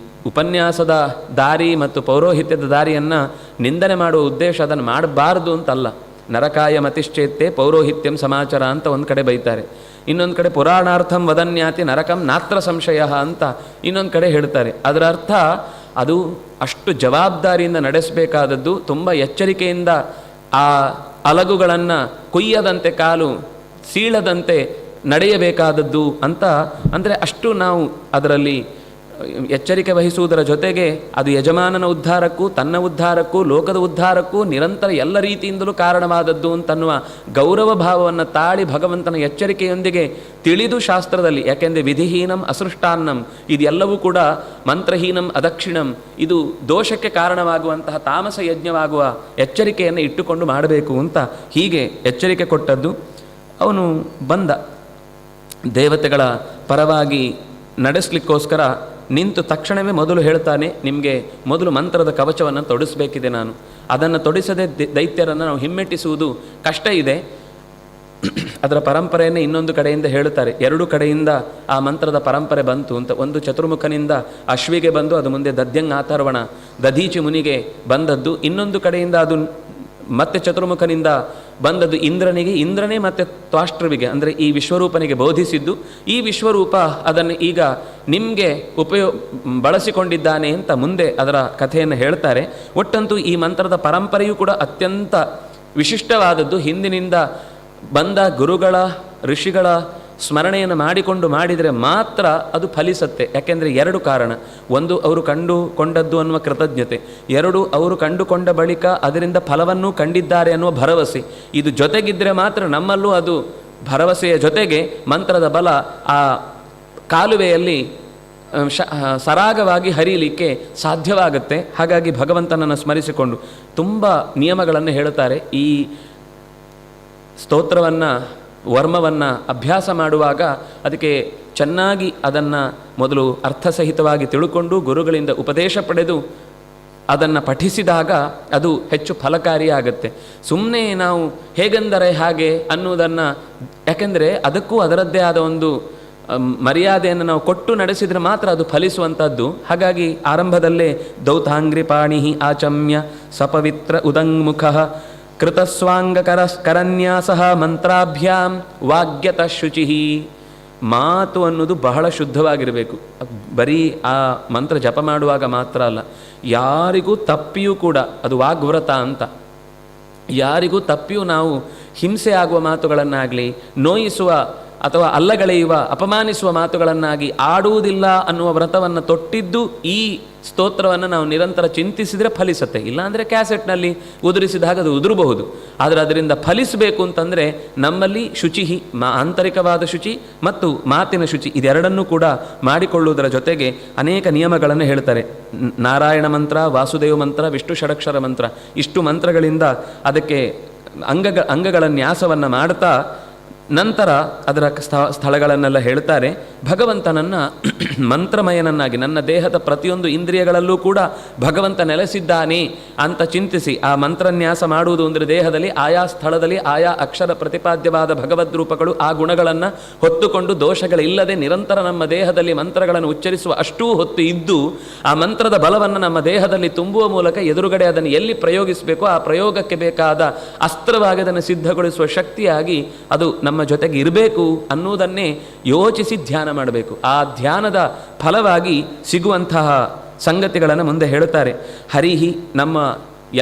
ಉಪನ್ಯಾಸದ ದಾರಿ ಮತ್ತು ಪೌರೋಹಿತ್ಯದ ದಾರಿಯನ್ನು ನಿಂದನೆ ಮಾಡುವ ಉದ್ದೇಶ ಅದನ್ನು ಮಾಡಬಾರ್ದು ಅಂತಲ್ಲ. ನರಕಾಯ ಮತಿಶ್ಚೇತ್ತೆ ಪೌರೋಹಿತ್ಯಂ ಸಮಾಚಾರ ಅಂತ ಒಂದು ಕಡೆ ಬೈತಾರೆ, ಇನ್ನೊಂದು ಕಡೆ ಪುರಾಣಾರ್ಥಂ ವದನ್ಯಾತಿ ನರಕಂ ನಾತ್ರ ಸಂಶಯ ಅಂತ ಇನ್ನೊಂದು ಕಡೆ ಹೇಳ್ತಾರೆ. ಅದರ ಅರ್ಥ ಅದು ಅಷ್ಟು ಜವಾಬ್ದಾರಿಯಿಂದ ನಡೆಸಬೇಕಾದದ್ದು, ತುಂಬ ಎಚ್ಚರಿಕೆಯಿಂದ ಆ ಅಲಗುಗಳನ್ನು ಕೊಯ್ಯದಂತೆ, ಕಾಲು ಸೀಳದಂತೆ ನಡೆಯಬೇಕಾದದ್ದು ಅಂತ. ಅಂದರೆ ಅಷ್ಟು ನಾವು ಅದರಲ್ಲಿ ಎಚ್ಚರಿಕೆ ವಹಿಸುವುದರ ಜೊತೆಗೆ ಅದು ಯಜಮಾನನ ಉದ್ಧಾರಕ್ಕೂ ತನ್ನ ಉದ್ಧಾರಕ್ಕೂ ಲೋಕದ ಉದ್ಧಾರಕ್ಕೂ ನಿರಂತರ ಎಲ್ಲ ರೀತಿಯಿಂದಲೂ ಕಾರಣವಾದದ್ದು ಅಂತನ್ನುವ ಗೌರವ ಭಾವವನ್ನು ತಾಳಿ ಭಗವಂತನ ಎಚ್ಚರಿಕೆಯೊಂದಿಗೆ ತಿಳಿದು ಶಾಸ್ತ್ರದಲ್ಲಿ, ಯಾಕೆಂದರೆ ವಿಧಿಹೀನಂ ಅಸೃಷ್ಟಾನ್ನಂ ಇದೆಲ್ಲವೂ ಕೂಡ ಮಂತ್ರಹೀನಂ ಅದಕ್ಷಿಣಂ, ಇದು ದೋಷಕ್ಕೆ ಕಾರಣವಾಗುವಂತಹ ತಾಮಸ ಯಜ್ಞವಾಗುವ ಎಚ್ಚರಿಕೆಯನ್ನು ಇಟ್ಟುಕೊಂಡು ಮಾಡಬೇಕು ಅಂತ ಹೀಗೆ ಎಚ್ಚರಿಕೆ ಕೊಟ್ಟದ್ದು. ಅವನು ಬಂದ ದೇವತೆಗಳ ಪರವಾಗಿ ನಡೆಸಲಿಕ್ಕೋಸ್ಕರ ನಿಂತು ತಕ್ಷಣವೇ ಮೊದಲು ಹೇಳ್ತಾನೆ, ನಿಮಗೆ ಮೊದಲು ಮಂತ್ರದ ಕವಚವನ್ನು ತೊಡಿಸಬೇಕಿದೆ ನಾನು. ಅದನ್ನು ತೊಡಿಸದೆ ದೈತ್ಯರನ್ನು ನಾವು ಹಿಮ್ಮೆಟ್ಟಿಸುವುದು ಕಷ್ಟ ಇದೆ. ಅದರ ಪರಂಪರೆಯನ್ನೇ ಇನ್ನೊಂದು ಕಡೆಯಿಂದ ಹೇಳುತ್ತಾರೆ, ಎರಡು ಕಡೆಯಿಂದ ಆ ಮಂತ್ರದ ಪರಂಪರೆ ಬಂತು ಅಂತ. ಒಂದು ಚತುರ್ಮುಖನಿಂದ ಅಶ್ವಿಗೆ ಬಂದು ಅದು ಮುಂದೆ ದದ್ಯಂಗ್ ಆತರ್ವಣ ದಧೀಚಿ ಮುನಿಗೆ ಬಂದದ್ದು. ಇನ್ನೊಂದು ಕಡೆಯಿಂದ ಅದು ಮತ್ತೆ ಚತುರ್ಮುಖನಿಂದ ಬಂದದ್ದು ಇಂದ್ರನಿಗೆ, ಇಂದ್ರನೇ ಮತ್ತು ತ್ವಾಷ್ಟ್ರವಿಗೆ ಅಂದರೆ ಈ ವಿಶ್ವರೂಪನಿಗೆ ಬೋಧಿಸಿದ್ದು. ಈ ವಿಶ್ವರೂಪ ಅದನ್ನು ಈಗ ನಿಮಗೆ ಬಳಸಿಕೊಂಡಿದ್ದಾನೆ ಅಂತ ಮುಂದೆ ಅದರ ಕಥೆಯನ್ನು ಹೇಳ್ತಾರೆ. ಒಟ್ಟಂತೂ ಈ ಮಂತ್ರದ ಪರಂಪರೆಯೂ ಕೂಡ ಅತ್ಯಂತ ವಿಶಿಷ್ಟವಾದದ್ದು. ಹಿಂದಿನಿಂದ ಬಂದ ಗುರುಗಳ ಋಷಿಗಳ ಸ್ಮರಣೆಯನ್ನು ಮಾಡಿಕೊಂಡು ಮಾಡಿದರೆ ಮಾತ್ರ ಅದು ಫಲಿಸತ್ತೆ. ಯಾಕೆಂದರೆ ಎರಡು ಕಾರಣ: ಒಂದು, ಅವರು ಕಂಡುಕೊಂಡದ್ದು ಅನ್ನುವ ಕೃತಜ್ಞತೆ; ಎರಡು, ಅವರು ಕಂಡುಕೊಂಡ ಬಳಿಕ ಅದರಿಂದ ಫಲವನ್ನೂ ಕಂಡಿದ್ದಾರೆ ಅನ್ನುವ ಭರವಸೆ. ಇದು ಜೊತೆಗಿದ್ದರೆ ಮಾತ್ರ ನಮ್ಮಲ್ಲೂ ಅದು ಭರವಸೆಯ ಜೊತೆಗೆ ಮಂತ್ರದ ಬಲ ಆ ಕಾಲುವೆಯಲ್ಲಿ ಸರಾಗವಾಗಿ ಹರಿಯಲಿಕ್ಕೆ ಸಾಧ್ಯವಾಗುತ್ತೆ. ಹಾಗಾಗಿ ಭಗವಂತನನ್ನು ಸ್ಮರಿಸಿಕೊಂಡು ತುಂಬ ನಿಯಮಗಳನ್ನು ಹೇಳುತ್ತಾರೆ. ಈ ಸ್ತೋತ್ರವನ್ನು, ವರ್ಮವನ್ನು ಅಭ್ಯಾಸ ಮಾಡುವಾಗ ಅದಕ್ಕೆ ಚೆನ್ನಾಗಿ ಅದನ್ನು ಮೊದಲು ಅರ್ಥಸಹಿತವಾಗಿ ತಿಳ್ಕೊಂಡು ಗುರುಗಳಿಂದ ಉಪದೇಶ ಪಡೆದು ಅದನ್ನು ಪಠಿಸಿದಾಗ ಅದು ಹೆಚ್ಚು ಫಲಕಾರಿಯಾಗುತ್ತೆ. ಸುಮ್ಮನೆ ನಾವು ಹೇಗೆಂದರೆ ಹಾಗೆ ಅನ್ನುವುದನ್ನು, ಯಾಕೆಂದರೆ ಅದಕ್ಕೂ ಅದರದ್ದೇ ಆದ ಒಂದು ಮರ್ಯಾದೆಯನ್ನು ನಾವು ಕೊಟ್ಟು ನಡೆಸಿದರೆ ಮಾತ್ರ ಅದು ಫಲಿಸುವಂಥದ್ದು. ಹಾಗಾಗಿ ಆರಂಭದಲ್ಲೇ ದೌತಾಂಗ್ರಿ ಪಾಣಿ ಆಚಮ್ಯ ಸಪವಿತ್ರ ಉದಂಗ್ಮುಖ ಕೃತಸ್ವಾಂಗಕರನ್ಯಾಸ ಮಂತ್ರಾಭ್ಯಾಂ ವಾಗ್ಯತ ಶುಚಿ. ಮಾತು ಅನ್ನೋದು ಬಹಳ ಶುದ್ಧವಾಗಿರಬೇಕು. ಬರೀ ಆ ಮಂತ್ರ ಜಪ ಮಾಡುವಾಗ ಮಾತ್ರ ಅಲ್ಲ, ಯಾರಿಗೂ ತಪ್ಪಿಯೂ ಕೂಡ ಅದು ವಾಗ್ವ್ರತ ಅಂತ. ಯಾರಿಗೂ ತಪ್ಪಿಯೂ ನಾವು ಹಿಂಸೆ ಆಗುವ ಮಾತುಗಳನ್ನಾಗಲಿ, ನೋಯಿಸುವ ಅಥವಾ ಅಲ್ಲಗಳೆಯುವ ಅಪಮಾನಿಸುವ ಮಾತುಗಳನ್ನಾಗಿ ಆಡುವುದಿಲ್ಲ ಅನ್ನುವ ವ್ರತವನ್ನು ತೊಟ್ಟಿದ್ದು ಈ ಸ್ತೋತ್ರವನ್ನು ನಾವು ನಿರಂತರ ಚಿಂತಿಸಿದರೆ ಫಲಿಸುತ್ತೆ. ಇಲ್ಲಾಂದರೆ ಕ್ಯಾಸೆಟ್ನಲ್ಲಿ ಉದುರಿಸಿದಾಗ ಅದು ಉದುರಬಹುದು. ಆದರೆ ಅದರಿಂದ ಫಲಿಸಬೇಕು ಅಂತಂದರೆ ನಮ್ಮಲ್ಲಿ ಶುಚಿ, ಆಂತರಿಕವಾದ ಶುಚಿ ಮತ್ತು ಮಾತಿನ ಶುಚಿ ಇದೆರಡನ್ನೂ ಕೂಡ ಮಾಡಿಕೊಳ್ಳುವುದರ ಜೊತೆಗೆ ಅನೇಕ ನಿಯಮಗಳನ್ನು ಹೇಳ್ತಾರೆ. ನಾರಾಯಣ ಮಂತ್ರ, ವಾಸುದೇವ ಮಂತ್ರ, ವಿಷ್ಣು ಷಡಕ್ಷರ ಮಂತ್ರ, ಇಷ್ಟು ಮಂತ್ರಗಳಿಂದ ಅದಕ್ಕೆ ಅಂಗಗಳ ನ್ಯಾಸವನ್ನು ಮಾಡ್ತಾ ನಂತರ ಅದರ ಸ್ಥಳಗಳನ್ನೆಲ್ಲ ಹೇಳ್ತಾರೆ. ಭಗವಂತನನ್ನು ಮಂತ್ರಮಯನನ್ನಾಗಿ, ನನ್ನ ದೇಹದ ಪ್ರತಿಯೊಂದು ಇಂದ್ರಿಯಗಳಲ್ಲೂ ಕೂಡ ಭಗವಂತ ನೆಲೆಸಿದ್ದಾನೆ ಅಂತ ಚಿಂತಿಸಿ ಆ ಮಂತ್ರನ್ಯಾಸ ಮಾಡುವುದು ಅಂದರೆ ದೇಹದಲ್ಲಿ ಆಯಾ ಸ್ಥಳದಲ್ಲಿ ಆಯಾ ಅಕ್ಷರ ಪ್ರತಿಪಾದ್ಯವಾದ ಭಗವದ್ರೂಪಗಳು ಆ ಗುಣಗಳನ್ನು ಹೊತ್ತುಕೊಂಡು ದೋಷಗಳಿಲ್ಲದೆ ನಿರಂತರ ನಮ್ಮ ದೇಹದಲ್ಲಿ ಮಂತ್ರಗಳನ್ನು ಉಚ್ಚರಿಸುವ ಅಷ್ಟೂ ಹೊತ್ತು ಇದ್ದು ಆ ಮಂತ್ರದ ಬಲವನ್ನು ನಮ್ಮ ದೇಹದಲ್ಲಿ ತುಂಬುವ ಮೂಲಕ ಎದುರುಗಡೆ ಅದನ್ನು ಎಲ್ಲಿ ಪ್ರಯೋಗಿಸಬೇಕೋ ಆ ಪ್ರಯೋಗಕ್ಕೆ ಬೇಕಾದ ಅಸ್ತ್ರವಾಗಿ ಅದನ್ನು ಸಿದ್ಧಗೊಳಿಸುವ ಶಕ್ತಿಯಾಗಿ ಅದು ನಮ್ಮ ಜೊತೆಗೆ ಇರಬೇಕು ಅನ್ನುವುದನ್ನೇ ಯೋಚಿಸಿ ಧ್ಯಾನ ಮಾಡಬೇಕು. ಆ ಧ್ಯಾನದ ಫಲವಾಗಿ ಸಿಗುವಂತಹ ಸಂಗತಿಗಳನ್ನು ಮುಂದೆ ಹೇಳುತ್ತಾರೆ. ಹರಿಹಿ, ನಮ್ಮ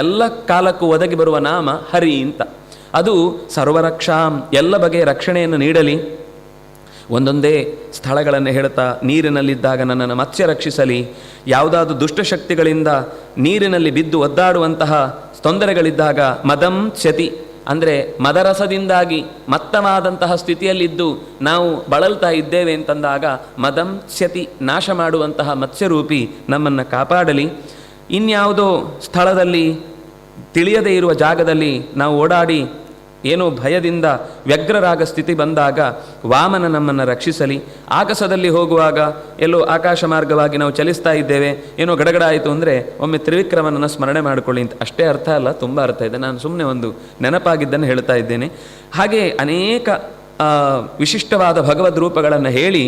ಎಲ್ಲ ಕಾಲಕ್ಕೂ ಒದಗಿ ಬರುವ ನಾಮ ಹರಿ ಅಂತ. ಅದು ಸರ್ವರಕ್ಷಾಂ, ಎಲ್ಲ ಬಗೆಯ ರಕ್ಷಣೆಯನ್ನು ನೀಡಲಿ. ಒಂದೊಂದೇ ಸ್ಥಳಗಳನ್ನು ಹೇಳ್ತಾ, ನೀರಿನಲ್ಲಿದ್ದಾಗ ನನ್ನನ್ನು ಮತ್ಸ್ಯ ರಕ್ಷಿಸಲಿ, ಯಾವುದಾದ್ರೂ ದುಷ್ಟಶಕ್ತಿಗಳಿಂದ ನೀರಿನಲ್ಲಿ ಬಿದ್ದು ಒದ್ದಾಡುವಂತಹ ತೊಂದರೆಗಳಿದ್ದಾಗ ಮದಂ ಚ್ಯತಿ ಅಂದರೆ ಮದರಸದಿಂದಾಗಿ ಮತ್ತವಾದಂತಹ ಸ್ಥಿತಿಯಲ್ಲಿದ್ದು ನಾವು ಬಳಲ್ತಾ ಇದ್ದೇವೆ ಅಂತಂದಾಗ ಮದಂ ಚ್ಯತಿ, ನಾಶ ಮಾಡುವಂತಹ ಮತ್ಸ್ಯರೂಪಿ ನಮ್ಮನ್ನು ಕಾಪಾಡಲಿ. ಇನ್ಯಾವುದೋ ಸ್ಥಳದಲ್ಲಿ ತಿಳಿಯದೇ ಇರುವ ಜಾಗದಲ್ಲಿ ನಾವು ಓಡಾಡಿ ಏನೋ ಭಯದಿಂದ ವ್ಯಗ್ರರಾಗ ಸ್ಥಿತಿ ಬಂದಾಗ ವಾಮನ ನಮ್ಮನ್ನು ರಕ್ಷಿಸಲಿ. ಆಗಸದಲ್ಲಿ ಹೋಗುವಾಗ ಎಲ್ಲೋ ಆಕಾಶ ಮಾರ್ಗವಾಗಿ ನಾವು ಚಲಿಸ್ತಾ ಇದ್ದೇವೆ, ಏನೋ ಗಡಗಡ ಆಯಿತು ಅಂದರೆ ಒಮ್ಮೆ ತ್ರಿವಿಕ್ರಮನನ್ನು ಸ್ಮರಣೆ ಮಾಡಿಕೊಳ್ಳಿ ಅಂತ. ಅಷ್ಟೇ ಅರ್ಥ ಅಲ್ಲ, ತುಂಬ ಅರ್ಥ ಇದೆ. ನಾನು ಸುಮ್ಮನೆ ಒಂದು ನೆನಪಾಗಿದ್ದನ್ನು ಹೇಳ್ತಾ ಇದ್ದೇನೆ. ಹಾಗೆ ಅನೇಕ ವಿಶಿಷ್ಟವಾದ ಭಗವದ್ ರೂಪಗಳನ್ನು ಹೇಳಿ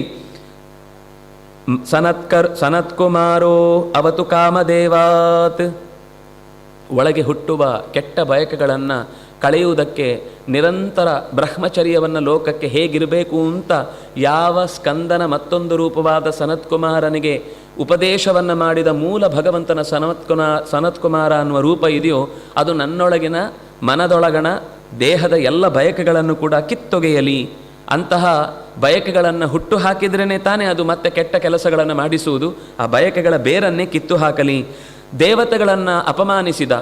ಸನತ್ಕುಮಾರೋ ಅವತು ಕಾಮದೇವಾತ್, ಒಳಗೆ ಹುಟ್ಟುವ ಕೆಟ್ಟ ಬಯಕೆಗಳನ್ನು ಕಳೆಯುವುದಕ್ಕೆ ನಿರಂತರ ಬ್ರಹ್ಮಚರ್ಯವನ್ನು ಲೋಕಕ್ಕೆ ಹೇಗಿರಬೇಕು ಅಂತ ಯಾವ ಸ್ಕಂದನ ಮತ್ತೊಂದು ರೂಪವಾದ ಸನತ್ಕುಮಾರನಿಗೆ ಉಪದೇಶವನ್ನು ಮಾಡಿದ ಮೂಲ ಭಗವಂತನ ಸನತ್ಕುಮಾರ ಅನ್ನುವ ರೂಪ ಇದೆಯೋ ಅದು ನನ್ನೊಳಗಿನ ಮನದೊಳಗಣ ದೇಹದ ಎಲ್ಲ ಬಯಕೆಗಳನ್ನು ಕೂಡ ಕಿತ್ತೊಗೆಯಲಿ. ಅಂತಹ ಬಯಕೆಗಳನ್ನು ಹುಟ್ಟು ಹಾಕಿದ್ರೇ ತಾನೇ ಅದು ಮತ್ತೆ ಕೆಟ್ಟ ಕೆಲಸಗಳನ್ನು ಮಾಡಿಸುವುದು. ಆ ಬಯಕೆಗಳ ಬೇರನ್ನೇ ಕಿತ್ತು ಹಾಕಲಿ. ದೇವತೆಗಳನ್ನು ಅಪಮಾನಿಸಿದ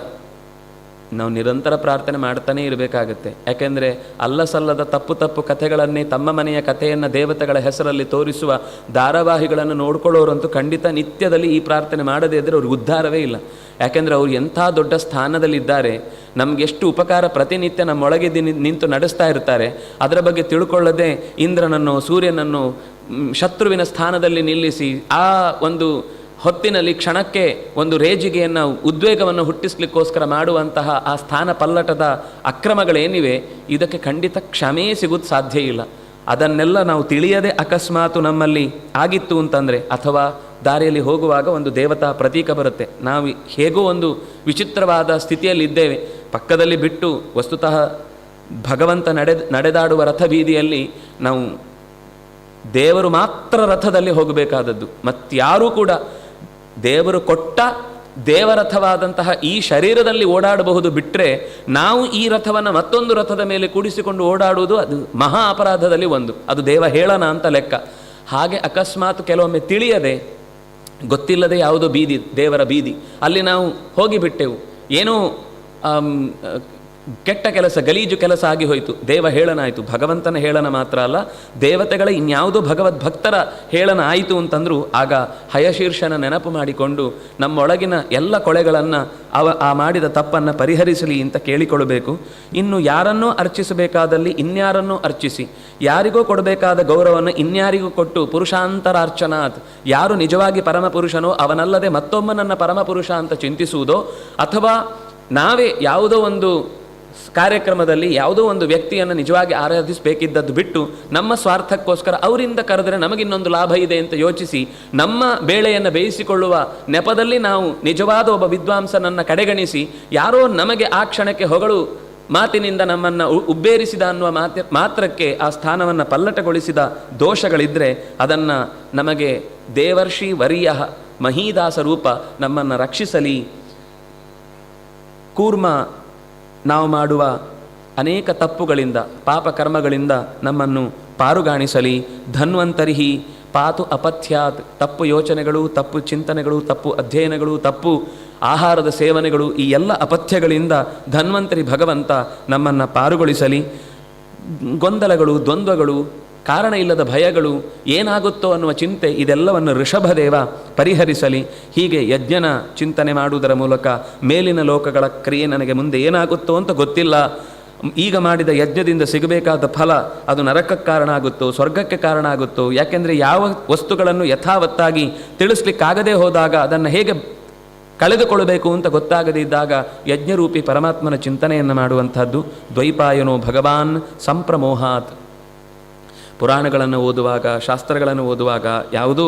ನಾವು ನಿರಂತರ ಪ್ರಾರ್ಥನೆ ಮಾಡ್ತಾನೇ ಇರಬೇಕಾಗತ್ತೆ. ಯಾಕೆಂದರೆ ಅಲ್ಲಸಲ್ಲದ ತಪ್ಪು ಕಥೆಗಳನ್ನೇ ತಮ್ಮ ಮನೆಯ ಕಥೆಯನ್ನು ದೇವತೆಗಳ ಹೆಸರಲ್ಲಿ ತೋರಿಸುವ ಧಾರಾವಾಹಿಗಳನ್ನು ನೋಡ್ಕೊಳ್ಳೋರಂತೂ ಖಂಡಿತ ನಿತ್ಯದಲ್ಲಿ ಈ ಪ್ರಾರ್ಥನೆ ಮಾಡದೇ ಇದ್ದರೆ ಅವ್ರಿಗೆ ಉದ್ಧಾರವೇ ಇಲ್ಲ. ಯಾಕೆಂದರೆ ಅವರು ಎಂಥ ದೊಡ್ಡ ಸ್ಥಾನದಲ್ಲಿದ್ದಾರೆ, ನಮಗೆಷ್ಟು ಉಪಕಾರ ಪ್ರತಿನಿತ್ಯ ನಮ್ಮೊಳಗೆ ನಿಂತು ನಡೆಸ್ತಾ ಇರ್ತಾರೆ. ಅದರ ಬಗ್ಗೆ ತಿಳ್ಕೊಳ್ಳದೆ ಇಂದ್ರನನ್ನು ಸೂರ್ಯನನ್ನು ಶತ್ರುವಿನ ಸ್ಥಾನದಲ್ಲಿ ನಿಲ್ಲಿಸಿ ಆ ಒಂದು ಹೊತ್ತಿನಲ್ಲಿ ಕ್ಷಣಕ್ಕೆ ಒಂದು ರೇಜಿಗೆಯನ್ನು ಉದ್ವೇಗವನ್ನು ಹುಟ್ಟಿಸ್ಲಿಕ್ಕೋಸ್ಕರ ಮಾಡುವಂತಹ ಆ ಸ್ಥಾನ ಪಲ್ಲಟದ ಅಕ್ರಮಗಳೇನಿವೆ ಇದಕ್ಕೆ ಖಂಡಿತ ಕ್ಷಮೆ ಸಿಗೋದು ಸಾಧ್ಯ ಇಲ್ಲ. ಅದನ್ನೆಲ್ಲ ನಾವು ತಿಳಿಯದೆ ಅಕಸ್ಮಾತು ನಮ್ಮಲ್ಲಿ ಆಗಿತ್ತು ಅಂತಂದರೆ, ಅಥವಾ ದಾರಿಯಲ್ಲಿ ಹೋಗುವಾಗ ಒಂದು ದೇವತಾ ಪ್ರತೀಕ ಬರುತ್ತೆ, ನಾವು ಹೇಗೋ ಒಂದು ವಿಚಿತ್ರವಾದ ಸ್ಥಿತಿಯಲ್ಲಿದ್ದೇವೆ, ಪಕ್ಕದಲ್ಲಿ ಬಿಟ್ಟು ವಸ್ತುತಃ ಭಗವಂತ ನಡೆದಾಡುವ ರಥ ಬೀದಿಯಲ್ಲಿ ನಾವು ದೇವರು ಮಾತ್ರ ರಥದಲ್ಲಿ ಹೋಗಬೇಕಾದದ್ದು, ಮತ್ತಾರೂ ಕೂಡ ದೇವರು ಕೊಟ್ಟ ದೇವರಥವಾದಂತಹ ಈ ಶರೀರದಲ್ಲಿ ಓಡಾಡಬಹುದು. ಬಿಟ್ಟರೆ ನಾವು ಈ ರಥವನ್ನು ಮತ್ತೊಂದು ರಥದ ಮೇಲೆ ಕೂಡಿಸಿಕೊಂಡು ಓಡಾಡುವುದು ಅದು ಮಹಾ ಅಪರಾಧದಲ್ಲಿ ಒಂದು, ಅದು ದೇವ ಹೇಳನ ಅಂತ ಲೆಕ್ಕ. ಹಾಗೆ ಅಕಸ್ಮಾತ್ ಕೆಲವೊಮ್ಮೆ ತಿಳಿಯದೆ ಗೊತ್ತಿಲ್ಲದೆ ಯಾವುದೋ ಬೀದಿ, ದೇವರ ಬೀದಿ, ಅಲ್ಲಿ ನಾವು ಹೋಗಿಬಿಟ್ಟೆವು, ಏನೋ ಕೆಟ್ಟ ಕೆಲಸ, ಗಲೀಜು ಕೆಲಸ ಆಗಿ ಹೋಯಿತು, ದೇವ ಹೇಳನ ಆಯಿತು. ಭಗವಂತನ ಹೇಳನ ಮಾತ್ರ ಅಲ್ಲ, ದೇವತೆಗಳ ಇನ್ಯಾವುದೋ ಭಗವದ್ಭಕ್ತರ ಹೇಳನ ಆಯಿತು ಅಂತಂದರೂ ಆಗ ಹಯಶೀರ್ಷನ ನೆನಪು ಮಾಡಿಕೊಂಡು ನಮ್ಮೊಳಗಿನ ಎಲ್ಲ ಕೊಳೆಗಳನ್ನು ಆ ಮಾಡಿದ ತಪ್ಪನ್ನು ಪರಿಹರಿಸಲಿ ಅಂತ ಕೇಳಿಕೊಳ್ಳಬೇಕು. ಇನ್ನು ಯಾರನ್ನೋ ಅರ್ಚಿಸಬೇಕಾದಲ್ಲಿ ಇನ್ಯಾರನ್ನೋ ಅರ್ಚಿಸಿ, ಯಾರಿಗೋ ಕೊಡಬೇಕಾದ ಗೌರವವನ್ನು ಇನ್ಯಾರಿಗೂ ಕೊಟ್ಟು ಪುರುಷಾಂತರಾರ್ಚನಾತ್, ಯಾರು ನಿಜವಾಗಿ ಪರಮಪುರುಷನೋ ಅವನಲ್ಲದೆ ಮತ್ತೊಬ್ಬನನ್ನು ಪರಮಪುರುಷ ಅಂತ ಚಿಂತಿಸುವುದೋ, ಅಥವಾ ನಾವೇ ಯಾವುದೋ ಒಂದು ಕಾರ್ಯಕ್ರಮದಲ್ಲಿ ಯಾವುದೋ ಒಂದು ವ್ಯಕ್ತಿಯನ್ನು ನಿಜವಾಗಿ ಆರಾಧಿಸಬೇಕಿದ್ದದ್ದು ಬಿಟ್ಟು ನಮ್ಮ ಸ್ವಾರ್ಥಕ್ಕೋಸ್ಕರ ಅವರಿಂದ ಕರೆದರೆ ನಮಗಿನ್ನೊಂದು ಲಾಭ ಇದೆ ಅಂತ ಯೋಚಿಸಿ ನಮ್ಮ ಬೇಳೆಯನ್ನು ಬೇಯಿಸಿಕೊಳ್ಳುವ ನೆಪದಲ್ಲಿ ನಾವು ನಿಜವಾದ ಒಬ್ಬ ವಿದ್ವಾಂಸನನ್ನು ಕಡೆಗಣಿಸಿ ಯಾರೋ ನಮಗೆ ಆ ಕ್ಷಣಕ್ಕೆ ಹೊಗಳು ಮಾತಿನಿಂದ ನಮ್ಮನ್ನು ಉಬ್ಬೇರಿಸಿದ ಅನ್ನುವ ಮಾತ್ರಕ್ಕೆ ಆ ಸ್ಥಾನವನ್ನು ಪಲ್ಲಟಗೊಳಿಸಿದ ದೋಷಗಳಿದ್ದರೆ ಅದನ್ನು ನಮಗೆ ದೇವರ್ಷಿ ವರ್ಯ ಮಹೀದಾಸ ರೂಪ ನಮ್ಮನ್ನು ರಕ್ಷಿಸಲಿ. ಕೂರ್ಮ ನಾವು ಮಾಡುವ ಅನೇಕ ತಪ್ಪುಗಳಿಂದ ಪಾಪಕರ್ಮಗಳಿಂದ ನಮ್ಮನ್ನು ಪಾರುಗಾಣಿಸಲಿ. ಧನ್ವಂತರಿಹಿ ಪಾತು ಅಪಥ್ಯಾತ್, ತಪ್ಪು ಯೋಚನೆಗಳು, ತಪ್ಪು ಚಿಂತನೆಗಳು, ತಪ್ಪು ಅಧ್ಯಯನಗಳು, ತಪ್ಪು ಆಹಾರದ ಸೇವನೆಗಳು, ಈ ಎಲ್ಲ ಅಪಥ್ಯಗಳಿಂದ ಧನ್ವಂತರಿ ಭಗವಂತ ನಮ್ಮನ್ನು ಪಾರುಗೊಳಿಸಲಿ. ಗೊಂದಲಗಳು, ದ್ವಂದ್ವಗಳು, ಕಾರಣ ಇಲ್ಲದ ಭಯಗಳು, ಏನಾಗುತ್ತೋ ಅನ್ನುವ ಚಿಂತೆ, ಇದೆಲ್ಲವನ್ನು ಋಷಭದೇವ ಪರಿಹರಿಸಲಿ. ಹೀಗೆ ಯಜ್ಞನ ಚಿಂತನೆ ಮಾಡುವುದರ ಮೂಲಕ ಮೇಲಿನ ಲೋಕಗಳ ಕ್ರಿಯೆ ನನಗೆ ಮುಂದೆ ಏನಾಗುತ್ತೋ ಅಂತ ಗೊತ್ತಿಲ್ಲ, ಈಗ ಮಾಡಿದ ಯಜ್ಞದಿಂದ ಸಿಗಬೇಕಾದ ಫಲ ಅದು ನರಕಕ್ಕೆ ಕಾರಣ ಆಗುತ್ತೋ ಸ್ವರ್ಗಕ್ಕೆ ಕಾರಣ ಆಗುತ್ತೋ, ಯಾಕೆಂದರೆ ಯಾವ ವಸ್ತುಗಳನ್ನು ಯಥಾವತ್ತಾಗಿ ತಿಳಿಸ್ಲಿಕ್ಕಾಗದೇ ಹೋದಾಗ ಅದನ್ನು ಹೇಗೆ ಕಳೆದುಕೊಳ್ಳಬೇಕು ಅಂತ ಗೊತ್ತಾಗದೇ ಇದ್ದಾಗ ಯಜ್ಞರೂಪಿ ಪರಮಾತ್ಮನ ಚಿಂತನೆಯನ್ನು ಮಾಡುವಂಥದ್ದು. ದ್ವೈಪಾಯನೋ ಭಗವಾನ್ ಸಂಪ್ರಮೋಹಾತ್. ಪುರಾಣಗಳನ್ನು ಓದುವಾಗ, ಶಾಸ್ತ್ರಗಳನ್ನು ಓದುವಾಗ, ಯಾವುದೋ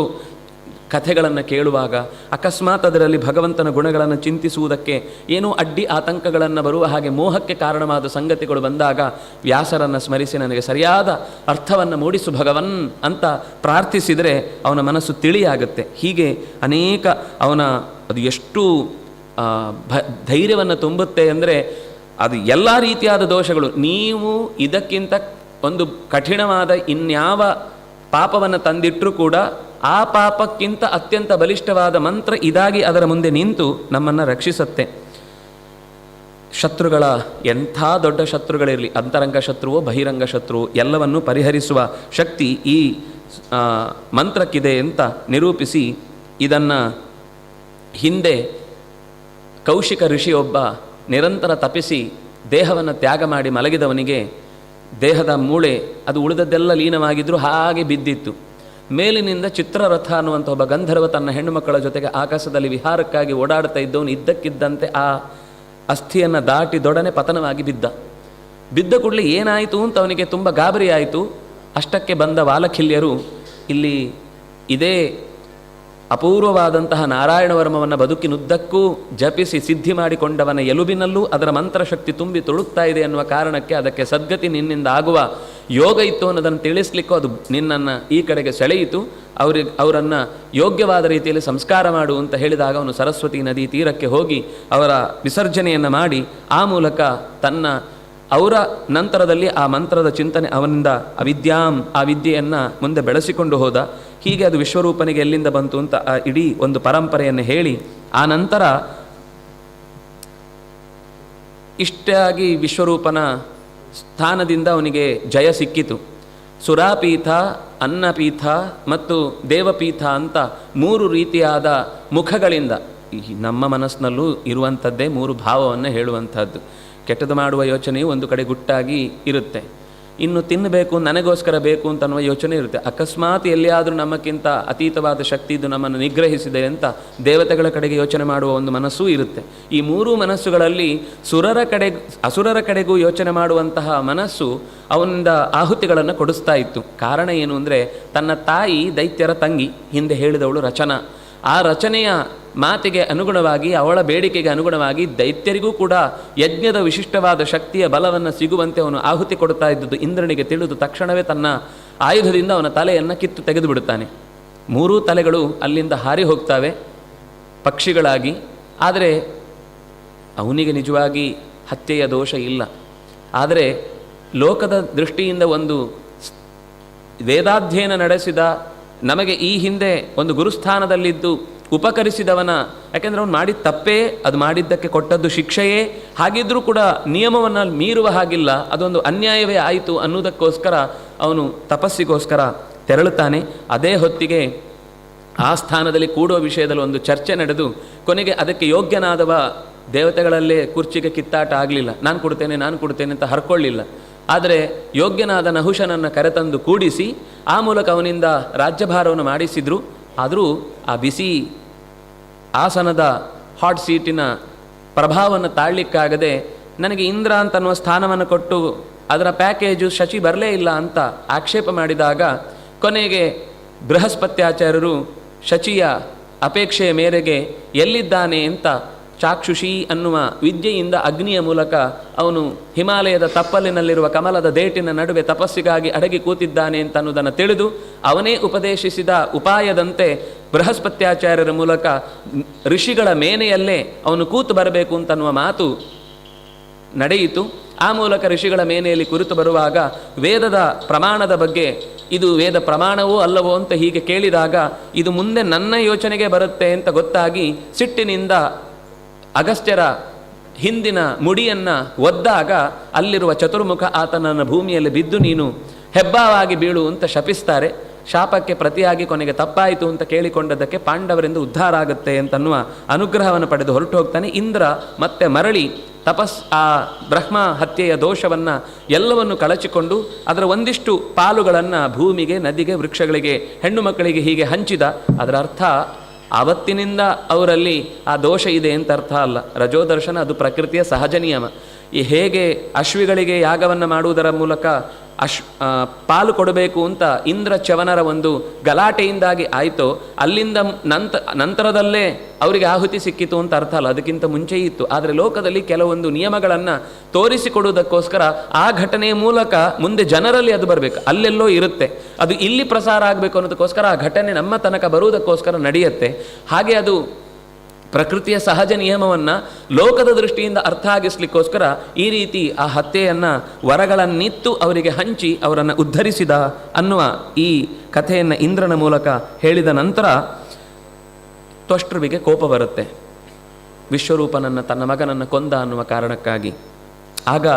ಕಥೆಗಳನ್ನು ಕೇಳುವಾಗ ಅಕಸ್ಮಾತ್ ಅದರಲ್ಲಿ ಭಗವಂತನ ಗುಣಗಳನ್ನು ಚಿಂತಿಸುವುದಕ್ಕೆ ಏನೋ ಅಡ್ಡಿ ಆತಂಕಗಳನ್ನು ಬರುವ ಹಾಗೆ ಮೋಹಕ್ಕೆ ಕಾರಣವಾದ ಸಂಗತಿಗಳು ಬಂದಾಗ ವ್ಯಾಸರನ್ನು ಸ್ಮರಿಸಿ ನನಗೆ ಸರಿಯಾದ ಅರ್ಥವನ್ನು ಮೂಡಿಸು ಭಗವನ್ ಅಂತ ಪ್ರಾರ್ಥಿಸಿದರೆ ಅವನ ಮನಸ್ಸು ತಿಳಿಯಾಗುತ್ತೆ. ಹೀಗೆ ಅನೇಕ ಅದು ಎಷ್ಟು ಧೈರ್ಯವನ್ನು ತುಂಬುತ್ತೆ ಅಂದರೆ ಅದು ಎಲ್ಲ ರೀತಿಯಾದ ದೋಷಗಳು, ನೀವು ಇದಕ್ಕಿಂತ ಒಂದು ಕಠಿಣವಾದ ಇನ್ಯಾವ ಪಾಪವನ್ನು ತಂದಿಟ್ಟರೂ ಕೂಡ ಆ ಪಾಪಕ್ಕಿಂತ ಅತ್ಯಂತ ಬಲಿಷ್ಠವಾದ ಮಂತ್ರ ಇದಾಗಿ ಅದರ ಮುಂದೆ ನಿಂತು ನಮ್ಮನ್ನು ರಕ್ಷಿಸುತ್ತೆ. ಶತ್ರುಗಳ ಎಂಥ ದೊಡ್ಡ ಶತ್ರುಗಳಿರಲಿ, ಅಂತರಂಗ ಶತ್ರುವೋ ಬಹಿರಂಗ ಶತ್ರುವೋ, ಎಲ್ಲವನ್ನೂ ಪರಿಹರಿಸುವ ಶಕ್ತಿ ಈ ಮಂತ್ರಕ್ಕಿದೆ ಅಂತ ನಿರೂಪಿಸಿ, ಇದನ್ನು ಹಿಂದೆ ಕೌಶಿಕ ಋಷಿಯೊಬ್ಬ ನಿರಂತರ ತಪಿಸಿ ದೇಹವನ್ನು ತ್ಯಾಗ ಮಾಡಿ ಮಲಗಿದವನಿಗೆ ದೇಹದ ಮೂಳೆ ಅದು ಉಳಿದದ್ದೆಲ್ಲ ಲೀನವಾಗಿದ್ದರೂ ಹಾಗೆ ಬಿದ್ದಿತ್ತು. ಮೇಲಿನಿಂದ ಚಿತ್ರರಥ ಅನ್ನುವಂಥ ಒಬ್ಬ ಗಂಧರ್ವ ತನ್ನ ಹೆಣ್ಣು ಮಕ್ಕಳ ಜೊತೆಗೆ ಆಕಾಶದಲ್ಲಿ ವಿಹಾರಕ್ಕಾಗಿ ಓಡಾಡ್ತಾ ಇದ್ದವನು ಇದ್ದಕ್ಕಿದ್ದಂತೆ ಆ ಅಸ್ಥಿಯನ್ನು ದಾಟಿದೊಡನೆ ಪತನವಾಗಿ ಬಿದ್ದ ಕೂಡಲೇ ಏನಾಯಿತು ಅಂತ ಅವನಿಗೆ ತುಂಬ ಗಾಬರಿ ಆಯಿತು. ಅಷ್ಟಕ್ಕೆ ಬಂದ ವಾಲಖಿಲ್ಯರು ಇಲ್ಲಿ ಇದೇ ಅಪೂರ್ವವಾದಂತಹ ನಾರಾಯಣವರ್ಮವನ್ನು ಬದುಕಿನುದ್ದಕ್ಕೂ ಜಪಿಸಿ ಸಿದ್ಧಿ ಮಾಡಿಕೊಂಡವನ ಎಲುಬಿನಲ್ಲೂ ಅದರ ಮಂತ್ರಶಕ್ತಿ ತುಂಬಿ ತುಳುಕ್ತಾ ಇದೆ ಅನ್ನುವ ಕಾರಣಕ್ಕೆ ಅದಕ್ಕೆ ಸದ್ಗತಿ ನಿನ್ನಿಂದ ಆಗುವ ಯೋಗ ಇತ್ತು ಅನ್ನೋದನ್ನು ತಿಳಿಸ್ಲಿಕ್ಕೂ ಅದು ನಿನ್ನನ್ನು ಈ ಕಡೆಗೆ ಸೆಳೆಯಿತು. ಅವರನ್ನು ಯೋಗ್ಯವಾದ ರೀತಿಯಲ್ಲಿ ಸಂಸ್ಕಾರ ಮಾಡು ಅಂತ ಹೇಳಿದಾಗ ಅವನು ಸರಸ್ವತಿ ನದಿ ತೀರಕ್ಕೆ ಹೋಗಿ ಅವರ ವಿಸರ್ಜನೆಯನ್ನು ಮಾಡಿ ಆ ಮೂಲಕ ಅವರ ನಂತರದಲ್ಲಿ ಆ ಮಂತ್ರದ ಚಿಂತನೆ ಅವನಿಂದ ಆ ವಿದ್ಯೆಯನ್ನು ಮುಂದೆ ಬೆಳೆಸಿಕೊಂಡು ಹೋದ. ಹೀಗೆ ಅದು ವಿಶ್ವರೂಪನಿಗೆ ಎಲ್ಲಿಂದ ಬಂತು ಅಂತ ಆ ಇಡೀ ಒಂದು ಪರಂಪರೆಯನ್ನು ಹೇಳಿ ಆ ನಂತರ ಇಷ್ಟಾಗಿ ವಿಶ್ವರೂಪನ ಸ್ಥಾನದಿಂದ ಅವನಿಗೆ ಜಯ ಸಿಕ್ಕಿತು. ಸುರಾಪೀಠ, ಅನ್ನಪೀಠ ಮತ್ತು ದೇವಪೀಠ ಅಂತ 3 ರೀತಿಯಾದ ಮುಖಗಳಿಂದ ನಮ್ಮ ಮನಸ್ಸಿನಲ್ಲೂ ಇರುವಂಥದ್ದೇ 3 ಭಾವವನ್ನು ಹೇಳುವಂಥದ್ದು. ಕೆಟ್ಟದು ಮಾಡುವ ಯೋಚನೆಯು ಒಂದು ಕಡೆ ಗುಟ್ಟಾಗಿ ಇರುತ್ತೆ, ಇನ್ನು ತಿನ್ನಬೇಕು ನನಗೋಸ್ಕರ ಬೇಕು ಅಂತ ಅನ್ನುವ ಯೋಚನೆ ಇರುತ್ತೆ. ಅಕಸ್ಮಾತ್ ಎಲ್ಲಿಯಾದರೂ ನಮ್ಮಕ್ಕಿಂತ ಅತೀತವಾದ ಶಕ್ತಿ ಇದು ನಮ್ಮನ್ನು ನಿಗ್ರಹಿಸಿದೆ ಅಂತ ದೇವತೆಗಳ ಕಡೆಗೆ ಯೋಚನೆ ಮಾಡುವ ಒಂದು ಮನಸ್ಸೂ ಇರುತ್ತೆ. ಈ 3 ಮನಸ್ಸುಗಳಲ್ಲಿ ಅಸುರರ ಕಡೆಗೂ ಯೋಚನೆ ಮಾಡುವಂತಹ ಮನಸ್ಸು ಅವನಿಂದ ಆಹುತಿಗಳನ್ನು ಕೊಡಿಸ್ತಾ ಇತ್ತು. ಕಾರಣ ಏನು ಅಂದರೆ ತನ್ನ ತಾಯಿ ದೈತ್ಯರ ತಂಗಿ, ಹಿಂದೆ ಹೇಳಿದವಳು ರಚನಾ. ಆ ರಚನೆಯ ಮಾತಿಗೆ ಅನುಗುಣವಾಗಿ, ಅವಳ ಬೇಡಿಕೆಗೆ ಅನುಗುಣವಾಗಿ ದೈತ್ಯರಿಗೂ ಕೂಡ ಯಜ್ಞದ ವಿಶಿಷ್ಟವಾದ ಶಕ್ತಿಯ ಬಲವನ್ನು ಸಿಗುವಂತೆ ಅವನು ಆಹುತಿ ಕೊಡ್ತಾ ಇದ್ದುದು ಇಂದ್ರನಿಗೆ ತಿಳಿದು ತಕ್ಷಣವೇ ತನ್ನ ಆಯುಧದಿಂದ ಅವನ ತಲೆಯನ್ನು ಕಿತ್ತು ತೆಗೆದು ಬಿಡುತ್ತಾನೆ. 3 ತಲೆಗಳು ಅಲ್ಲಿಂದ ಹಾರಿ ಹೋಗ್ತವೆ ಪಕ್ಷಿಗಳಾಗಿ. ಆದರೆ ಅವನಿಗೆ ನಿಜವಾಗಿ ಹತ್ಯೆಯ ದೋಷ ಇಲ್ಲ. ಆದರೆ ಲೋಕದ ದೃಷ್ಟಿಯಿಂದ ಒಂದು ವೇದಾಧ್ಯಯನ ನಡೆಸಿದ, ನಮಗೆ ಈ ಹಿಂದೆ ಒಂದು ಗುರುಸ್ಥಾನದಲ್ಲಿದ್ದು ಉಪಕರಿಸಿದವನ, ಯಾಕೆಂದರೆ ಅವನು ಮಾಡಿದ ತಪ್ಪೇ, ಅದು ಮಾಡಿದ್ದಕ್ಕೆ ಕೊಟ್ಟದ್ದು ಶಿಕ್ಷೆಯೇ, ಹಾಗಿದ್ರೂ ಕೂಡ ನಿಯಮವನ್ನು ಮೀರುವ ಹಾಗಿಲ್ಲ, ಅದೊಂದು ಅನ್ಯಾಯವೇ ಆಯಿತು ಅನ್ನುವುದಕ್ಕೋಸ್ಕರ ಅವನು ತಪಸ್ಸಿಗೋಸ್ಕರ ತೆರಳುತ್ತಾನೆ. ಅದೇ ಹೊತ್ತಿಗೆ ಆ ಸ್ಥಾನದಲ್ಲಿ ಕೂಡುವ ವಿಷಯದಲ್ಲಿ ಒಂದು ಚರ್ಚೆ ನಡೆದು ಕೊನೆಗೆ ಅದಕ್ಕೆ ಯೋಗ್ಯನಾದವ ದೇವತೆಗಳಲ್ಲೇ ಕುರ್ಚಿಗೆ ಕಿತ್ತಾಟ ಆಗಲಿಲ್ಲ. ನಾನು ಕೊಡ್ತೇನೆ ಅಂತ ಹರ್ಕೊಳ್ಳಿಲ್ಲ. ಆದರೆ ಯೋಗ್ಯನಾದ ನಹುಷನನ್ನು ಕರೆತಂದು ಕೂಡಿಸಿ ಆ ಮೂಲಕ ಅವನಿಂದ ರಾಜ್ಯಭಾರವನ್ನು ಮಾಡಿಸಿದ್ರು. ಆದರೂ ಆ ಬಿಸಿ ಆಸನದ ಹಾಟ್ ಸೀಟಿನ ಪ್ರಭಾವವನ್ನು ತಾಳಲಿಕ್ಕಾಗದೆ ನನಗೆ ಇಂದ್ರ ಅಂತನ್ನುವ ಸ್ಥಾನವನ್ನು ಕೊಟ್ಟು ಅದರ ಪ್ಯಾಕೇಜು ಶಚಿ ಬರಲೇ ಇಲ್ಲ ಅಂತ ಆಕ್ಷೇಪ ಮಾಡಿದಾಗ ಕೊನೆಗೆ ಬೃಹಸ್ಪತ್ಯಾಚಾರ್ಯರು ಶಚಿಯ ಅಪೇಕ್ಷೆಯ ಮೇರೆಗೆ ಎಲ್ಲಿದ್ದಾನೆ ಅಂತ ಚಾಕ್ಷುಷಿ ಅನ್ನುವ ವಿದ್ಯೆಯಿಂದ ಅಗ್ನಿಯ ಮೂಲಕ ಅವನು ಹಿಮಾಲಯದ ತಪ್ಪಲಿನಲ್ಲಿರುವ ಕಮಲದ ದೇಟಿನ ನಡುವೆ ತಪಸ್ಸಿಗಾಗಿ ಅಡಗಿ ಕೂತಿದ್ದಾನೆ ಅಂತ ಅನ್ನೋದನ್ನು ತಿಳಿದು ಅವನೇ ಉಪದೇಶಿಸಿದ ಉಪಾಯದಂತೆ ಬೃಹಸ್ಪತ್ಯಾಚಾರ್ಯರ ಮೂಲಕ ಋಷಿಗಳ ಮೇನೆಯಲ್ಲೇ ಅವನು ಕೂತು ಬರಬೇಕು ಅಂತನ್ನುವ ಮಾತು ನಡೆಯಿತು. ಆ ಮೂಲಕ ಋಷಿಗಳ ಮೇನೆಯಲ್ಲಿ ಕುರಿತು ಬರುವಾಗ ವೇದದ ಪ್ರಮಾಣದ ಬಗ್ಗೆ, ಇದು ವೇದ ಪ್ರಮಾಣವೋ ಅಲ್ಲವೋ ಅಂತ ಹೀಗೆ ಕೇಳಿದಾಗ ಇದು ಮುಂದೆ ನನ್ನ ಯೋಚನೆಗೆ ಬರುತ್ತೆ ಅಂತ ಗೊತ್ತಾಗಿ ಸಿಟ್ಟಿನಿಂದ ಅಗಸ್ತ್ಯರ ಹಿಂದಿನ ಮುಡಿಯನ್ನು ಒದ್ದಾಗ ಅಲ್ಲಿರುವ ಚತುರ್ಮುಖ ಆತನನ್ನು ಭೂಮಿಯಲ್ಲಿ ಬಿದ್ದು ನೀನು ಹೆಬ್ಬಾವಾಗಿ ಬೀಳು ಅಂತ ಶಪಿಸ್ತಾರೆ. ಶಾಪಕ್ಕೆ ಪ್ರತಿಯಾಗಿ ಕೊನೆಗೆ ತಪ್ಪಾಯಿತು ಅಂತ ಕೇಳಿಕೊಂಡದ್ದಕ್ಕೆ ಪಾಂಡವರಿಂದ ಉದ್ಧಾರ ಆಗುತ್ತೆ ಅಂತನ್ನುವ ಅನುಗ್ರಹವನ್ನು ಪಡೆದು ಹೊರಟು ಹೋಗ್ತಾನೆ. ಇಂದ್ರ ಮತ್ತೆ ಮರಳಿ ಆ ಬ್ರಹ್ಮ ಹತ್ಯೆಯ ದೋಷವನ್ನು ಎಲ್ಲವನ್ನು ಕಳಚಿಕೊಂಡು ಅದರ ಒಂದಿಷ್ಟು ಪಾಲುಗಳನ್ನು ಭೂಮಿಗೆ, ನದಿಗೆ, ವೃಕ್ಷಗಳಿಗೆ, ಹೆಣ್ಣು ಮಕ್ಕಳಿಗೆ ಹೀಗೆ ಹಂಚಿದ. ಅದರ ಅರ್ಥ ಆವತ್ತಿನಿಂದ ಅವರಲ್ಲಿ ಆ ದೋಷ ಇದೆ ಅಂತ ಅರ್ಥ ಅಲ್ಲ. ರಜೋದರ್ಶನ ಅದು ಪ್ರಕೃತಿಯ ಸಹಜ ನಿಯಮ. ಈ ಹೇಗೆ ಅಶ್ವಿಗಳಿಗೆ ಯಾಗವನ್ನು ಮಾಡುವುದರ ಮೂಲಕ ಪಾಲು ಕೊಡಬೇಕು ಅಂತ ಇಂದ್ರ ಚ್ಯವನರ ಒಂದು ಗಲಾಟೆಯಿಂದಾಗಿ ಆಯಿತೋ, ಅಲ್ಲಿಂದ ನಂತರದಲ್ಲೇ ಅವರಿಗೆ ಆಹುತಿ ಸಿಕ್ಕಿತು ಅಂತ ಅರ್ಥ ಅಲ್ಲ, ಅದಕ್ಕಿಂತ ಮುಂಚೆ ಇತ್ತು. ಆದರೆ ಲೋಕದಲ್ಲಿ ಕೆಲವೊಂದು ನಿಯಮಗಳನ್ನು ತೋರಿಸಿಕೊಡುವುದಕ್ಕೋಸ್ಕರ ಆ ಘಟನೆಯ ಮೂಲಕ ಮುಂದೆ ಜನರಲ್ಲಿ ಅದು ಬರಬೇಕು, ಅಲ್ಲೆಲ್ಲೋ ಇರುತ್ತೆ, ಅದು ಇಲ್ಲಿ ಪ್ರಸಾರ ಆಗಬೇಕು ಅನ್ನೋದಕ್ಕೋಸ್ಕರ ಆ ಘಟನೆ ನಮ್ಮ ತನಕ ಬರುವುದಕ್ಕೋಸ್ಕರ ನಡೆಯುತ್ತೆ. ಹಾಗೆ ಅದು ಪ್ರಕೃತಿಯ ಸಹಜ ನಿಯಮವನ್ನು ಲೋಕದ ದೃಷ್ಟಿಯಿಂದ ಅರ್ಥ ಆಗಿಸ್ಲಿಕ್ಕೋಸ್ಕರ ಈ ರೀತಿ ಆ ಹತ್ಯೆಯನ್ನು ವರಗಳನ್ನಿತ್ತು ಅವರಿಗೆ ಹಂಚಿ ಅವರನ್ನು ಉದ್ಧರಿಸಿದ ಅನ್ನುವ ಈ ಕಥೆಯನ್ನು ಇಂದ್ರನ ಮೂಲಕ ಹೇಳಿದ ನಂತರ ತ್ವಷ್ಟೃವಿಗೆ ಕೋಪ ಬರುತ್ತೆ, ವಿಶ್ವರೂಪನನ್ನು ತನ್ನ ಮಗನನ್ನು ಕೊಂದ ಅನ್ನುವ ಕಾರಣಕ್ಕಾಗಿ. ಆಗ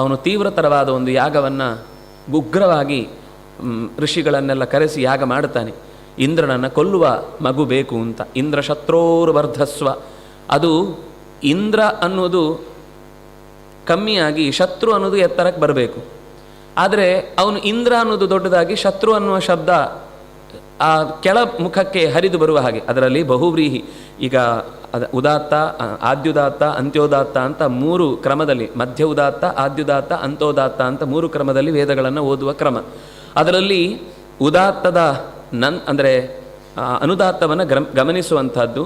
ಅವನು ತೀವ್ರತರವಾದ ಒಂದು ಯಾಗವನ್ನು ಉಗ್ರವಾಗಿ ಋಷಿಗಳನ್ನೆಲ್ಲ ಕರೆಸಿ ಯಾಗ ಮಾಡುತ್ತಾನೆ. ಇಂದ್ರನನ್ನು ಕೊಲ್ಲುವ ಮಗು ಬೇಕು ಅಂತ. ಇಂದ್ರ ಶತ್ರೋರ್ವರ್ಧಸ್ವ, ಅದು ಇಂದ್ರ ಅನ್ನೋದು ಕಮ್ಮಿಯಾಗಿ ಶತ್ರು ಅನ್ನೋದು ಎತ್ತರಕ್ಕೆ ಬರಬೇಕು. ಆದರೆ ಅವನು ಇಂದ್ರ ಅನ್ನೋದು ದೊಡ್ಡದಾಗಿ ಶತ್ರು ಅನ್ನುವ ಶಬ್ದ ಆ ಕೆಳ ಮುಖಕ್ಕೆ ಹರಿದು ಬರುವ ಹಾಗೆ. ಅದರಲ್ಲಿ ಬಹುವ್ರೀಹಿ, ಈಗ ಉದಾತ್ತ, ಆದ್ಯುದಾತ್ತ, ಅಂತ್ಯೋದಾತ್ತ ಅಂತ 3 ಕ್ರಮದಲ್ಲಿ, ಮಧ್ಯ ಉದಾತ್ತ, ಆದ್ಯುದಾತ್ತ, ಅಂತೋದಾತ್ತ ಅಂತ 3 ಕ್ರಮದಲ್ಲಿ ವೇದಗಳನ್ನು ಓದುವ ಕ್ರಮ. ಅದರಲ್ಲಿ ಉದಾತ್ತದ ಅಂದರೆ ಅನುದಾತ್ತವನ್ನು ಗಮನಿಸುವಂಥದ್ದು.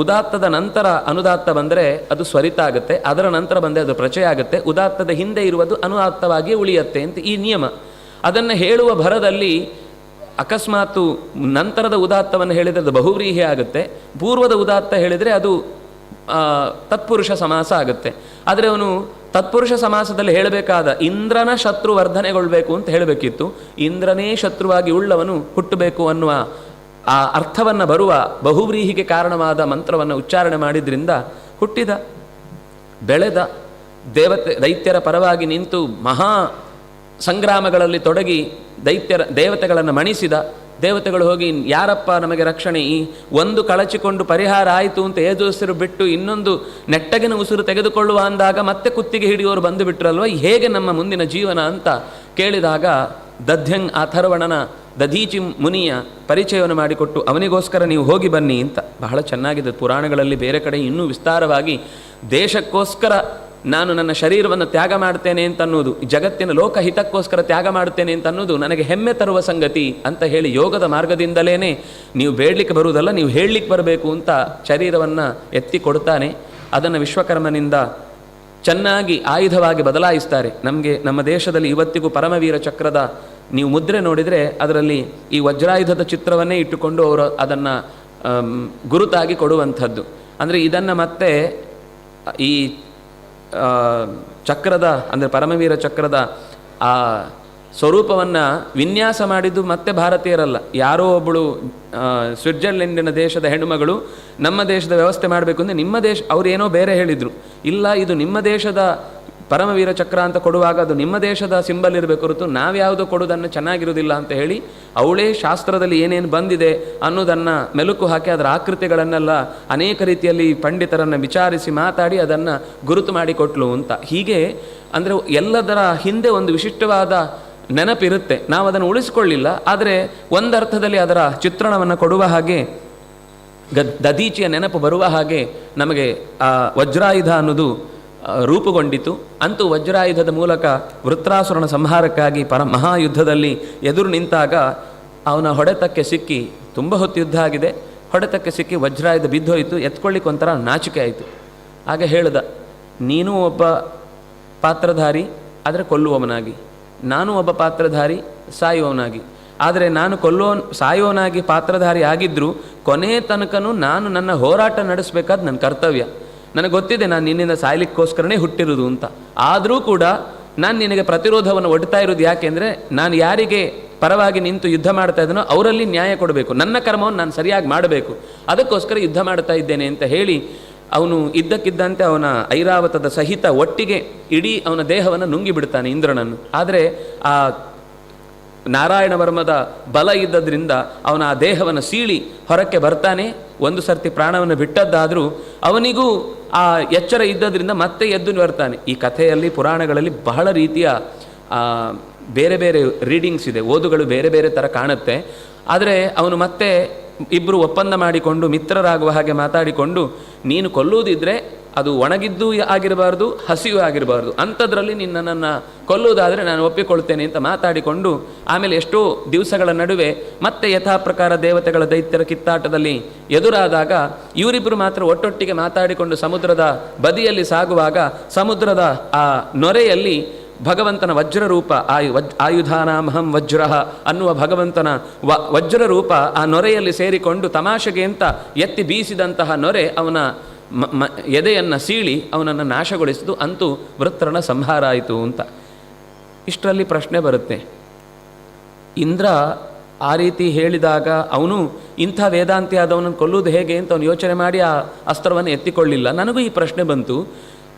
ಉದಾತ್ತದ ನಂತರ ಅನುದಾತ್ತ ಬಂದರೆ ಅದು ಸ್ವರಿತ ಆಗುತ್ತೆ, ಅದರ ನಂತರ ಬಂದರೆ ಅದು ಪ್ರಚಯ ಆಗುತ್ತೆ, ಉದಾತ್ತದ ಹಿಂದೆ ಇರುವುದು ಅನುದಾತ್ತವಾಗಿ ಉಳಿಯುತ್ತೆ ಅಂತ ಈ ನಿಯಮ. ಅದನ್ನು ಹೇಳುವ ಭರದಲ್ಲಿ ಅಕಸ್ಮಾತು ನಂತರದ ಉದಾತ್ತವನ್ನು ಹೇಳಿದರೆ ಅದು ಬಹುವ್ರೀಹಿ ಆಗುತ್ತೆ, ಪೂರ್ವದ ಉದಾತ್ತ ಹೇಳಿದರೆ ಅದು ತತ್ಪುರುಷ ಸಮಾಸ ಆಗುತ್ತೆ. ಆದರೆ ಅವನು ತತ್ಪುರುಷ ಸಮಾಸದಲ್ಲಿ ಹೇಳಬೇಕಾದ ಇಂದ್ರನ ಶತ್ರು ವರ್ಧನೆಗೊಳ್ಬೇಕು ಅಂತ ಹೇಳಬೇಕಿತ್ತು. ಇಂದ್ರನೇ ಶತ್ರುವಾಗಿ ಉಳ್ಳವನು ಹುಟ್ಟಬೇಕು ಅನ್ನುವ ಆ ಅರ್ಥವನ್ನು ಬರುವ ಬಹುವ್ರೀಹಿಗೆ ಕಾರಣವಾದ ಮಂತ್ರವನ್ನು ಉಚ್ಚಾರಣೆ ಮಾಡಿದ್ರಿಂದ ಹುಟ್ಟಿದ, ಬೆಳೆದ, ದೈತ್ಯರ ಪರವಾಗಿ ನಿಂತು ಮಹಾ ಸಂಗ್ರಾಮಗಳಲ್ಲಿ ತೊಡಗಿ ದೇವತೆಗಳನ್ನು ಮಣಿಸಿದ. ದೇವತೆಗಳು ಹೋಗಿ ಯಾರಪ್ಪ ನಮಗೆ ರಕ್ಷಣೆ, ಈ ಒಂದು ಕಳಚಿಕೊಂಡು ಪರಿಹಾರ ಆಯಿತು ಅಂತ ಏಜೋಸಿರು ಬಿಟ್ಟು ಇನ್ನೊಂದು ನೆಟ್ಟಗಿನ ಉಸಿರು ತೆಗೆದುಕೊಳ್ಳುವ ಅಂದಾಗ ಮತ್ತೆ ಕುತ್ತಿಗೆ ಹಿಡಿಯೋರು ಬಂದು ಬಿಟ್ರಲ್ವ, ಹೇಗೆ ನಮ್ಮ ಮುಂದಿನ ಜೀವನ ಅಂತ ಕೇಳಿದಾಗ ದಧ್ಯಂಗ್ ಅಥರ್ವಣನ ದಧೀಚಿ ಮುನಿಯ ಪರಿಚಯವನ್ನು ಮಾಡಿಕೊಟ್ಟು ಅವನಿಗೋಸ್ಕರ ನೀವು ಹೋಗಿ ಬನ್ನಿ ಅಂತ. ಬಹಳ ಚೆನ್ನಾಗಿದೆ. ಪುರಾಣಗಳಲ್ಲಿ ಬೇರೆ ಕಡೆ ಇನ್ನೂ ವಿಸ್ತಾರವಾಗಿ ದೇಶಕ್ಕೋಸ್ಕರ ನಾನು ನನ್ನ ಶರೀರವನ್ನು ತ್ಯಾಗ ಮಾಡ್ತೇನೆ ಅಂತ ಅನ್ನೋದು, ಜಗತ್ತಿನ ಲೋಕಹಿತಕ್ಕೋಸ್ಕರ ತ್ಯಾಗ ಮಾಡ್ತೇನೆ ಅಂತ ಅನ್ನೋದು ನನಗೆ ಹೆಮ್ಮೆ ತರುವ ಸಂಗತಿ ಅಂತ ಹೇಳಿ ಯೋಗದ ಮಾರ್ಗದಿಂದಲೇ ನೀವು ಬೇಡಲಿಕ್ಕೆ ಬರುವುದಲ್ಲ, ನೀವು ಹೇಳಲಿಕ್ಕೆ ಬರಬೇಕು ಅಂತ ಶರೀರವನ್ನು ಎತ್ತಿ ಕೊಡ್ತಾನೆ. ಅದನ್ನು ವಿಶ್ವಕರ್ಮನಿಂದ ಚೆನ್ನಾಗಿ ಆಯುಧವಾಗಿ ಬದಲಾಯಿಸ್ತಾರೆ. ನಮಗೆ ನಮ್ಮ ದೇಶದಲ್ಲಿ ಇವತ್ತಿಗೂ ಪರಮವೀರ ಚಕ್ರದ ನೀವು ಮುದ್ರೆ ನೋಡಿದರೆ ಅದರಲ್ಲಿ ಈ ವಜ್ರಾಯುಧದ ಚಿತ್ರವನ್ನೇ ಇಟ್ಟುಕೊಂಡು ಅವರು ಅದನ್ನು ಗುರುತಾಗಿ ಕೊಡುವಂಥದ್ದು. ಅಂದರೆ ಇದನ್ನು ಮತ್ತೆ ಈ ಚಕ್ರದ ಅಂದರೆ ಪರಮವೀರ ಚಕ್ರದ ಆ ಸ್ವರೂಪವನ್ನು ವಿನ್ಯಾಸ ಮಾಡಿದ್ದು ಮತ್ತೆ ಭಾರತೀಯರಲ್ಲ, ಯಾರೋ ಒಬ್ಬಳು ಸ್ವಿಟ್ಜರ್ಲೆಂಡಿನ ದೇಶದ ಹೆಣ್ಣುಮಗಳು ನಮ್ಮ ದೇಶದ ವ್ಯವಸ್ಥೆ ಮಾಡಬೇಕು ಅಂದರೆ ನಿಮ್ಮ ದೇಶ ಅವರೇನೋ ಬೇರೆ ಹೇಳಿದರು, ಇಲ್ಲ ಇದು ನಿಮ್ಮ ದೇಶದ ಪರಮವೀರ ಚಕ್ರ ಅಂತ ಕೊಡುವಾಗ ಅದು ನಿಮ್ಮ ದೇಶದ ಸಿಂಬಲ್ ಇರಬೇಕು ಹೊರತು ನಾವ್ಯಾವುದೋ ಕೊಡೋದನ್ನು ಚೆನ್ನಾಗಿರೋದಿಲ್ಲ ಅಂತ ಹೇಳಿ ಅವಳೇ ಶಾಸ್ತ್ರದಲ್ಲಿ ಏನೇನು ಬಂದಿದೆ ಅನ್ನೋದನ್ನು ಮೆಲುಕು ಹಾಕಿ ಅದರ ಆಕೃತಿಗಳನ್ನೆಲ್ಲ ಅನೇಕ ರೀತಿಯಲ್ಲಿ ಪಂಡಿತರನ್ನು ವಿಚಾರಿಸಿ ಮಾತಾಡಿ ಅದನ್ನು ಗುರುತು ಮಾಡಿಕೊಟ್ಲು ಅಂತ. ಹೀಗೆ ಅಂದರೆ ಎಲ್ಲದರ ಹಿಂದೆ ಒಂದು ವಿಶಿಷ್ಟವಾದ ನೆನಪಿರುತ್ತೆ, ನಾವು ಅದನ್ನು ಉಳಿಸ್ಕೊಳ್ಳಿಲ್ಲ. ಆದರೆ ಒಂದರ್ಥದಲ್ಲಿ ಅದರ ಚಿತ್ರಣವನ್ನು ಕೊಡುವ ಹಾಗೆ ದದೀಚಿಯ ನೆನಪು ಬರುವ ಹಾಗೆ ನಮಗೆ ಆ ವಜ್ರಾಯುಧ ಅನ್ನೋದು ರೂಪುಗೊಂಡಿತು. ಅಂತೂ ವಜ್ರಾಯುಧದ ಮೂಲಕ ವೃತ್ರಾಸುರನ ಸಂಹಾರಕ್ಕಾಗಿ ಮಹಾಯುದ್ಧದಲ್ಲಿ ಎದುರು ನಿಂತಾಗ ಅವನ ಹೊಡೆತಕ್ಕೆ ಸಿಕ್ಕಿ, ತುಂಬ ಹೊತ್ತು ಯುದ್ಧ ಆಗಿದೆ, ಹೊಡೆತಕ್ಕೆ ಸಿಕ್ಕಿ ವಜ್ರಾಯುಧ ಬಿದ್ದೋಯಿತು. ಎತ್ಕೊಳ್ಳಿಕ್ಕೆ ಒಂಥರ ನಾಚಿಕೆ ಆಯಿತು. ಆಗ ಹೇಳ್ದ, ನೀನೂ ಒಬ್ಬ ಪಾತ್ರಧಾರಿ ಆದರೆ ಕೊಲ್ಲುವವನಾಗಿ, ನಾನು ಒಬ್ಬ ಪಾತ್ರಧಾರಿ ಸಾಯುವವನಾಗಿ. ಆದರೆ ನಾನು ಸಾಯುವವನಾಗಿ ಪಾತ್ರಧಾರಿ ಆಗಿದ್ದರೂ ಕೊನೆ ತನಕನೂ ನಾನು ನನ್ನ ಹೋರಾಟ ನಡೆಸಬೇಕಾದ ನನ್ನ ಕರ್ತವ್ಯ. ನನಗೆ ಗೊತ್ತಿದೆ ನಾನು ನಿನ್ನಿಂದ ಸಾಯ್ಲಿಕ್ಕೋಸ್ಕರನೇ ಹುಟ್ಟಿರೋದು ಅಂತ. ಆದರೂ ಕೂಡ ನಾನು ನಿನಗೆ ಪ್ರತಿರೋಧವನ್ನು ಒಡ್ತಾ ಇರೋದು ಯಾಕೆಂದರೆ ನಾನು ಯಾರಿಗೆ ಪರವಾಗಿ ನಿಂತು ಯುದ್ಧ ಮಾಡ್ತಾ ಇದ್ದೀನೋ ಅವರಲ್ಲಿ ನ್ಯಾಯ ಕೊಡಬೇಕು, ನನ್ನ ಕರ್ಮವನ್ನು ನಾನು ಸರಿಯಾಗಿ ಮಾಡಬೇಕು, ಅದಕ್ಕೋಸ್ಕರ ಯುದ್ಧ ಮಾಡ್ತಾ ಇದ್ದೇನೆ ಅಂತ ಹೇಳಿ ಅವನು ಇದ್ದಕ್ಕಿದ್ದಂತೆ ಅವನ ಐರಾವತದ ಸಹಿತ ಒಟ್ಟಿಗೆ ಇಡೀ ಅವನ ದೇಹವನ್ನು ನುಂಗಿಬಿಡ್ತಾನೆ ಇಂದ್ರನನ್ನು. ಆದರೆ ಆ ನಾರಾಯಣ ವರ್ಮದ ಬಲ ಇದ್ದದ್ರಿಂದ ಅವನ ಆ ದೇಹವನ್ನು ಸೀಳಿ ಹೊರಕ್ಕೆ ಬರ್ತಾನೆ. ಒಂದು ಸರ್ತಿ ಪ್ರಾಣವನ್ನು ಬಿಟ್ಟದ್ದಾದರೂ ಅವನಿಗೂ ಆ ಎಚ್ಚರ ಇದ್ದದ್ರಿಂದ ಮತ್ತೆ ಎದ್ದು ಬರ್ತಾನೆ. ಈ ಕಥೆಯಲ್ಲಿ ಪುರಾಣಗಳಲ್ಲಿ ಬಹಳ ರೀತಿಯ ಬೇರೆ ಬೇರೆ ರೀಡಿಂಗ್ಸ್ ಇದೆ, ಓದುಗಳು ಬೇರೆ ಬೇರೆ ಥರ ಕಾಣುತ್ತೆ. ಆದರೆ ಅವನು ಮತ್ತೆ ಇಬ್ಬರು ಒಪ್ಪಂದ ಮಾಡಿಕೊಂಡು ಮಿತ್ರರಾಗುವ ಹಾಗೆ ಮಾತಾಡಿಕೊಂಡು, ನೀನು ಕೊಲ್ಲುವುದಿದ್ರೆ ಅದು ಒಣಗಿದ್ದೂ ಆಗಿರಬಾರ್ದು, ಹಸಿಯೂ ಆಗಿರಬಾರ್ದು, ಅಂಥದ್ರಲ್ಲಿ ನನ್ನನ್ನು ಕೊಲ್ಲುವುದಾದರೆ ನಾನು ಒಪ್ಪಿಕೊಳ್ತೇನೆ ಅಂತ ಮಾತಾಡಿಕೊಂಡು ಆಮೇಲೆ ಎಷ್ಟೋ ದಿವಸಗಳ ನಡುವೆ ಮತ್ತೆ ಯಥಾಪ್ರಕಾರ ದೇವತೆಗಳ ದೈತ್ಯರ ಕಿತ್ತಾಟದಲ್ಲಿ ಎದುರಾದಾಗ ಇವರಿಬ್ಬರು ಮಾತ್ರ ಒಟ್ಟೊಟ್ಟಿಗೆ ಮಾತಾಡಿಕೊಂಡು ಸಮುದ್ರದ ಬದಿಯಲ್ಲಿ ಸಾಗುವಾಗ ಸಮುದ್ರದ ಆ ನೊರೆಯಲ್ಲಿ ಭಗವಂತನ ವಜ್ರರೂಪ ಆಯುಧಾನಾಮಹಂ ವಜ್ರ ಅನ್ನುವ ಭಗವಂತನ ವಜ್ರರೂಪ ಆ ನೊರೆಯಲ್ಲಿ ಸೇರಿಕೊಂಡು ತಮಾಷೆಗೆ ಅಂತ ಎತ್ತಿ ಬೀಸಿದಂತಹ ನೊರೆ ಅವನ ಎದೆಯನ್ನು ಸೀಳಿ ಅವನನ್ನು ನಾಶಗೊಳಿಸಿತು. ಅಂತೂ ವೃತ್ರನ ಸಂಹಾರ ಆಯಿತು ಅಂತ. ಇಷ್ಟರಲ್ಲಿ ಪ್ರಶ್ನೆ ಬರುತ್ತೆ, ಇಂದ್ರ ಆ ರೀತಿ ಹೇಳಿದಾಗ ಅವನು ಇಂಥ ವೇದಾಂತಿ ಆದವನನ್ನು ಕೊಲ್ಲುವುದು ಹೇಗೆ ಅಂತ ಅವನು ಯೋಚನೆ ಮಾಡಿ ಆ ಅಸ್ತ್ರವನ್ನು ಎತ್ತಿಕೊಳ್ಳಿಲ್ಲ. ನನಗೂ ಈ ಪ್ರಶ್ನೆ ಬಂತು,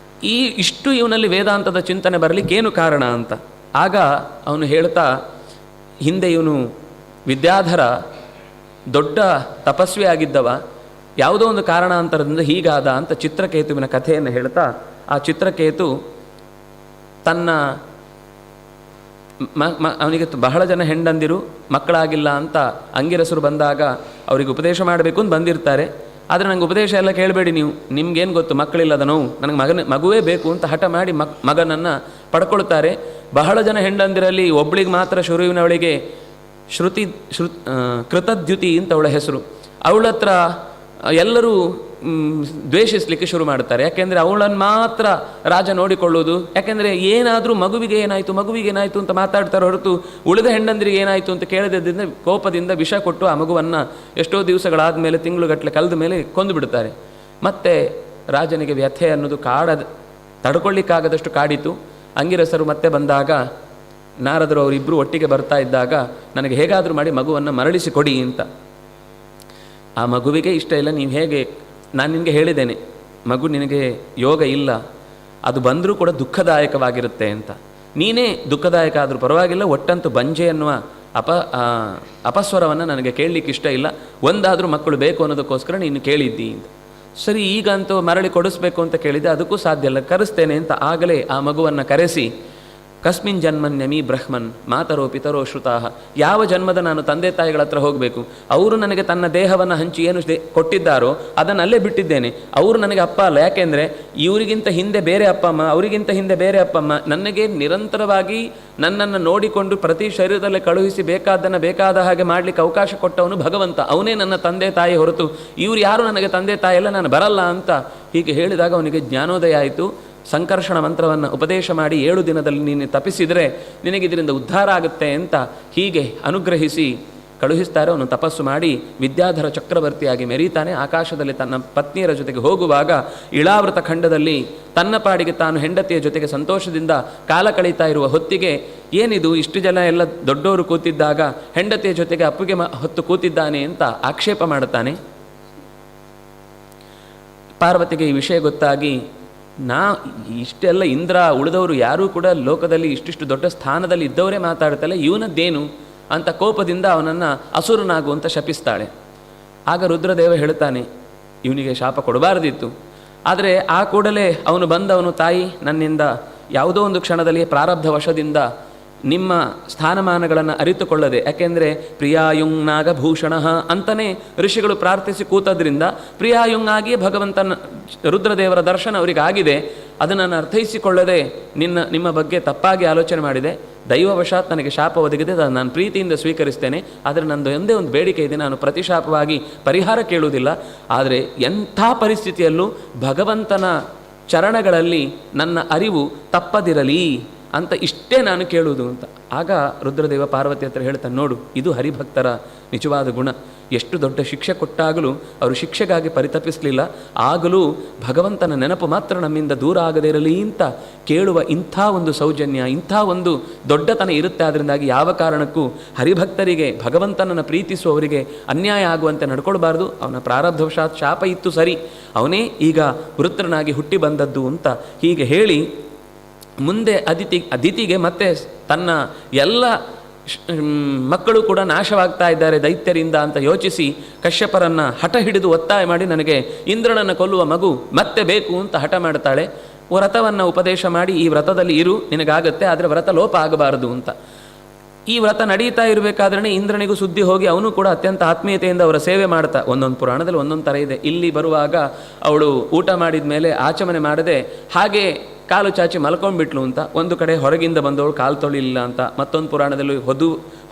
ಇಷ್ಟು ಇವನಲ್ಲಿ ವೇದಾಂತದ ಚಿಂತನೆ ಬರಲಿಕ್ಕೇನು ಕಾರಣ ಅಂತ. ಆಗ ಅವನು ಹೇಳ್ತಾ, ಹಿಂದೆ ಇವನು ವಿದ್ಯಾಧರ ದೊಡ್ಡ ತಪಸ್ವಿ ಆಗಿದ್ದವ, ಯಾವುದೋ ಒಂದು ಕಾರಣಾಂತರದಿಂದ ಹೀಗಾದ ಅಂತ ಚಿತ್ರಕೇತುವಿನ ಕಥೆಯನ್ನು ಹೇಳ್ತಾ, ಆ ಚಿತ್ರಕೇತು ತನ್ನ ಅವನಿಗೆ ಬಹಳ ಜನ ಹೆಂಡಂದಿರು ಮಕ್ಕಳಾಗಿಲ್ಲ ಅಂತ ಅಂಗಿರಸರು ಬಂದಾಗ ಅವರಿಗೆ ಉಪದೇಶ ಮಾಡಬೇಕು ಅಂತ ಬಂದಿರ್ತಾರೆ. ಆದರೆ ನನಗೆ ಉಪದೇಶ ಎಲ್ಲ ಕೇಳಬೇಡಿ ನೀವು, ನಿಮ್ಗೇನು ಗೊತ್ತು ಮಕ್ಕಳಿಲ್ಲದ ನೋವು, ನನಗೆ ಮಗುವೇ ಬೇಕು ಅಂತ ಹಠ ಮಾಡಿ ಮಗನನ್ನು ಪಡ್ಕೊಳ್ತಾರೆ. ಬಹಳ ಜನ ಹೆಂಡಂದಿರಲ್ಲಿ ಒಬ್ಳಿಗೆ ಮಾತ್ರ ಶುರುವಿನವಳಿಗೆ ಕೃತದ್ಯುತಿ ಅಂತ ಅವಳ ಹೆಸರು. ಅವಳ ಹತ್ರ ಎಲ್ಲರೂ ದ್ವೇಷಿಸಲಿಕ್ಕೆ ಶುರು ಮಾಡ್ತಾರೆ. ಯಾಕೆಂದರೆ ಅವಳನ್ನು ಮಾತ್ರ ರಾಜ ನೋಡಿಕೊಳ್ಳೋದು. ಯಾಕೆಂದರೆ ಏನಾದರೂ ಮಗುವಿಗೆ ಏನಾಯಿತು ಅಂತ ಮಾತಾಡ್ತಾರೆ ಹೊರತು ಉಳಿದ ಹೆಂಡಂದ್ರಿಗೆ ಏನಾಯಿತು ಅಂತ ಕೇಳದಿದ್ದರಿಂದ ಕೋಪದಿಂದ ವಿಷ ಕೊಟ್ಟು ಆ ಮಗುವನ್ನು ಎಷ್ಟೋ ದಿವಸಗಳಾದ ಮೇಲೆ ತಿಂಗಳುಗಟ್ಟಲೆ ಕಳೆದ ಮೇಲೆ ಕೊಂದು ಬಿಡ್ತಾರೆ. ಮತ್ತು ರಾಜನಿಗೆ ವ್ಯಥೆ ಅನ್ನೋದು ತಡ್ಕೊಳ್ಳಿಕ್ಕಾಗದಷ್ಟು ಕಾಡಿತು. ಅಂಗಿರಸರು ಮತ್ತೆ ಬಂದಾಗ ನಾರದರು ಅವರಿಬ್ಬರು ಒಟ್ಟಿಗೆ ಬರ್ತಾ ಇದ್ದಾಗ, ನನಗೆ ಹೇಗಾದರೂ ಮಾಡಿ ಮಗುವನ್ನು ಮರಳಿಸಿ ಕೊಡಿ ಅಂತ. ಆ ಮಗುವಿಗೆ ಇಷ್ಟ ಇಲ್ಲ, ನೀವು ಹೇಗೆ, ನಾನು ನಿನಗೆ ಹೇಳಿದ್ದೇನೆ ಮಗು ನಿನಗೆ ಯೋಗ ಇಲ್ಲ, ಅದು ಬಂದರೂ ಕೂಡ ದುಃಖದಾಯಕವಾಗಿರುತ್ತೆ ಅಂತ. ನೀನೇ ದುಃಖದಾಯಕ ಆದರೂ ಪರವಾಗಿಲ್ಲ, ಒಟ್ಟಂತೂ ಬಂಜೆ ಅನ್ನುವ ಅಪಸ್ವರವನ್ನು ನನಗೆ ಕೇಳಲಿಕ್ಕೆ ಇಷ್ಟ ಇಲ್ಲ, ಒಂದಾದರೂ ಮಕ್ಕಳು ಬೇಕು ಅನ್ನೋದಕ್ಕೋಸ್ಕರ ನೀನು ಕೇಳಿದ್ದಿ ಅಂತ. ಸರಿ, ಈಗಂತೂ ಮರಳಿ ಕೊಡಿಸ್ಬೇಕು ಅಂತ ಕೇಳಿದೆ, ಅದಕ್ಕೂ ಸಾಧ್ಯ ಇಲ್ಲ, ಕರೆಸ್ತೇನೆ ಅಂತ ಆಗಲೇ ಆ ಮಗುವನ್ನು ಕರೆಸಿ ಕಸ್ಮಿನ್ ಜನ್ಮನ್ಯಮಿ ಬ್ರಹ್ಮನ್ ಮಾತರೋ ಪಿತರೋ ಶ್ರುತಾಹ. ಯಾವ ಜನ್ಮದ ನಾನು ತಂದೆ ತಾಯಿಗಳ ಹತ್ರ ಹೋಗಬೇಕು? ಅವರು ನನಗೆ ತನ್ನ ದೇಹವನ್ನು ಹಂಚಿ ಏನು ಕೊಟ್ಟಿದ್ದಾರೋ ಅದನ್ನು ಅಲ್ಲೇ ಬಿಟ್ಟಿದ್ದೇನೆ. ಅವರು ನನಗೆ ಅಪ್ಪ ಅಲ್ಲ. ಯಾಕೆಂದರೆ ಇವರಿಗಿಂತ ಹಿಂದೆ ಬೇರೆ ಅಪ್ಪ ಅಮ್ಮ, ಅವರಿಗಿಂತ ಹಿಂದೆ ಬೇರೆ ಅಪ್ಪ ಅಮ್ಮ. ನನಗೆ ನಿರಂತರವಾಗಿ ನನ್ನನ್ನು ನೋಡಿಕೊಂಡು ಪ್ರತಿ ಶರೀರದಲ್ಲಿ ಕಳುಹಿಸಿ ಬೇಕಾದ್ದನ್ನು ಬೇಕಾದ ಹಾಗೆ ಮಾಡಲಿಕ್ಕೆ ಅವಕಾಶ ಕೊಟ್ಟವನು ಭಗವಂತ. ಅವನೇ ನನ್ನ ತಂದೆ ತಾಯಿ ಹೊರತು ಇವರು ಯಾರು ನನಗೆ ತಂದೆ ತಾಯಿ ಎಲ್ಲ, ನಾನು ಬರಲ್ಲ ಅಂತ ಹೀಗೆ ಹೇಳಿದಾಗ ಅವನಿಗೆ ಜ್ಞಾನೋದಯ ಆಯಿತು. ಸಂಕರ್ಷಣ ಮಂತ್ರವನ್ನು ಉಪದೇಶ ಮಾಡಿ 7 ದಿನದಲ್ಲಿ ನೀನು ತಪ್ಪಿಸಿದರೆ ನಿನಗೆ ಇದರಿಂದ ಉದ್ಧಾರ ಆಗುತ್ತೆ ಅಂತ ಹೀಗೆ ಅನುಗ್ರಹಿಸಿ ಕಳುಹಿಸ್ತಾರೆ. ಅವನು ತಪಸ್ಸು ಮಾಡಿ ವಿದ್ಯಾಧರ ಚಕ್ರವರ್ತಿಯಾಗಿ ಮೆರೀತಾನೆ. ಆಕಾಶದಲ್ಲಿ ತನ್ನ ಪತ್ನಿಯರ ಜೊತೆಗೆ ಹೋಗುವಾಗ ಇಳಾವೃತ ಖಂಡದಲ್ಲಿ ತನ್ನ ಪಾಡಿಗೆ ತಾನು ಹೆಂಡತಿಯ ಜೊತೆಗೆ ಸಂತೋಷದಿಂದ ಕಾಲ ಕಳೀತಾ ಇರುವ ಹೊತ್ತಿಗೆ ಏನಿದು ಇಷ್ಟು ಜನ ಎಲ್ಲ ದೊಡ್ಡವರು ಕೂತಿದ್ದಾಗ ಹೆಂಡತಿಯ ಜೊತೆಗೆ ಅಪ್ಪುಗೆ ಹೊತ್ತು ಕೂತಿದ್ದಾನೆ ಅಂತ ಆಕ್ಷೇಪ ಮಾಡುತ್ತಾನೆ. ಪಾರ್ವತಿಗೆ ಈ ವಿಷಯ ಗೊತ್ತಾಗಿ ಇಷ್ಟೆಲ್ಲ ಇಂದ್ರ ಉಳಿದವರು ಯಾರೂ ಕೂಡ ಲೋಕದಲ್ಲಿ ಇಷ್ಟಿಷ್ಟು ದೊಡ್ಡ ಸ್ಥಾನದಲ್ಲಿ ಇದ್ದವರೇ ಮಾತಾಡ್ತಲ್ಲ, ಇವನದ್ದೇನು ಅಂತ ಕೋಪದಿಂದ ಅವನನ್ನು ಅಸುರನಾಗುವಂತ ಶಪಿಸ್ತಾಳೆ. ಆಗ ರುದ್ರದೇವ ಹೇಳ್ತಾನೆ, ಇವನಿಗೆ ಶಾಪ ಕೊಡಬಾರದಿತ್ತು. ಆದರೆ ಆ ಕೂಡಲೇ ಅವನು ಬಂದವನು, ತಾಯಿ ನನ್ನಿಂದ ಯಾವುದೋ ಒಂದು ಕ್ಷಣದಲ್ಲಿ ಪ್ರಾರಬ್ಧ ವಶದಿಂದ ನಿಮ್ಮ ಸ್ಥಾನಮಾನಗಳನ್ನು ಅರಿತುಕೊಳ್ಳದೆ, ಯಾಕೆಂದರೆ ಪ್ರಿಯಾಯುಂಗ್ ನಾಗಭೂಷಣ ಅಂತಲೇ ಋಷಿಗಳು ಪ್ರಾರ್ಥಿಸಿ ಕೂತದ್ರಿಂದ ಪ್ರಿಯಾಯುಂಗಾಗಿಯೇ ಭಗವಂತನ ರುದ್ರದೇವರ ದರ್ಶನ ಅವರಿಗಾಗಿದೆ. ಅದನ್ನು ಅರ್ಥೈಸಿಕೊಳ್ಳದೆ ನಿಮ್ಮ ಬಗ್ಗೆ ತಪ್ಪಾಗಿ ಆಲೋಚನೆ ಮಾಡಿದೆ. ದೈವವಶಾತ್ ನನಗೆ ಶಾಪ ಒದಗಿದೆ, ನಾನು ಪ್ರೀತಿಯಿಂದ ಸ್ವೀಕರಿಸ್ತೇನೆ. ಆದರೆ ನಂದು ಒಂದೇ ಒಂದು ಬೇಡಿಕೆ ಇದೆ, ನಾನು ಪ್ರತಿಶಾಪವಾಗಿ ಪರಿಹಾರ ಕೇಳುವುದಿಲ್ಲ. ಆದರೆ ಎಂಥ ಪರಿಸ್ಥಿತಿಯಲ್ಲೂ ಭಗವಂತನ ಚರಣಗಳಲ್ಲಿ ನನ್ನ ಅರಿವು ತಪ್ಪದಿರಲಿ ಅಂತ ಇಷ್ಟೇ ನಾನು ಕೇಳುವುದು ಅಂತ. ಆಗ ರುದ್ರದೇವ ಪಾರ್ವತಿ ಹತ್ರ ಹೇಳ್ತಾನೆ, ನೋಡು ಇದು ಹರಿಭಕ್ತರ ನಿಜವಾದ ಗುಣ. ಎಷ್ಟು ದೊಡ್ಡ ಶಿಕ್ಷೆ ಕೊಟ್ಟಾಗಲೂ ಅವರು ಶಿಕ್ಷೆಗಾಗಿ ಪರಿತಪಿಸಲಿಲ್ಲ. ಆಗಲೂ ಭಗವಂತನ ನೆನಪು ಮಾತ್ರ ನಮ್ಮಿಂದ ದೂರ ಆಗದೇ ಇರಲಿ ಅಂತ ಕೇಳುವ ಇಂಥ ಒಂದು ಸೌಜನ್ಯ, ಇಂಥ ಒಂದು ದೊಡ್ಡತನ ಇರುತ್ತೆ. ಅದರಿಂದಾಗಿ ಯಾವ ಕಾರಣಕ್ಕೂ ಹರಿಭಕ್ತರಿಗೆ, ಭಗವಂತನನ್ನು ಪ್ರೀತಿಸುವವರಿಗೆ ಅನ್ಯಾಯ ಆಗುವಂತೆ ನಡ್ಕೊಳ್ಬಾರ್ದು. ಅವನ ಪ್ರಾರಬ್ಧವಶಾತ್ ಶಾಪ ಇತ್ತು ಸರಿ, ಅವನೇ ಈಗ ವೃತ್ರನಾಗಿ ಹುಟ್ಟಿ ಬಂದದ್ದು ಅಂತ ಹೀಗೆ ಹೇಳಿ ಮುಂದೆ ಅದಿತಿಗೆ ಮತ್ತೆ ತನ್ನ ಎಲ್ಲ ಮಕ್ಕಳು ಕೂಡ ನಾಶವಾಗ್ತಾ ಇದ್ದಾರೆ ದೈತ್ಯರಿಂದ ಅಂತ ಯೋಚಿಸಿ ಕಶ್ಯಪರನ್ನು ಹಠ ಹಿಡಿದು ಒತ್ತಾಯ ಮಾಡಿ ನನಗೆ ಇಂದ್ರನನ್ನು ಕೊಲ್ಲುವ ಮಗು ಮತ್ತೆ ಬೇಕು ಅಂತ ಹಠ ಮಾಡ್ತಾಳೆ. ವ್ರತವನ್ನು ಉಪದೇಶ ಮಾಡಿ ಈ ವ್ರತದಲ್ಲಿ ಇರು, ನಿನಗಾಗತ್ತೆ, ಆದರೆ ವ್ರತ ಲೋಪ ಆಗಬಾರದು ಅಂತ. ಈ ವ್ರತ ನಡೀತಾ ಇರಬೇಕಾದ್ರೆ ಇಂದ್ರನಿಗೂ ಸುದ್ದಿ ಹೋಗಿ ಅವನು ಕೂಡ ಅತ್ಯಂತ ಆತ್ಮೀಯತೆಯಿಂದ ಅವರ ಸೇವೆ ಮಾಡ್ತಾ, ಒಂದೊಂದು ಪುರಾಣದಲ್ಲಿ ಒಂದೊಂದು ಥರ ಇದೆ. ಇಲ್ಲಿ ಬರುವಾಗ ಅವಳು ಊಟ ಮಾಡಿದ ಮೇಲೆ ಆಚಮನೆ ಮಾಡದೆ ಹಾಗೆ ಕಾಲು ಚಾಚಿ ಮಲ್ಕೊಂಡ್ಬಿಟ್ಲು ಅಂತ. ಒಂದು ಕಡೆ ಹೊರಗಿಂದ ಬಂದವಳು ಕಾಲು ತೊಳಿಲಿಲ್ಲ ಅಂತ. ಮತ್ತೊಂದು ಪುರಾಣದಲ್ಲಿ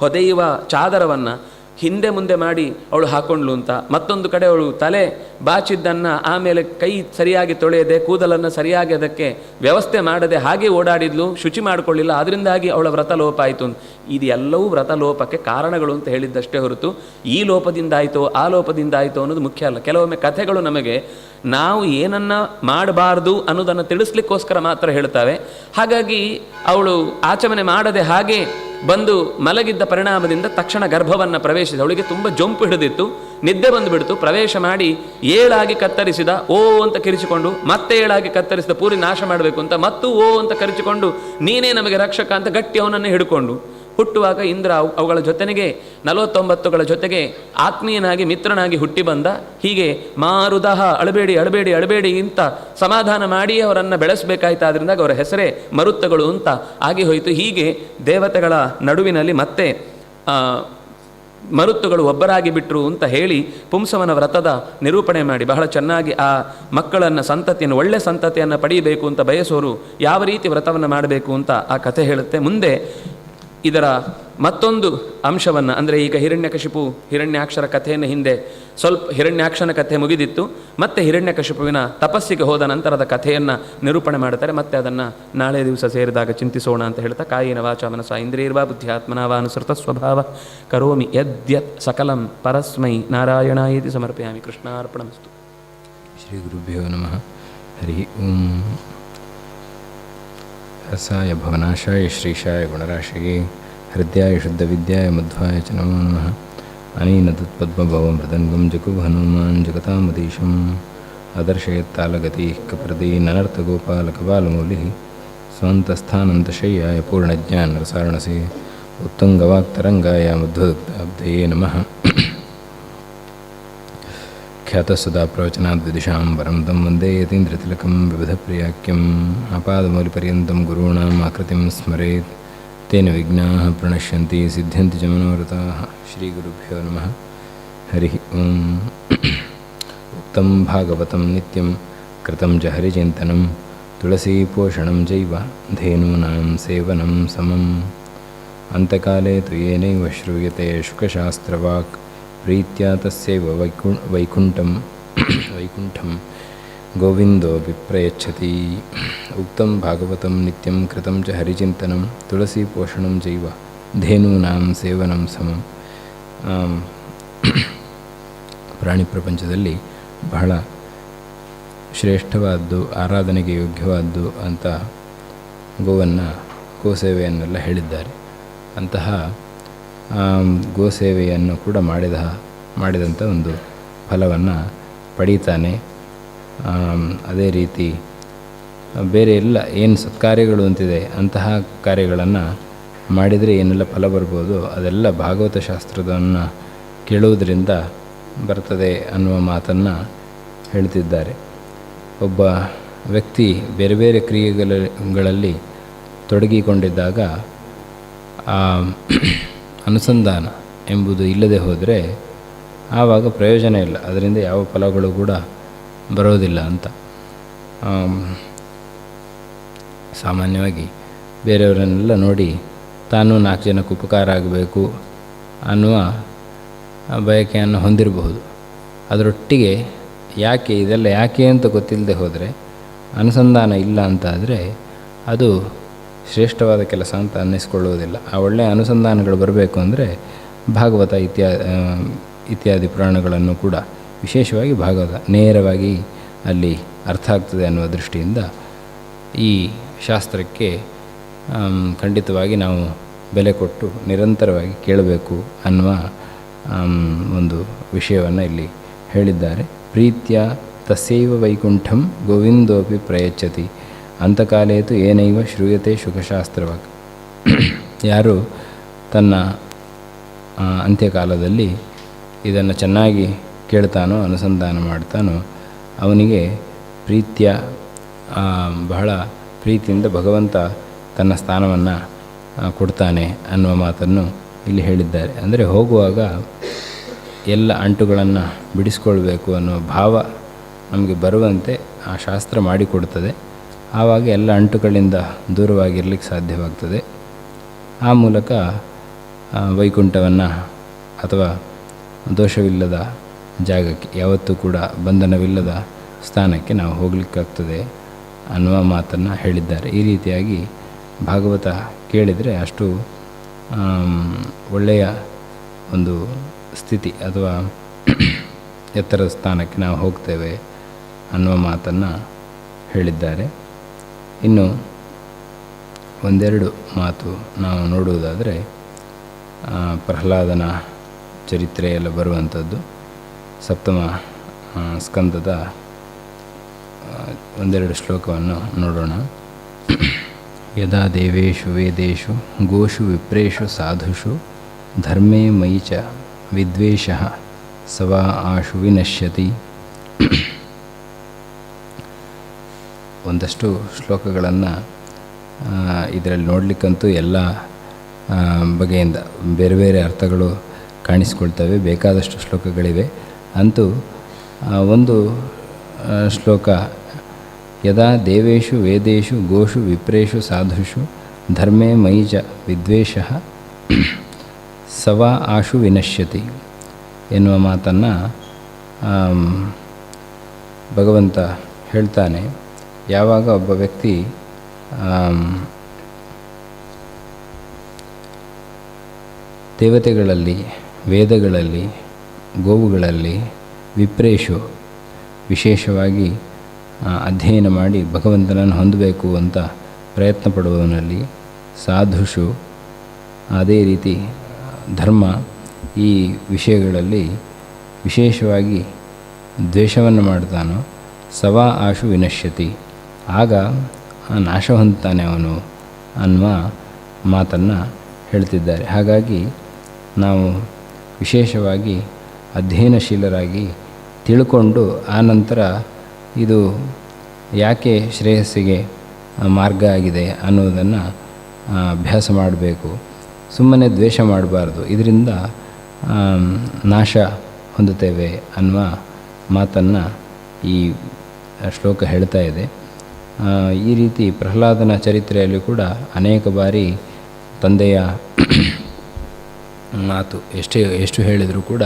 ಹೊದೆಯುವ ಚಾದರವನ್ನು ಹಿಂದೆ ಮುಂದೆ ಮಾಡಿ ಅವಳು ಹಾಕೊಂಡ್ಲು ಅಂತ. ಮತ್ತೊಂದು ಕಡೆ ಅವಳು ತಲೆ ಬಾಚಿದ್ದನ್ನು ಆಮೇಲೆ ಕೈ ಸರಿಯಾಗಿ ತೊಳೆಯದೆ, ಕೂದಲನ್ನು ಸರಿಯಾಗಿ ಅದಕ್ಕೆ ವ್ಯವಸ್ಥೆ ಮಾಡದೆ ಹಾಗೆ ಓಡಾಡಿದ್ಲು, ಶುಚಿ ಮಾಡಿಕೊಳ್ಳಿಲ್ಲ. ಅದರಿಂದಾಗಿ ಅವಳ ವ್ರತ ಲೋಪ ಆಯಿತು. ಇದು ಎಲ್ಲವೂ ವ್ರತ ಲೋಪಕ್ಕೆ ಕಾರಣಗಳು ಅಂತ ಹೇಳಿದ್ದಷ್ಟೇ ಹೊರತು ಈ ಲೋಪದಿಂದ ಆಯಿತೋ ಆ ಲೋಪದಿಂದ ಆಯಿತೋ ಅನ್ನೋದು ಮುಖ್ಯ ಅಲ್ಲ. ಕೆಲವೊಮ್ಮೆ ಕಥೆಗಳು ನಮಗೆ ನಾವು ಏನನ್ನ ಮಾಡಬಾರ್ದು ಅನ್ನೋದನ್ನು ತಿಳಿಸ್ಲಿಕ್ಕೋಸ್ಕರ ಮಾತ್ರ ಹೇಳ್ತಾವೆ. ಹಾಗಾಗಿ ಅವಳು ಆಚಮನೆ ಮಾಡದೆ ಹಾಗೆ ಬಂದು ಮಲಗಿದ್ದ ಪರಿಣಾಮದಿಂದ ತಕ್ಷಣ ಗರ್ಭವನ್ನು ಪ್ರವೇಶಿಸಿ, ಅವಳಿಗೆ ತುಂಬ ಜೊಂಪು ಹಿಡಿದಿತ್ತು, ನಿದ್ದೆ ಬಂದುಬಿಡ್ತು. ಪ್ರವೇಶ ಮಾಡಿ ಏಳಾಗಿ ಕತ್ತರಿಸಿದ, ಓ ಅಂತ ಕಿರಿಚಿಕೊಂಡು, ಮತ್ತೆ ಏಳಾಗಿ ಕತ್ತರಿಸಿದ, ಪೂರಿ ನಾಶ ಮಾಡಬೇಕು ಅಂತ, ಮತ್ತು ಓ ಅಂತ ಕರಿಚಿಕೊಂಡು, ನೀನೇ ನಮಗೆ ರಕ್ಷಕ ಅಂತ ಗಟ್ಟಿ ಅವನನ್ನು ಹಿಡ್ಕೊಂಡು ಹುಟ್ಟುವಾಗ ಇಂದ್ರ ಅವುಗಳ ಜೊತೆಗೆ 49ಗಳ ಜೊತೆಗೆ ಆತ್ಮೀಯನಾಗಿ ಮಿತ್ರನಾಗಿ ಹುಟ್ಟಿ ಬಂದ. ಹೀಗೆ ಮಾರುದಹ ಅಳಬೇಡಿ ಅಳಬೇಡಿ ಅಳಬೇಡಿ ಅಂತ ಸಮಾಧಾನ ಮಾಡಿ ಅವರನ್ನು ಬೆಳೆಸಬೇಕಾಯ್ತು. ಅದರಿಂದ ಅವರ ಹೆಸರೇ ಮರುತ್ತಗಳು ಅಂತ ಆಗಿ ಹೋಯಿತು. ಹೀಗೆ ದೇವತೆಗಳ ನಡುವಿನಲ್ಲಿ ಮತ್ತೆ ಮರುತ್ತುಗಳು ಒಬ್ಬರಾಗಿ ಬಿಟ್ಟರು ಅಂತ ಹೇಳಿ ಪುಂಸವನ ವ್ರತದ ನಿರೂಪಣೆ ಮಾಡಿ ಬಹಳ ಚೆನ್ನಾಗಿ ಆ ಮಕ್ಕಳನ್ನು, ಸಂತತಿಯನ್ನು, ಒಳ್ಳೆ ಸಂತತಿಯನ್ನು ಪಡೆಯಬೇಕು ಅಂತ ಬಯಸೋರು ಯಾವ ರೀತಿ ವ್ರತವನ್ನು ಮಾಡಬೇಕು ಅಂತ ಆ ಕಥೆ ಹೇಳುತ್ತೆ. ಮುಂದೆ ಇದರ ಮತ್ತೊಂದು ಅಂಶವನ್ನು, ಅಂದರೆ ಈಗ ಹಿರಣ್ಯಕಶಿಪು ಹಿರಣ್ಯಾಕ್ಷರ ಕಥೆಯನ್ನು ಹಿಂದೆ ಸ್ವಲ್ಪ ಹಿರಣ್ಯಾಕ್ಷನ ಕಥೆ ಮುಗಿದಿತ್ತು. ಮತ್ತೆ ಹಿರಣ್ಯಕಶಿಪುವಿನ ತಪಸ್ಸಿಗೆ ಹೋದ ನಂತರದ ಕಥೆಯನ್ನು ನಿರೂಪಣೆ ಮಾಡ್ತಾರೆ. ಮತ್ತೆ ಅದನ್ನು ನಾಳೆ ದಿವಸ ಸೇರಿದಾಗ ಚಿಂತಿಸೋಣ ಅಂತ ಹೇಳ್ತಾ, ಕಾಯಿನ ವಾಚ ಮನಸ ಇಂದ್ರಿಯರ್ವಾ ಬುದ್ಧ್ಯಾತ್ಮನಾವಾ ಅನುಸೃತ ಸ್ವಭಾವ ಕರೋಮಿ ಯದ್ಯತ್ ಸಕಲಂ ಪರಸ್ಮೈ ನಾರಾಯಣಾಯೇತಿ ಸಮರ್ಪಯಾಮಿ. ಕೃಷ್ಣಾರ್ಪಣಮಸ್ತು. ಶ್ರೀ ಗುರುಭ್ಯೋ ನಮಃ. ಹರಿ ಓಂ. ರಸಾಯ ಭವನಾಶಾಯ ಶ್ರೀಶಾಯ ಗುಣರಾಶಿಗೆ ಹೃದಯಾಯ ಶುದ್ಧವಿದ್ಯಾಯ ಮಧ್ವಾಯ ಚ ನಮೋ ನಮಃ. ಅನೇನ ತತ್ಪದ್ಮಭವಂ ಮೃದಂಗಂ ಜಗುಹನುಮಾನ್ ಜಗತಾಮದೀಶಂ ಅದರ್ಶಯತ್ತಾಲಗತಿ ಕಪ್ರದಿ ನನರ್ಥಗೋಪಾಲಕಬಾಲಮೌಲಿ ಸ್ವಂತಸ್ಥಾನಂತಶಯ್ಯಾಯ ಪೂರ್ಣಜ್ಞಾನರಸಾರಣಸೆ ಉತ್ತುಂಗವಾಕ್ತರಂಗಾಯ ಮಧ್ವದಬ್ಧಯೇ ನಮಃ. ಖ್ಯಾತಸುಧಾಪ್ರವಚನಾದ್ ವಿದುಷಾಂ ವರಂ तं ವಂದೇ ಯತೀಂದ್ರತಿಲಕಂ ವಿವಿಧಪ್ರಿಯಾಖ್ಯಂ ಆಪಾದಮೌಲಿಪರ್ಯಂతం ಗುರುಣಾಂ ಆಕೃತಿಂ ಸ್ಮರೇತ್ ತೇನ ವಿಘ್ನಾಃ ಪ್ರಣಶ್ಯಂತಿ ಸಿದ್ಧ್ಯಂತಿ ಚ ಮನೋರಥಾಃ. ಶ್ರೀಗುರುಭ್ಯೋ ನಮಃ. ಹರಿ ಓಂ. ಉಕ್ತಂ ಭಾಗವತಂ ನಿತ್ಯಂ ಕೃತಂ ಚ ಹರಿಚಿಂತನಂ ತುಳಸೀಪೋಷಣಂ ಚೈವ ಧೇನೂನಾಂ ಸೇವನಂ ಸಮಂ. ಅಂತಕಾಲೇ ತು ಯೇನೈವ ಶ್ರೂಯತೆ ಶುಕಶಾಸ್ತ್ರವಾಕ್ ಪ್ರೀತ್ಯಾ ತಸ್ಯೈವ ವೈಕುಂಠಂ ಗೋವಿಂದೋಪಿ ಪ್ರಯಚ್ಛತಿ. ಉಕ್ತಂ ಭಾಗವತಂ ನಿತ್ಯಂ ಕೃತಂ ಚ ಹರಿಚಿಂತನಂ ತುಳಸೀಪೋಷಣಂ ಚೈವ ಧೇನೂನಾಂ ಸೇವನಂ ಸಮಂ. ಪ್ರಾಣಿ ಪ್ರಪಂಚದಲ್ಲಿ ಬಹಳ ಶ್ರೇಷ್ಠವಾದ್ದು, ಆರಾಧನೆಗೆ ಯೋಗ್ಯವಾದ್ದು ಅಂತ ಗೋಸೇವೆಯನ್ನೆಲ್ಲ ಹೇಳಿದ್ದಾರೆ. ಅಂತಹ ಗೋಸೇವೆಯನ್ನು ಕೂಡ ಮಾಡಿದಂಥ ಒಂದು ಫಲವನ್ನು ಪಡೀತಾನೆ. ಅದೇ ರೀತಿ ಬೇರೆ ಎಲ್ಲ ಏನು ಸತ್ಕಾರ್ಯಗಳು ಅಂತಿದೆ ಅಂತಹ ಕಾರ್ಯಗಳನ್ನು ಮಾಡಿದರೆ ಏನೆಲ್ಲ ಫಲ ಬರ್ಬೋದು ಅದೆಲ್ಲ ಭಾಗವತ ಶಾಸ್ತ್ರವನ್ನು ಕೇಳುವುದರಿಂದ ಬರ್ತದೆ ಅನ್ನುವ ಮಾತನ್ನು ಹೇಳ್ತಿದ್ದಾರೆ. ಒಬ್ಬ ವ್ಯಕ್ತಿ ಬೇರೆ ಬೇರೆ ಕ್ರಿಯೆಗಳಲ್ಲಿ ತೊಡಗಿಕೊಂಡಿದ್ದಾಗ ಆ ಅನುಸಂಧಾನ ಎಂಬುದು ಇಲ್ಲದೆ ಹೋದರೆ ಆವಾಗ ಪ್ರಯೋಜನ ಇಲ್ಲ, ಅದರಿಂದ ಯಾವ ಫಲಗಳು ಕೂಡ ಬರೋದಿಲ್ಲ ಅಂತ. ಸಾಮಾನ್ಯವಾಗಿ ಬೇರೆಯವರನ್ನೆಲ್ಲ ನೋಡಿ ತಾನು 4 ಜನಕ್ಕೆ ಉಪಕಾರ ಆಗಬೇಕು ಅನ್ನುವ ಬಯಕೆಯನ್ನು ಹೊಂದಿರಬಹುದು. ಅದರೊಟ್ಟಿಗೆ ಇದೆಲ್ಲ ಯಾಕೆ ಅಂತ ಗೊತ್ತಿಲ್ಲದೆ ಹೋದರೆ, ಅನುಸಂಧಾನ ಇಲ್ಲ ಅಂತ ಆದರೆ ಅದು ಶ್ರೇಷ್ಠವಾದ ಕೆಲಸ ಅಂತ ಅನ್ನಿಸ್ಕೊಳ್ಳುವುದಿಲ್ಲ. ಆ ಒಳ್ಳೆಯ ಅನುಸಂಧಾನಗಳು ಬರಬೇಕು ಅಂದರೆ ಭಾಗವತ ಇತ್ಯಾದಿ ಪುರಾಣಗಳನ್ನು ಕೂಡ, ವಿಶೇಷವಾಗಿ ಭಾಗವತ ನೇರವಾಗಿ ಅಲ್ಲಿ ಅರ್ಥ ಆಗ್ತದೆ ಅನ್ನುವ ದೃಷ್ಟಿಯಿಂದ ಈ ಶಾಸ್ತ್ರಕ್ಕೆ ಖಂಡಿತವಾಗಿ ನಾವು ಬೆಲೆ ಕೊಟ್ಟು ನಿರಂತರವಾಗಿ ಕೇಳಬೇಕು ಅನ್ನುವ ಒಂದು ವಿಷಯವನ್ನು ಇಲ್ಲಿ ಹೇಳಿದ್ದಾರೆ. ಪ್ರೀತ್ಯ ತಸ್ಯೈವ ವೈಕುಂಠಂ ಗೋವಿಂದೋಪಿ ಪ್ರಯಚ್ಛತಿ ಅಂತಕಾಲೇತು ಏನೈವ ಶ್ರೂಯತೆ ಶುಕಶಾಸ್ತ್ರವಾಗಿ. ಯಾರು ತನ್ನ ಅಂತ್ಯಕಾಲದಲ್ಲಿ ಇದನ್ನು ಚೆನ್ನಾಗಿ ಕೇಳ್ತಾನೋ, ಅನುಸಂಧಾನ ಮಾಡ್ತಾನೋ, ಅವನಿಗೆ ಪ್ರೀತ್ಯ ಬಹಳ ಪ್ರೀತಿಯಿಂದ ಭಗವಂತ ತನ್ನ ಸ್ಥಾನವನ್ನು ಕೊಡ್ತಾನೆ ಅನ್ನುವ ಮಾತನ್ನು ಇಲ್ಲಿ ಹೇಳಿದ್ದಾರೆ. ಅಂದರೆ ಹೋಗುವಾಗ ಎಲ್ಲ ಅಂಟುಗಳನ್ನು ಬಿಡಿಸ್ಕೊಳ್ಬೇಕು ಅನ್ನೋ ಭಾವ ನಮಗೆ ಬರುವಂತೆ ಆ ಶಾಸ್ತ್ರ ಮಾಡಿಕೊಡ್ತದೆ. ಆವಾಗ ಎಲ್ಲ ಅಂಟುಗಳಿಂದ ದೂರವಾಗಿರಲಿಕ್ಕೆ ಸಾಧ್ಯವಾಗ್ತದೆ. ಆ ಮೂಲಕ ವೈಕುಂಠವನ್ನು ಅಥವಾ ದೋಷವಿಲ್ಲದ ಜಾಗಕ್ಕೆ, ಯಾವತ್ತೂ ಕೂಡ ಬಂಧನವಿಲ್ಲದ ಸ್ಥಾನಕ್ಕೆ ನಾವು ಹೋಗಲಿಕ್ಕಾಗ್ತದೆ ಅನ್ನುವ ಮಾತನ್ನು ಹೇಳಿದ್ದಾರೆ. ಈ ರೀತಿಯಾಗಿ ಭಾಗವತ ಕೇಳಿದರೆ ಅಷ್ಟು ಒಳ್ಳೆಯ ಒಂದು ಸ್ಥಿತಿ ಅಥವಾ ಎತ್ತರದ ಸ್ಥಾನಕ್ಕೆ ನಾವು ಹೋಗ್ತೇವೆ ಅನ್ನುವ ಮಾತನ್ನು ಹೇಳಿದ್ದಾರೆ. ಇನ್ನು ಒಂದೆರಡು ಮಾತು ನಾವು ನೋಡುವುದಾದರೆ, ಪ್ರಹ್ಲಾದನ ಚರಿತ್ರೆಯೆಲ್ಲ ಬರುವಂಥದ್ದು 7ಮ ಸ್ಕಂದದ ಒಂದೆರಡು ಶ್ಲೋಕವನ್ನು ನೋಡೋಣ. ಯದಾ ದೇವೇಶು ವೇದೇಶು ಗೋಷು ವಿಪ್ರೇಷು ಸಾಧುಷು ಧರ್ಮೇ ಮಯಿ ಚ ವಿದ್ವೇಷಃ ಸವಾ ಆಶು ವಿನಶ್ಯತಿ. ಒಂದಷ್ಟು ಶ್ಲೋಕಗಳನ್ನು ಇದರಲ್ಲಿ ನೋಡಲಿಕ್ಕಂತೂ ಎಲ್ಲ ಬಗೆಯಿಂದ ಬೇರೆ ಬೇರೆ ಅರ್ಥಗಳು ಕಾಣಿಸ್ಕೊಳ್ತವೆ. ಬೇಕಾದಷ್ಟು ಶ್ಲೋಕಗಳಿವೆ. ಅಂತೂ ಒಂದು ಶ್ಲೋಕ, ಯದಾ ದೇವೇಶು ವೇದೇಶು ಗೋಷು ವಿಪ್ರೇಷು ಸಾಧುಷು ಧರ್ಮೇ ಮಯಿ ಚ ವಿದ್ವೇಷಃ ಸವಾ ಆಶು ವಿನಶ್ಯತಿ ಎನ್ನುವ ಮಾತನ್ನು ಭಗವಂತ ಹೇಳ್ತಾನೆ. ಯಾವಾಗ ಒಬ್ಬ ವ್ಯಕ್ತಿ ದೇವತೆಗಳಲ್ಲಿ, ವೇದಗಳಲ್ಲಿ, ಗೋವುಗಳಲ್ಲಿ, ವಿಪ್ರೇಷು ವಿಶೇಷವಾಗಿ ಅಧ್ಯಯನ ಮಾಡಿ ಭಗವಂತನನ್ನು ಹೊಂದಬೇಕು ಅಂತ ಪ್ರಯತ್ನ ಪಡುವವನಲ್ಲಿ, ಸಾಧುಷು ಅದೇ ರೀತಿ ಧರ್ಮ, ಈ ವಿಷಯಗಳಲ್ಲಿ ವಿಶೇಷವಾಗಿ ದ್ವೇಷವನ್ನು ಮಾಡ್ತಾನೋ, ಸವಾ ಆಶು ವಿನಶ್ಯತಿ, ಆಗ ನಾಶ ಹೊಂದುತ್ತಾನೆ ಅವನು ಅನ್ನುವ ಮಾತನ್ನು ಹೇಳ್ತಿದ್ದಾರೆ. ಹಾಗಾಗಿ ನಾವು ವಿಶೇಷವಾಗಿ ಅಧ್ಯಯನಶೀಲರಾಗಿ ತಿಳ್ಕೊಂಡು ಆನಂತರ ಇದು ಯಾಕೆ ಶ್ರೇಯಸ್ಸಿಗೆ ಮಾರ್ಗ ಆಗಿದೆ ಅನ್ನೋದನ್ನು ಅಭ್ಯಾಸ ಮಾಡಬೇಕು. ಸುಮ್ಮನೆ ದ್ವೇಷ ಮಾಡಬಾರ್ದು, ಇದರಿಂದ ನಾಶ ಹೊಂದುತ್ತೇವೆ ಅನ್ನುವ ಮಾತನ್ನು ಈ ಶ್ಲೋಕ ಹೇಳ್ತಾ ಇದೆ. ಈ ರೀತಿ ಪ್ರಹ್ಲಾದನ ಚರಿತ್ರೆಯಲ್ಲಿ ಕೂಡ ಅನೇಕ ಬಾರಿ ತಂದೆಯ ಮಾತು ಎಷ್ಟು ಹೇಳಿದರೂ ಕೂಡ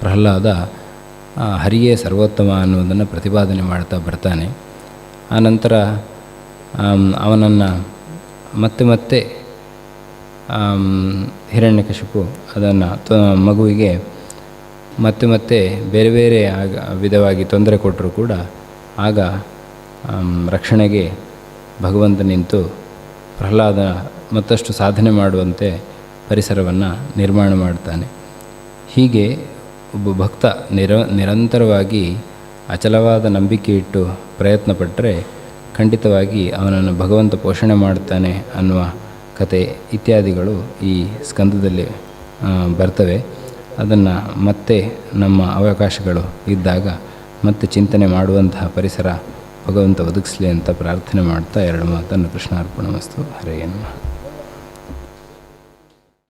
ಪ್ರಹ್ಲಾದ ಹರಿಯೇ ಸರ್ವೋತ್ತಮ ಅನ್ನೋದನ್ನು ಪ್ರತಿಪಾದನೆ ಮಾಡ್ತಾ ಬರ್ತಾನೆ. ಆನಂತರ ಅವನನ್ನು ಮತ್ತೆ ಹಿರಣ್ಯಕಶಿಪು ಅದನ್ನು ಮಗುವಿಗೆ ಮತ್ತೆ ಬೇರೆ ಬೇರೆ ವಿಧವಾಗಿ ತೊಂದರೆ ಕೊಟ್ಟರೂ ಕೂಡ ಆಗ ರಕ್ಷಣೆಗೆ ಭಗವಂತ ನಿಂತು ಪ್ರಹ್ಲಾದ ಮತ್ತಷ್ಟು ಸಾಧನೆ ಮಾಡುವಂತೆ ಪರಿಸರವನ್ನು ನಿರ್ಮಾಣ ಮಾಡ್ತಾನೆ. ಹೀಗೆ ಒಬ್ಬ ಭಕ್ತ ನಿರಂತರವಾಗಿ ಅಚಲವಾದ ನಂಬಿಕೆ ಇಟ್ಟು ಪ್ರಯತ್ನ ಪಟ್ಟರೆ ಖಂಡಿತವಾಗಿ ಅವನನ್ನು ಭಗವಂತ ಪೋಷಣೆ ಮಾಡ್ತಾನೆ ಅನ್ನುವ ಕತೆ ಇತ್ಯಾದಿಗಳು ಈ ಸ್ಕಂದದಲ್ಲಿ ಬರ್ತವೆ. ಅದನ್ನು ಮತ್ತೆ ನಮ್ಮ ಅವಕಾಶಗಳು ಇದ್ದಾಗ ಮತ್ತೆ ಚಿಂತನೆ ಮಾಡುವಂತಹ ಪರಿಸರ ಭಗವಂತ ಒದಗಿಸಲಿ ಅಂತ ಪ್ರಾರ್ಥನೆ ಮಾಡ್ತಾ ಎರಡು ಮಾತನ್ನು ಕೃಷ್ಣಾರ್ಪಣಮಸ್ತು. ಹರೇ ನಮಃ.